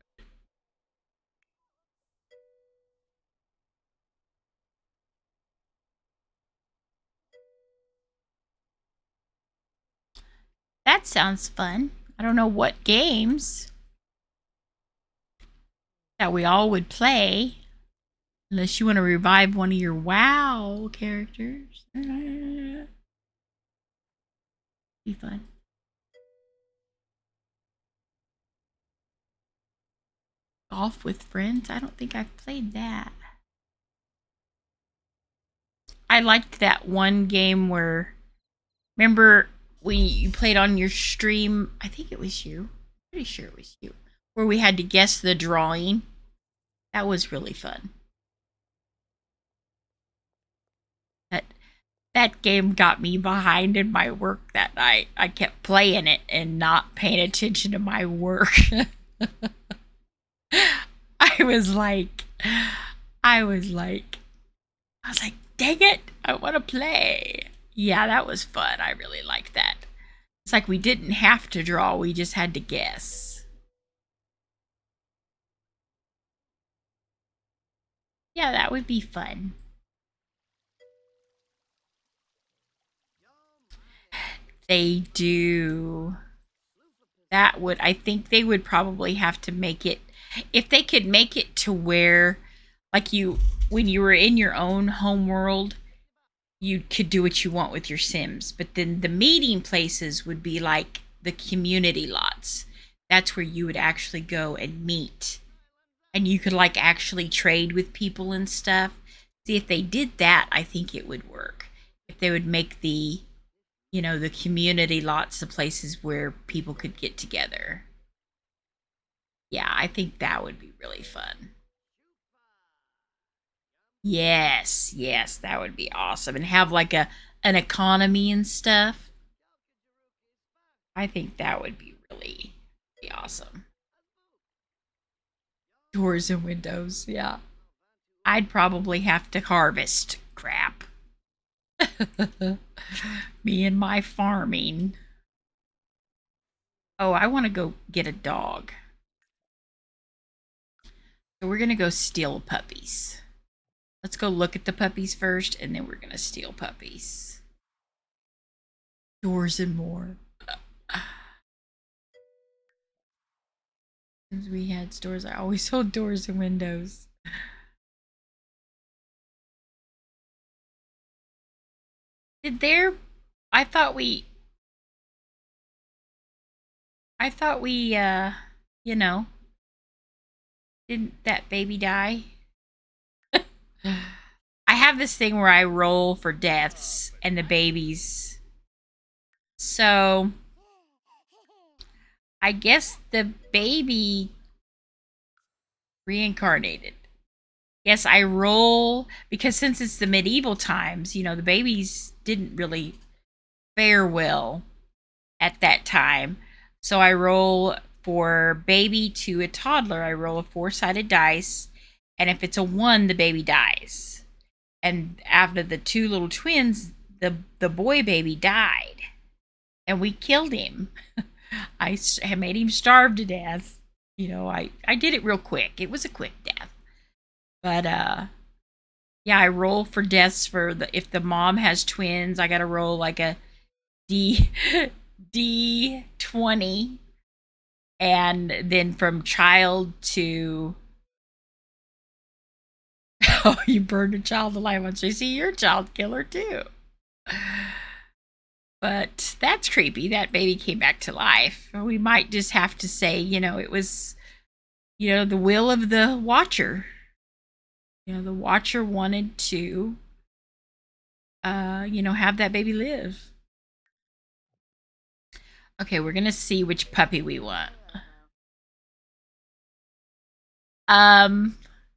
That sounds fun. I don't know what games that we all would play. Unless you want to revive one of your WoW characters. Be fun. Golf with friends? I don't think I've played that. I liked that one game where, remember when you played on your stream? I think it was you. Pretty sure it was you. Where we had to guess the drawing. That was really fun. That game got me behind in my work that night. I kept playing it and not paying attention to my work. I was like, dang it, I want to play. Yeah, that was fun. I really liked that. It's like we didn't have to draw, we just had to guess. Yeah, that would be fun. They do. That would, I think they would probably have to make it, if they could make it to where, like you, when you were in your own home world, you could do what you want with your Sims. But then the meeting places would be like the community lots. That's where you would actually go and meet. And you could like actually trade with people and stuff. See, if they did that, I think it would work. If they would make the, the community lots the places where people could get together. Yeah, I think that would be really fun. Yes, yes, that would be awesome. And have like an economy and stuff. I think that would be really awesome. Doors and windows, yeah. I'd probably have to harvest crap. Me and my farming. Oh, I want to go get a dog. So we're going to go steal puppies. Let's go look at the puppies first, and then we're going to steal puppies. Doors and more. Since we had stores, I always sold doors and windows. Did there... I thought we... you know, didn't that baby die? I have this thing where I roll for deaths and the babies. So I guess the baby reincarnated. Yes, I roll because since it's the medieval times, the babies didn't really fare well at that time. So I roll for baby to a toddler. I roll a 4-sided dice, and if it's a 1, the baby dies. And after the 2 little twins, the boy baby died, and we killed him. I made him starve to death. I did it real quick. It was a quick death. But yeah, I roll for deaths for if the mom has twins, I got to roll like a D20, and then from child to oh, you burned a child alive on JC. You're a child killer too. But that's creepy. That baby came back to life. We might just have to say, it was, the will of the watcher. The watcher wanted to, have that baby live. Okay, we're gonna see which puppy we want.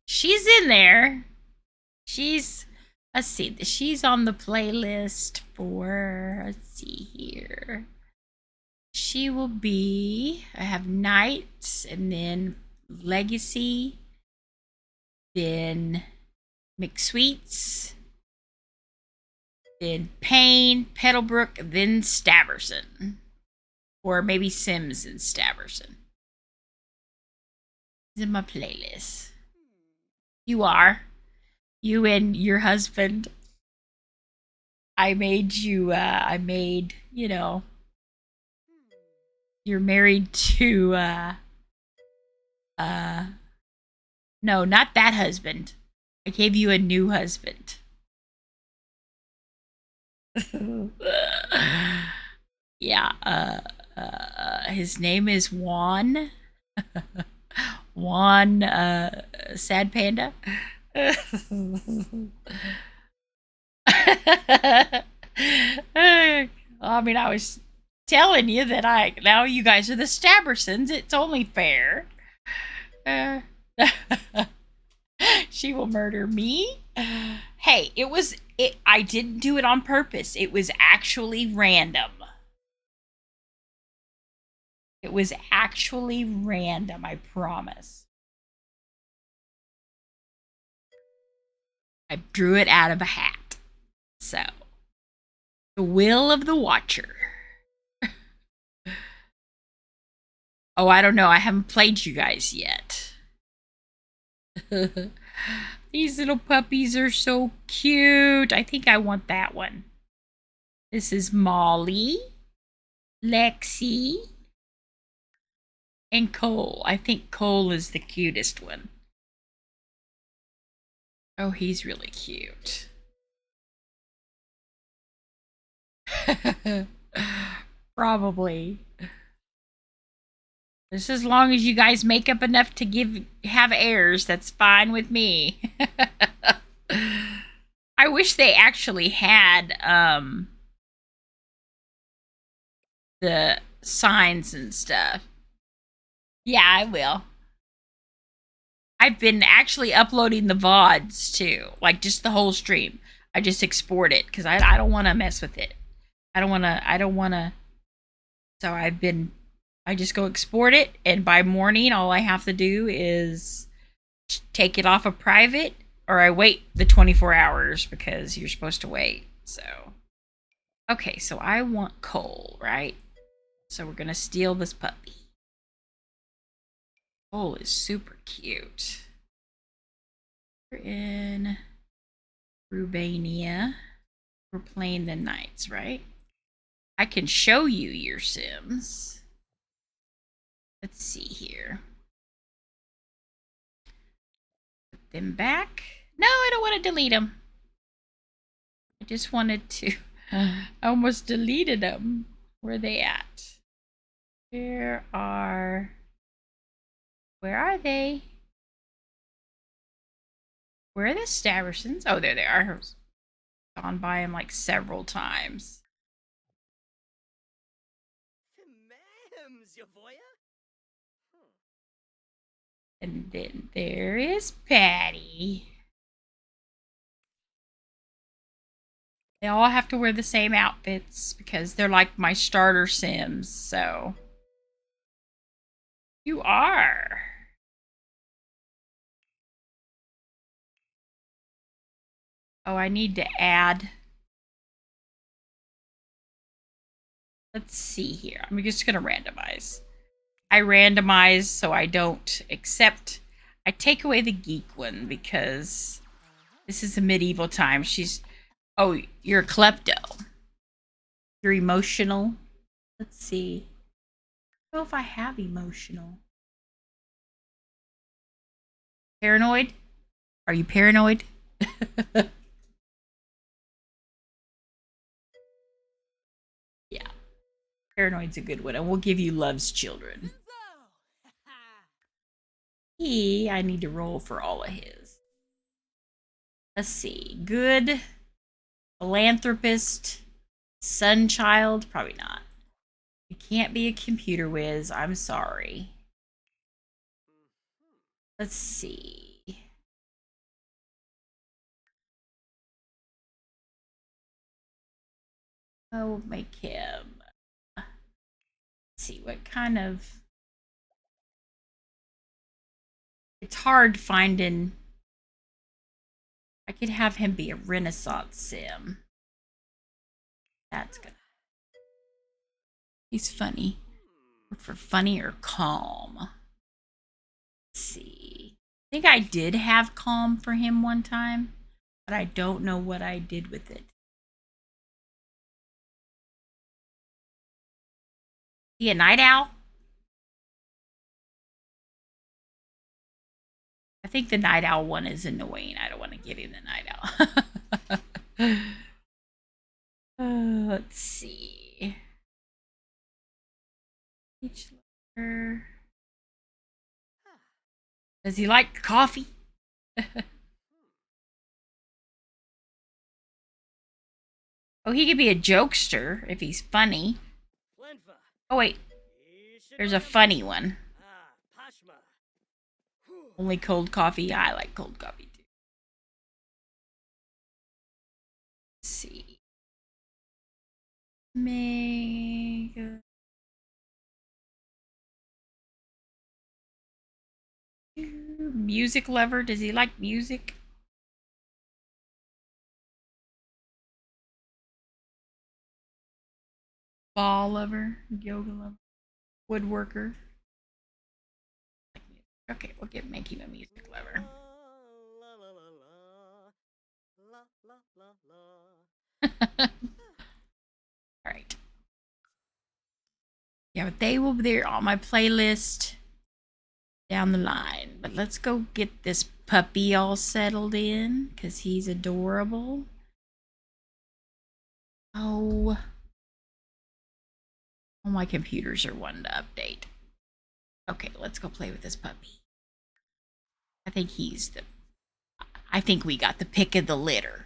She's in there. Let's see, she's on the playlist for, let's see here. She will be, I have Knights, and then Legacy, then McSweets, then Payne, Petalbrook, then Staverson. Or maybe Sims and Staverson. It's in my playlist. You are. You and your husband. I made, you're married to, no, not that husband. I gave you a new husband. Yeah, his name is Juan. Juan, Sad Panda. I mean, I was telling you that now you guys are the Stabbersons. It's only fair. She will murder me. Hey, I didn't do it on purpose. It was actually random. It was actually random, I promise. I drew it out of a hat. So, the will of the watcher. Oh, I don't know. I haven't played you guys yet. These little puppies are so cute. I think I want that one. This is Molly, Lexi, and Cole. I think Cole is the cutest one. Oh, he's really cute. Probably. Just as long as you guys make up enough to have heirs, that's fine with me. I wish they actually had the signs and stuff. Yeah, I will. I've been actually uploading the VODs too, like just the whole stream. I just export it because I don't want to mess with it. I don't want to. So I just go export it, and by morning, all I have to do is take it off of private, or I wait the 24 hours because you're supposed to wait. So, okay, so I want Cole, right? So we're gonna steal this puppy. Cole is super cute. We're in Rubania. We're playing the Knights, right? I can show you your Sims. Let's see here. Put them back. No, I don't want to delete them. I just wanted to. I almost deleted them. Where are they at? Where are they? Where are the Staversons? Oh, there they are. I've gone by them like several times. Mams, your voya? And then there is Patty. They all have to wear the same outfits because they're like my starter Sims, so. You are. Oh, I need to add. Let's see here. I'm just going to randomize. I randomize so I don't accept. I take away the geek one because this is a medieval time. Oh, you're a klepto. You're emotional. Let's see. I don't know if I have emotional. Paranoid? Are you paranoid? Yeah. Paranoid's a good one. And we'll give you Love's Children. I need to roll for all of his. Let's see. Good. Philanthropist. Sunchild. Probably not. You can't be a computer whiz. I'm sorry. Let's see. Oh, make him. Let's see what kind of. It's hard finding. I could have him be a Renaissance sim. That's good. He's funny. For funny or calm. Let's see. I think I did have calm for him one time, but I don't know what I did with it. Is he a night owl? I think the night owl one is annoying. I don't want to give him the night owl. Let's see. Each letter. Does he like coffee? Oh, he could be a jokester if he's funny. Oh, wait. There's a funny one. Only cold coffee? Yeah, I like cold coffee too. Let's see. Mega. Music lover? Does he like music? Ball lover? Yoga lover? Woodworker? Okay, we'll make him a music lover. La la la. All right. Yeah, but they will be there on my playlist down the line. But let's go get this puppy all settled in because he's adorable. Oh, all my computers are wanting to update. Okay, let's go play with this puppy. I think we got the pick of the litter.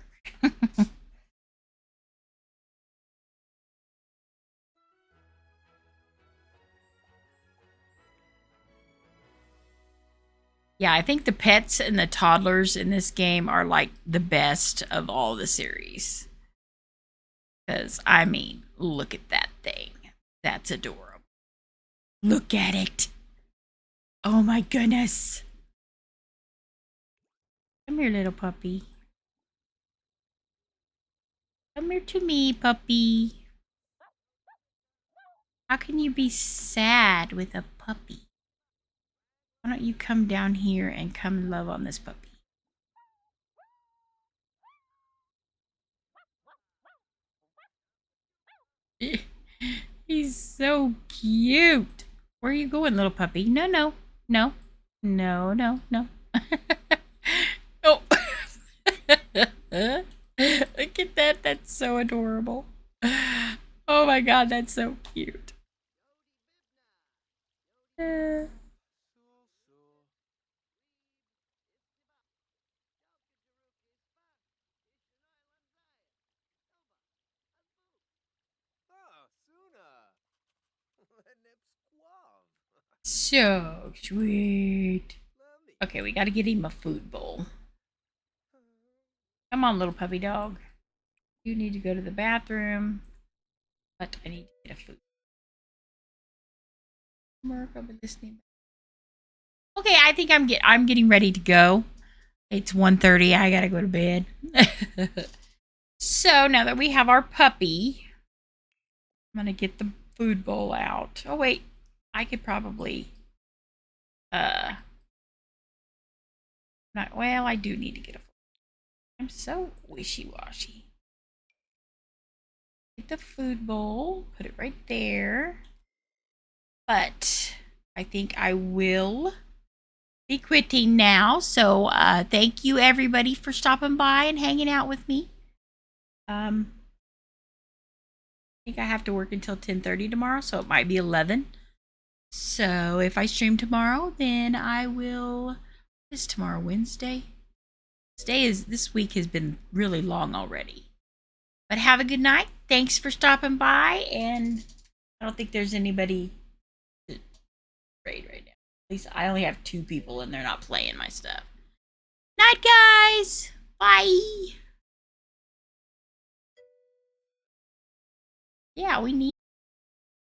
Yeah, I think the pets and the toddlers in this game are like the best of all the series. Because, I mean, look at that thing. That's adorable. Look at it. Oh my goodness. Come here, little puppy. Come here to me, puppy. How can you be sad with a puppy? Why don't you come down here and come love on this puppy? He's so cute. Where are you going, little puppy? No, no, no, no, no, no. Oh. Look at that. That's so adorable. Oh my god, that's so cute. Ah, Suna. Nepsquav. So sweet. Lemmy. Okay, we gotta get him a food bowl. Come on, little puppy dog. You need to go to the bathroom, but I need to get a food. Mark, I've been listening. Okay, I think I'm getting ready to go. It's 1:30. I gotta go to bed. So now that we have our puppy, I'm gonna get the food bowl out. Oh wait, I could probably not well, I do need to get a I'm so wishy-washy. Get the food bowl, put it right there. But I think I will be quitting now. So thank you everybody for stopping by and hanging out with me. I think I have to work until 10:30 tomorrow, so it might be 11. So if I stream tomorrow, then I will. Is tomorrow Wednesday? This week has been really long already. But have a good night. Thanks for stopping by, and I don't think there's anybody to trade right now. At least I only have 2 people and they're not playing my stuff. Night, guys. Bye. Yeah, we need